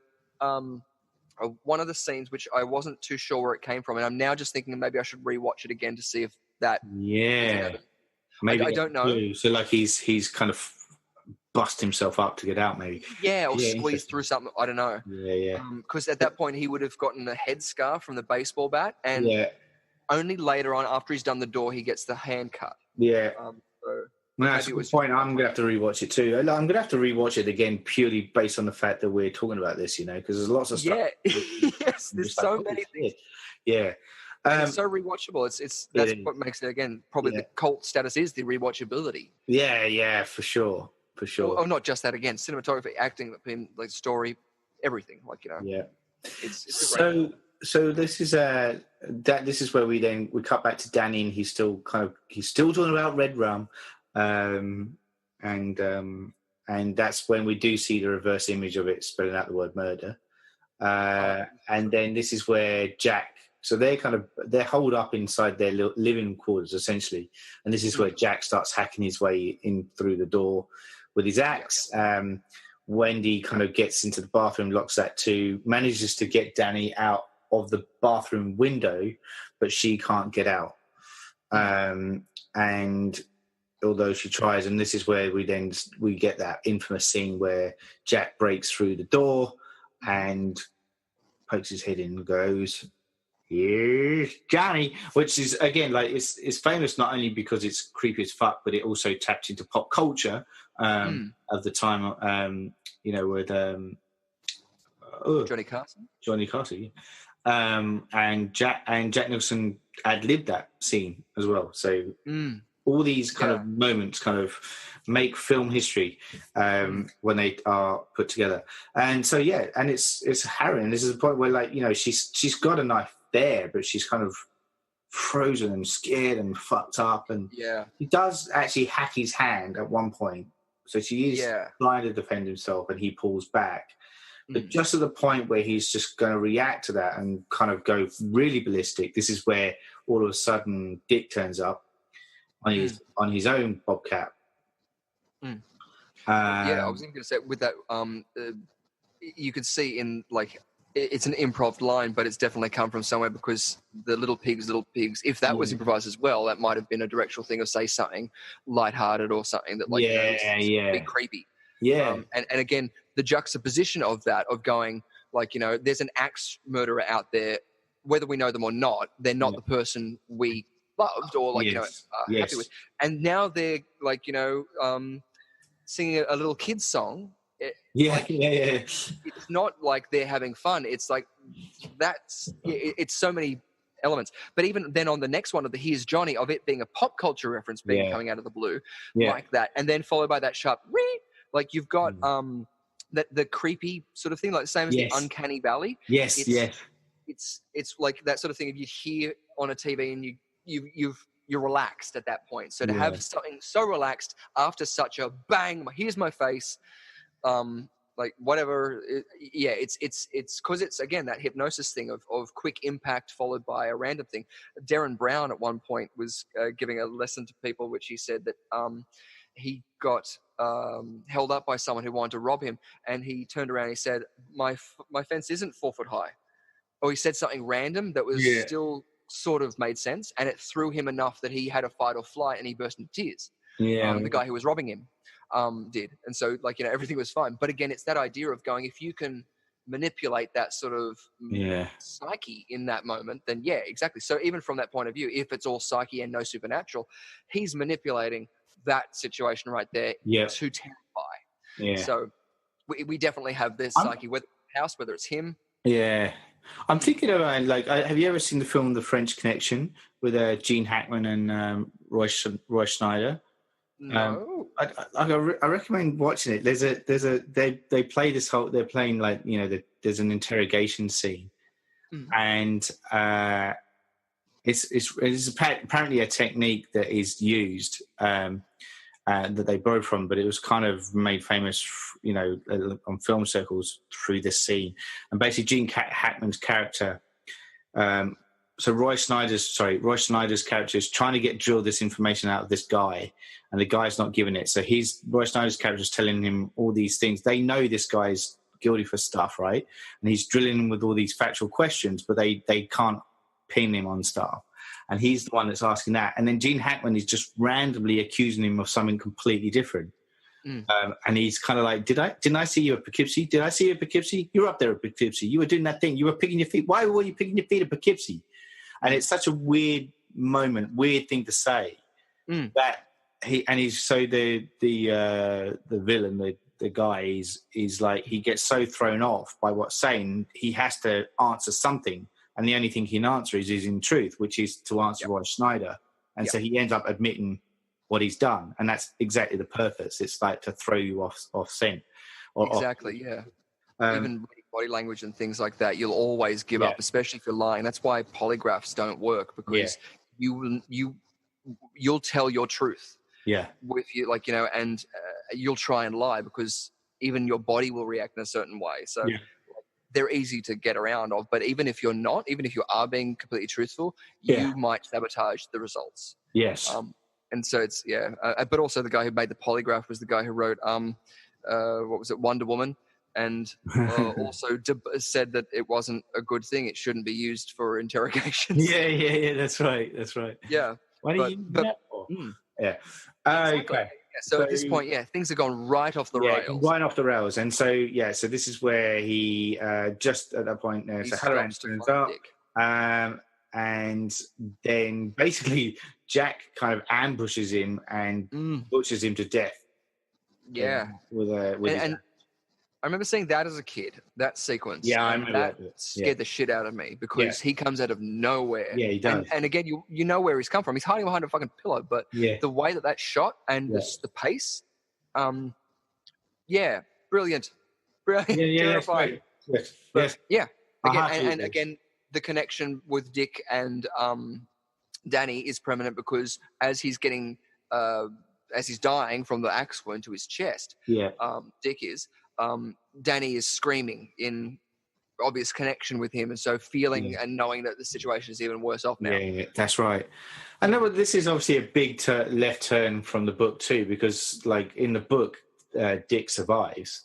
one of the scenes, which I wasn't too sure where it came from, and I'm now just thinking maybe I should rewatch it again to see if that. Yeah. Maybe I don't know. Too. So like he's kind of bust himself up to get out, maybe. Yeah, or squeeze through something. I don't know. Yeah. Because at that point he would have gotten a headscarf from the baseball bat, and only later on, after he's done the door, he gets the hand cut. Yeah. That's a good point. I'm going to have to rewatch it too. I'm going to have to rewatch it again purely based on the fact that we're talking about this, because there's lots of stuff. Yeah, yes, there's so many things. Yeah. It's so rewatchable. That's what makes it, again, probably the cult status is the rewatchability. Yeah, for sure. Oh, not just that. Again, cinematography, acting, like story, everything. Yeah. It's so this is this is where we cut back to Danny, and he's still talking about red rum, and that's when we do see the reverse image of it spelling out the word murder, and then this is where Jack. So they're holed up inside their living quarters essentially, and this is where Jack starts hacking his way in through the door with his axe. Wendy kind of gets into the bathroom, locks that too, manages to get Danny out of the bathroom window, but she can't get out. And although she tries, and this is where we get that infamous scene where Jack breaks through the door and pokes his head in and goes, "Here's Johnny," which is, again, like it's famous not only because it's creepy as fuck, but it also tapped into pop culture of the time, with Johnny Carson. And Jack Nicholson ad-libbed that scene as well. So all these kind of moments kind of make film history when they are put together. And so and it's harrowing. This is the point where she's got a knife there, but she's kind of frozen and scared and fucked up, and he does actually hack his hand at one point, so she is trying to defend himself, and he pulls back, but just at the point where he's just going to react to that and kind of go really ballistic, this is where all of a sudden Dick turns up on his own bobcat. I was going to say with that you could see in it's an improv line, but it's definitely come from somewhere, because the little pigs, if that was improvised as well, that might have been a directional thing of say something lighthearted or something that a bit creepy. And again, the juxtaposition of that, of going there's an axe murderer out there, whether we know them or not, they're not the person we loved or happy with. And now they're singing a little kid's song. It's not like they're having fun. It's like it's so many elements. But even then on the next one of the Here's Johnny, of it being a pop culture reference coming out of the blue like that, and then followed by that sharp you've got that the creepy sort of thing, like the same as the Uncanny Valley. It's like that sort of thing. If you hear on a TV and you're relaxed at that point. So to have something so relaxed after such a bang, here's my face, like whatever. It's because it's again that hypnosis thing of quick impact followed by a random thing. Darren Brown at one point was giving a lesson to people, which he said that he got held up by someone who wanted to rob him, and he turned around and he said, my fence isn't 4 foot high. Or he said something random that was still sort of made sense, and it threw him enough that he had a fight or flight, and he burst into tears. The guy who was robbing him did. And so, like, everything was fine. But again, it's that idea of going, if you can manipulate that sort of psyche in that moment, then yeah, exactly. So even from that point of view, if it's all psyche and no supernatural, he's manipulating that situation right there to terrify. Yeah. So we definitely have this psyche, whether it's the house, whether it's him. Yeah. I'm thinking about, like, have you ever seen the film The French Connection with Gene Hackman and Roy Schneider? No. I recommend watching it. They play this whole. They're playing, like, there's an interrogation scene, and it's apparently a technique that is used that they borrowed from, but it was kind of made famous, on film circles through this scene. And basically, Gene Hackman's character, so Roy Schneider's character is trying to drill this information out of this guy, and the guy's not giving it. So Roy Schneider's character is telling him all these things. They know this guy's guilty for stuff, right? And he's drilling him with all these factual questions, but they can't pin him on stuff. And he's the one that's asking that. And then Gene Hackman is just randomly accusing him of something completely different. And he's kind of like, didn't I see you at Poughkeepsie? Did I see you at Poughkeepsie? You were up there at Poughkeepsie. You were doing that thing. You were picking your feet. Why were you picking your feet at Poughkeepsie? And it's such a weird moment, weird thing to say. That he's so the villain, the guy is like, he gets so thrown off by what's saying, he has to answer something. And the only thing he can answer is in truth, which is to answer Roy Schneider. And so he ends up admitting what he's done. And that's exactly the purpose. It's like to throw you off scent. Exactly, yeah. Even body language and things like that, you'll always give up, especially if you're lying. That's why polygraphs don't work, because you'll tell your truth. Yeah. With you, like, and you'll try and lie because even your body will react in a certain way. So they're easy to get around of, but even if you're not, even if you are being completely truthful, you might sabotage the results. Yes. And so it's, but also the guy who made the polygraph was the guy who wrote, what was it, Wonder Woman, and also said that it wasn't a good thing. It shouldn't be used for interrogations. Yeah, that's right. Yeah. Why do you use that for? Yeah. Exactly. Okay. So at this point, things have gone right off the rails. Right off the rails. And so, so this is where he, just at that point, so Halloran turns up, and then basically Jack kind of ambushes him and butchers him to death. Yeah. And I remember seeing that as a kid, that sequence. Yeah, I remember that. Scared the shit out of me because he comes out of nowhere. Yeah, he does. And again, you know where he's come from. He's hiding behind a fucking pillow, but the way that shot and the pace, brilliant. Terrifying. Yes. Yeah. Again, again, the connection with Dick and Danny is permanent because as he's getting, as he's dying from the axe wound to his chest, Dick is. Danny is screaming in obvious connection with him, and so feeling and knowing that the situation is even worse off now. Yeah, that's right. I know this is obviously a big left turn from the book too, because like in the book, Dick survives.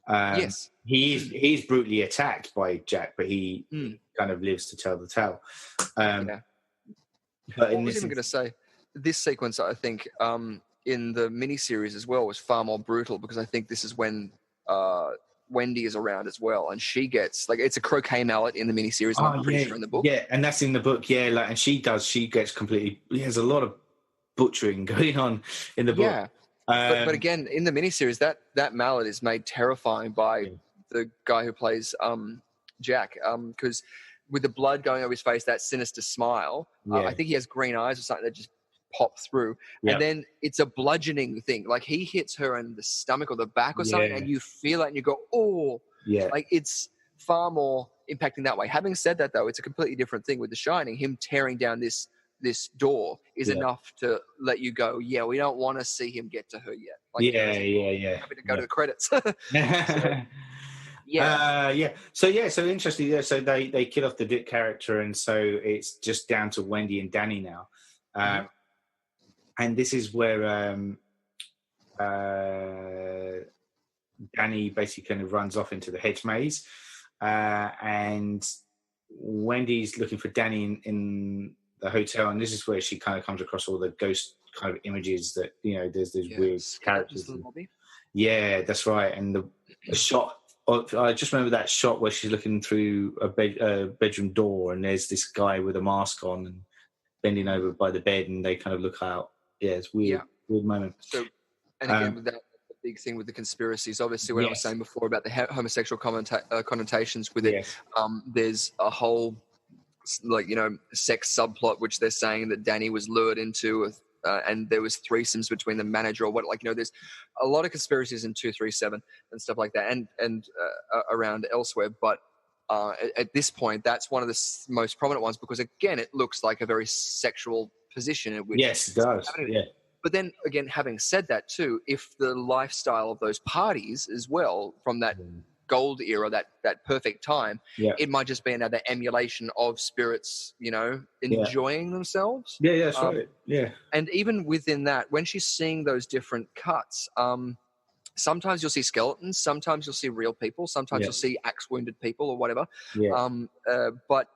Yes, he's brutally attacked by Jack, but he kind of lives to tell the tale. But I was even going to say this sequence, I think, in the miniseries as well, was far more brutal because I think this is when Wendy is around as well, and she gets it's a croquet mallet in the miniseries. I'm pretty sure in the book. Yeah, and that's in the book. Yeah, and she gets completely. There's a lot of butchering going on in the book. Yeah, but again, in the miniseries, that mallet is made terrifying by the guy who plays Jack, because with the blood going over his face, that sinister smile. I think he has green eyes or something that just pop through, and then it's a bludgeoning thing. Like he hits her in the stomach or the back or something, and you feel it, and you go, "Oh, yeah!" Like it's far more impacting that way. Having said that, though, it's a completely different thing with The Shining. Him tearing down this door is enough to let you go. Yeah, we don't want to see him get to her yet. Happy to go to the credits. So interesting. Yeah, so they kill off the Dick character, and so it's just down to Wendy and Danny now. And this is where Danny basically kind of runs off into the hedge maze, and Wendy's looking for Danny in the hotel, and this is where she kind of comes across all the ghost kind of images that, you know, there's these weird characters. Yeah, that's right. And the shot, I just remember that shot where she's looking through a bedroom door, and there's this guy with a mask on and bending over by the bed, and they kind of look out. Yeah, it's weird, weird moment. So, and again, with that, the big thing with the conspiracies, obviously, what I was saying before about the homosexual connotations with it, there's a whole, like, you know, sex subplot, which they're saying that Danny was lured into, and there was threesomes between the manager or what, like, you know, there's a lot of conspiracies in 237 and stuff like that, and around elsewhere. But at this point, that's one of the most prominent ones, because again, it looks like a very sexual position in which it does. But then again, having said that too, if the lifestyle of those parties as well from that gold era, that perfect time, it might just be another emulation of spirits, you know, enjoying themselves. That's right. And even within that, when she's seeing those different cuts, sometimes you'll see skeletons, sometimes you'll see real people, sometimes you'll see axe wounded people or whatever. But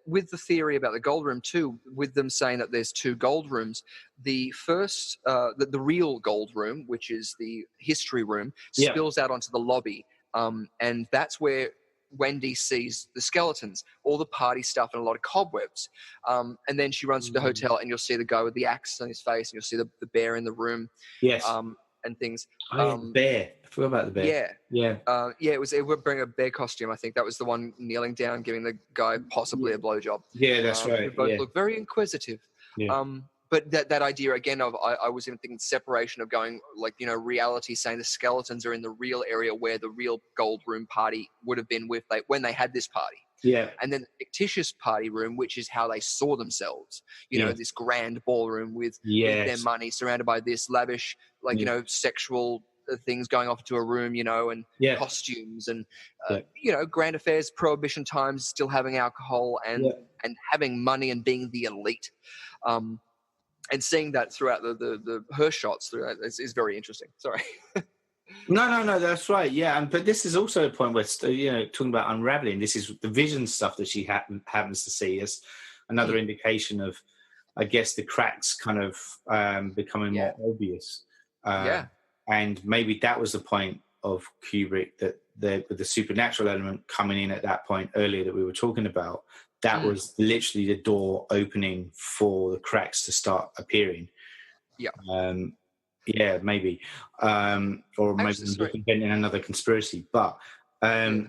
with the theory about the gold room too, with them saying that there's two gold rooms, the first, the real gold room, which is the history room, spills out onto the lobby. And that's where Wendy sees the skeletons, all the party stuff, and a lot of cobwebs. And then she runs to the hotel, and you'll see the guy with the axe on his face, and you'll see the bear in the room. And things. The bear. I forgot about the bear. It would bring a bear costume. I think that was the one kneeling down, giving the guy possibly a blowjob. That's right. They both look very inquisitive. But that idea again of I was even thinking separation of going, like, you know, reality, saying the skeletons are in the real area where the real gold room party would have been when they had this party. And then the fictitious party room, which is how they saw themselves, you know, this grand ballroom with their money, surrounded by this lavish, like, you know, sexual things going off into a room, you know, and costumes and, you know, grand affairs, prohibition times, still having alcohol and having money and being the elite. And seeing that throughout her shots throughout is very interesting. Sorry. No, that's right. But this is also a point where, you know, talking about unraveling, this is the vision stuff that she happens to see as another indication of, I guess, the cracks kind of becoming more obvious. And maybe that was the point of Kubrick, that the supernatural element coming in at that point earlier that we were talking about, that was literally the door opening for the cracks to start appearing. Maybe. Or maybe inventing another conspiracy. But I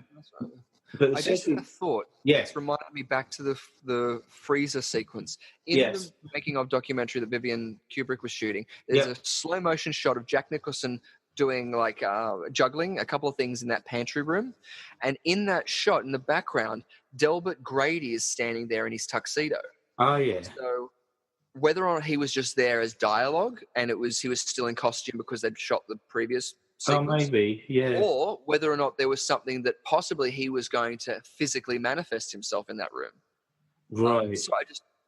just had a thought. It's reminded me back to the freezer sequence. In the making of documentary that Vivian Kubrick was shooting, there's a slow motion shot of Jack Nicholson doing like juggling a couple of things in that pantry room. And in that shot, in the background, Delbert Grady is standing there in his tuxedo. So whether or not he was just there as dialogue and he was still in costume because they'd shot the previous sequence, or whether or not there was something that possibly he was going to physically manifest himself in that room. So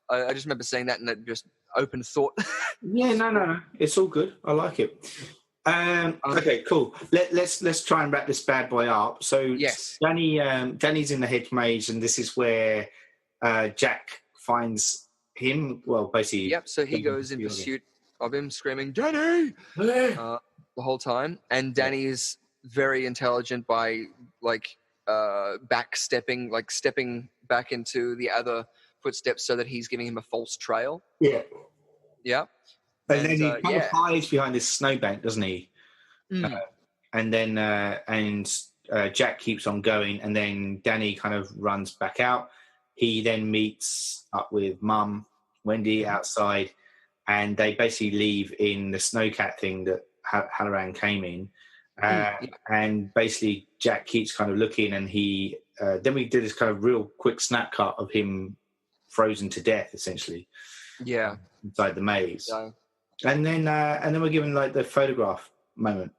I just remember seeing that, and it just opened thought. No, it's all good. I like it. Okay, cool. Let's try and wrap this bad boy up. So Danny's in the hedge maze, and this is where Jack finds him. Well, basically, so he goes in pursuit of him, screaming "Danny!" the whole time, and Danny is very intelligent by stepping back into the other footsteps so that he's giving him a false trail. And then he kind of hides behind this snowbank, doesn't he? And then Jack keeps on going, and then Danny kind of runs back out. He then meets up with Mum, Wendy, outside, and they basically leave in the snowcat thing that Halloran came in. And basically Jack keeps kind of looking, and he then we did this kind of real quick snap cut of him frozen to death, essentially. Inside the maze. And then we're given like the photograph moment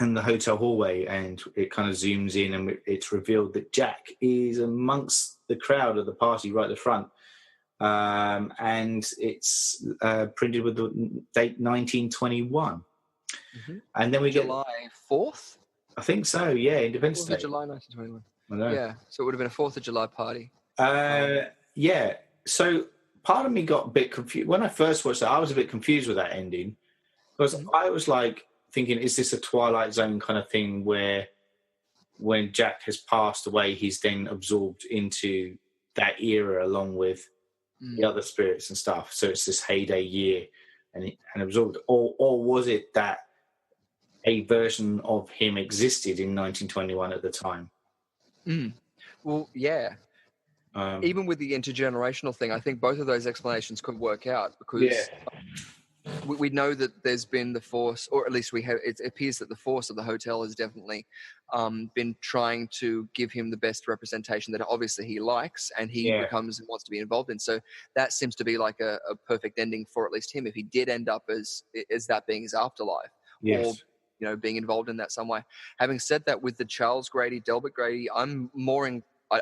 in the hotel hallway, and it kind of zooms in, and it's revealed that Jack is amongst the crowd at the party right at the front. And it's printed with the date 1921. Mm-hmm. And then we July 4th? I think so, yeah, Independence 4th Day. of July 1921. I know. Yeah, so it would have been a 4th of July party. Yeah, so part of me got a bit confused. When I first watched that, I was a bit confused with that ending. Because I was like thinking, is this a Twilight Zone kind of thing where when Jack has passed away, he's then absorbed into that era along with the other spirits and stuff? So it's this heyday year and absorbed. Or was it that a version of him existed in 1921 at the time? Well, yeah. Even with the intergenerational thing, I think both of those explanations could work out because we know that there's been the force, or at least it appears that the force of the hotel has definitely been trying to give him the best representation that obviously he likes and he becomes and wants to be involved in. So that seems to be like a perfect ending for at least him if he did end up as that being his afterlife, or being involved in that some way. Having said that, with the Charles Grady, Delbert Grady, I'm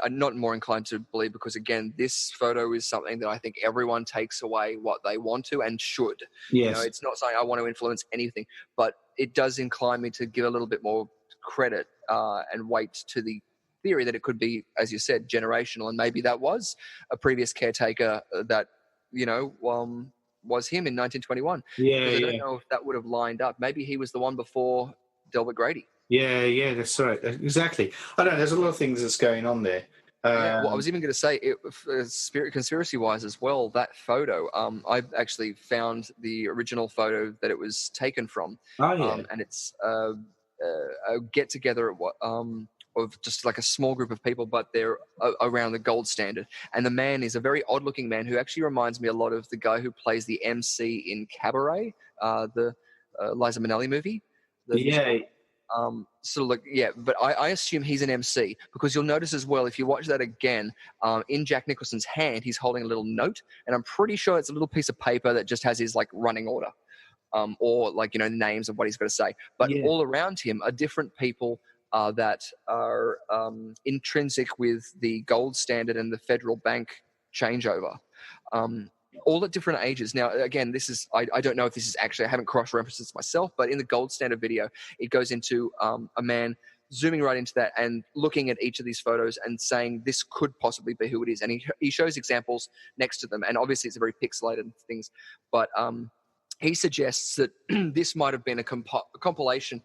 not more inclined to believe, because again, this photo is something that I think everyone takes away what they want to and should. Yes. It's not saying I want to influence anything, but it does incline me to give a little bit more credit and weight to the theory that it could be, as you said, generational, and maybe that was a previous caretaker that was him in 1921. I don't know if that would have lined up. Maybe he was the one before Delbert Grady. Yeah, that's right. Exactly. I don't know. There's a lot of things that's going on there. Well, I was even going to say, conspiracy-wise as well, that photo, I actually found the original photo that it was taken from. Oh, yeah. And it's a get-together of just like a small group of people, but they're around the gold standard. And the man is a very odd-looking man who actually reminds me a lot of the guy who plays the MC in Cabaret, the Liza Minnelli movie. But I assume he's an MC, because you'll notice as well, if you watch that again, in Jack Nicholson's hand, he's holding a little note, and I'm pretty sure it's a little piece of paper that just has his like running order, or like, names of what he's got to say. But all around him are different people that are intrinsic with the gold standard and the federal bank changeover. All at different ages. Now, again, this is, I don't know if this is actually, I haven't cross-referenced this myself, but in the gold standard video, it goes into a man zooming right into that and looking at each of these photos and saying this could possibly be who it is. And he shows examples next to them. And obviously it's very pixelated things, but he suggests that this might have been a compilation,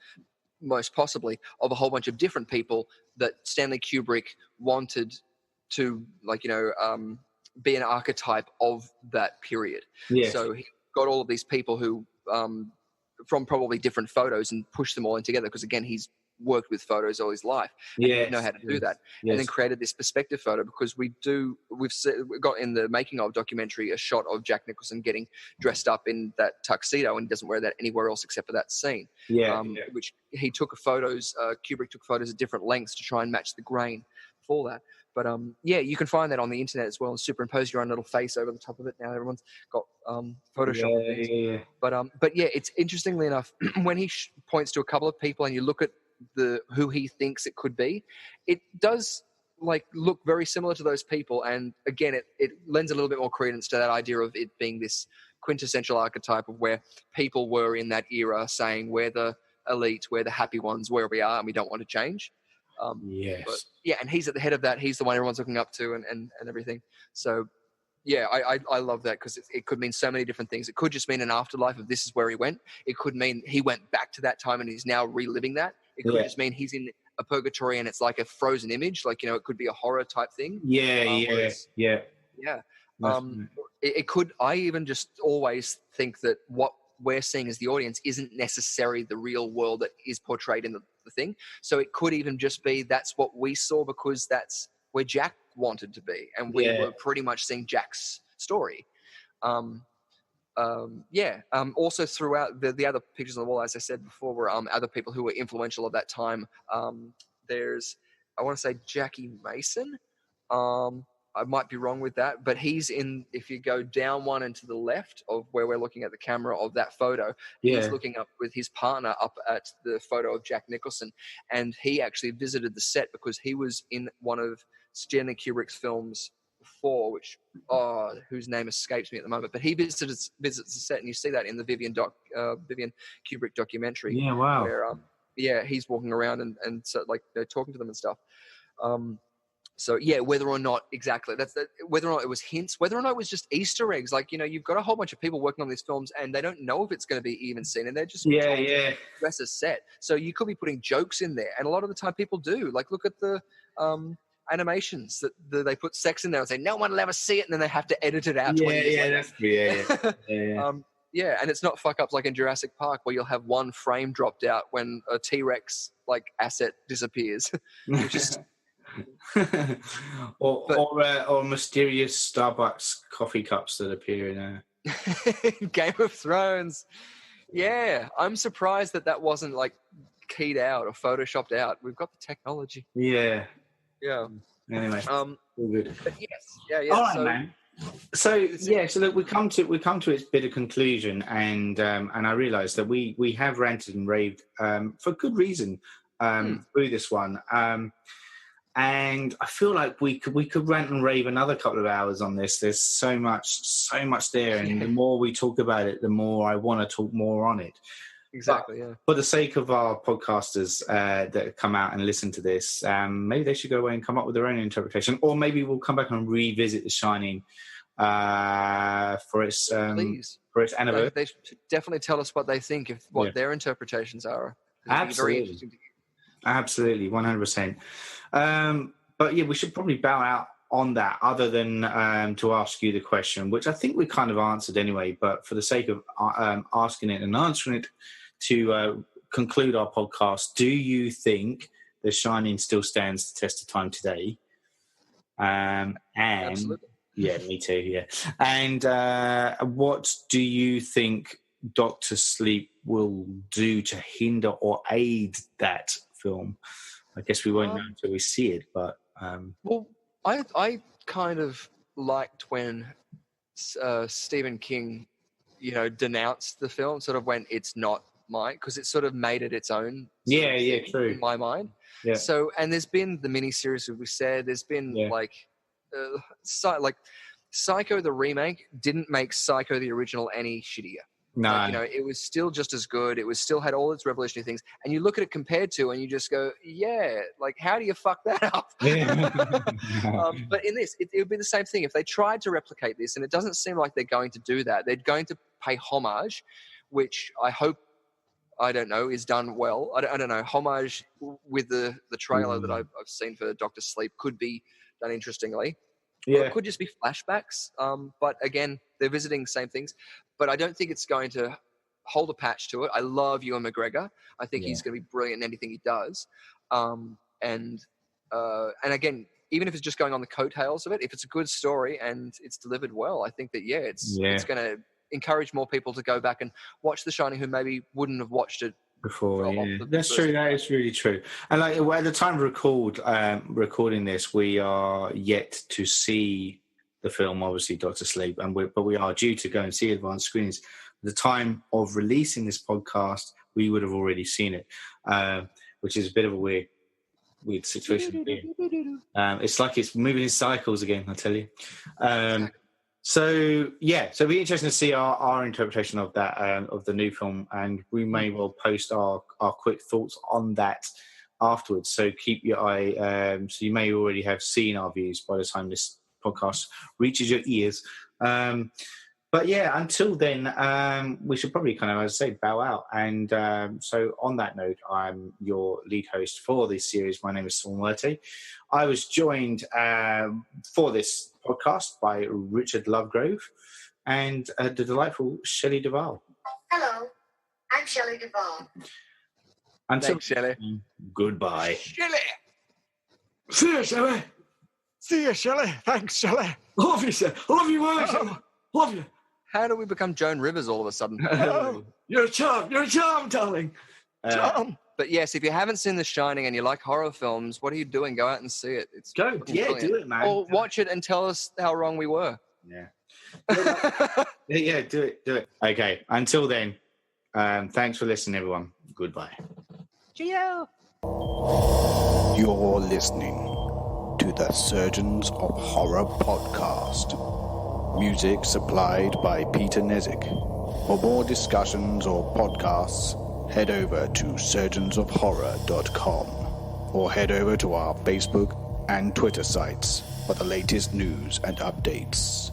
most possibly, of a whole bunch of different people that Stanley Kubrick wanted to, be an archetype of that period. Yes. So he got all of these people who, from probably different photos, and pushed them all in together, because again, he's worked with photos all his life and he know how to do that. And then created this perspective photo, because we've got in the making of documentary a shot of Jack Nicholson getting dressed up in that tuxedo, and he doesn't wear that anywhere else except for that scene. Which he took photos, Kubrick took photos at different lengths to try and match the grain for that. But you can find that on the internet as well, and superimpose your own little face over the top of it. Now everyone's got Photoshop of these. But yeah, it's interestingly enough, when he points to a couple of people and you look at who he thinks it could be, it does look very similar to those people. And again, it lends a little bit more credence to that idea of it being this quintessential archetype of where people were in that era saying, we're the elite, we're the happy ones, where we are, and we don't want to change. And he's at the head of that. He's the one everyone's looking up to, and everything. So I love that, because it could mean so many different things. It could just mean an afterlife of this is where he went. It could mean he went back to that time and he's now reliving that. It could just mean he's in a purgatory and it's like a frozen image, it could be a horror type thing. It could. I even just always think that what we're seeing as the audience isn't necessarily the real world that is portrayed in the thing. So it could even just be that's what we saw, because that's where Jack wanted to be, and we were pretty much seeing Jack's story. Also throughout the other pictures on the wall, as I said before, were other people who were influential of that time. There's, I want to say, Jackie Mason. I might be wrong with that, but he's in, if you go down one and to the left of where we're looking at the camera of that photo, he's looking up with his partner up at the photo of Jack Nicholson. And he actually visited the set because he was in one of Stanley Kubrick's films before, which, whose name escapes me at the moment, but he visits the set, and you see that in the Vivian Kubrick documentary. Yeah, wow. Where, he's walking around and so, like, they're talking to them and stuff. So yeah, whether or not exactly whether or not it was hints, whether or not it was just Easter eggs, like, you've got a whole bunch of people working on these films and they don't know if it's going to be even seen, and they're just trying to dress a set. So you could be putting jokes in there, and a lot of the time people do. Like, look at the animations that they put sex in there and say no one will ever see it, and then they have to edit it out. 20 years later. And it's not fuck ups like in Jurassic Park where you'll have one frame dropped out when a T-Rex like asset disappears, which is. or mysterious Starbucks coffee cups that appear in Game of Thrones. Yeah, I'm surprised that wasn't like keyed out or photoshopped out. We've got the technology. Yeah. Anyway, all good. But yes, yeah. All right, man. So look, we come to its bitter conclusion, and I realise that we have ranted and raved for good reason through this one. And I feel like we could rant and rave another couple of hours on this. There's so much there, and the more we talk about it, the more I want to talk more on it. Exactly. But for the sake of our podcasters that come out and listen to this, maybe they should go away and come up with their own interpretation, or maybe we'll come back and revisit The Shining for its anniversary. They should definitely tell us what they think, what their interpretations are. Absolutely. Very interesting to hear. Absolutely, 100%. But yeah, we should probably bow out on that, other than to ask you the question, which I think we kind of answered anyway, but for the sake of asking it and answering it to conclude our podcast, do you think The Shining still stands the test of time today? Absolutely. Yeah, me too, yeah. And what do you think Dr. Sleep will do to hinder or aid that film? I guess we won't know until we see it, but well, I kind of liked when Stephen King, denounced the film, sort of when it's not mine, because it sort of made it its own. True. In my mind. Yeah. So, and there's been the miniseries, as we said. There's been like Psycho the remake didn't make Psycho the original any shittier. No. Like, it was still just as good. It was still had all its revolutionary things. And you look at it compared to, and you just go, yeah, like, how do you fuck that up? But in this, it would be the same thing. If they tried to replicate this, and it doesn't seem like they're going to do that, they're going to pay homage, which I hope, I don't know, is done well. I don't know. Homage with the trailer that I've seen for Dr. Sleep could be done interestingly. Yeah. Or it could just be flashbacks. But again, they're visiting same things. But I don't think it's going to hold a patch to it. I love Ewan McGregor. I think he's going to be brilliant in anything he does. And again, even if it's just going on the coattails of it, if it's a good story and it's delivered well, I think that it's going to encourage more people to go back and watch The Shining who maybe wouldn't have watched it before. That's true. That is really true. And like at the time of recording this, we are yet to see the film, obviously, Dr. Sleep, but we are due to go and see advanced screenings. At the time of releasing this podcast, we would have already seen it, which is a bit of a weird situation. It's like it's moving in cycles again, I tell you. So it'll be interesting to see our interpretation of that, of the new film, and we may well post our quick thoughts on that afterwards. So keep your eye. So you may already have seen our views by the time this podcast reaches your ears. But yeah, until then, we should probably kind of, as I say, bow out. And so on that note, I'm your lead host for this series. My name is Saul Muerte. I was joined for this podcast by Richard Lovegrove and the delightful Shelley Duvall. Hello, I'm Shelley Duvall. Thanks, Shelley. Goodbye. Shelley! See you, Shelley. See you, Shelley. Thanks, Shelley. Love you, sir. Love you, work. Love you. How do we become Joan Rivers all of a sudden? Oh, you're a charm. You're a charm, darling. Charm. But yes, if you haven't seen The Shining and you like horror films, what are you doing? Go out and see it. It's Go. Yeah, brilliant. do it, man. Or watch it and tell us how wrong we were. Yeah. Yeah, do it. Okay, until then, thanks for listening, everyone. Goodbye. Cheerio. You're listening to the Surgeons of Horror podcast. Music supplied by Peter Nezik. For more discussions or podcasts, head over to surgeonsofhorror.com or head over to our Facebook and Twitter sites for the latest news and updates.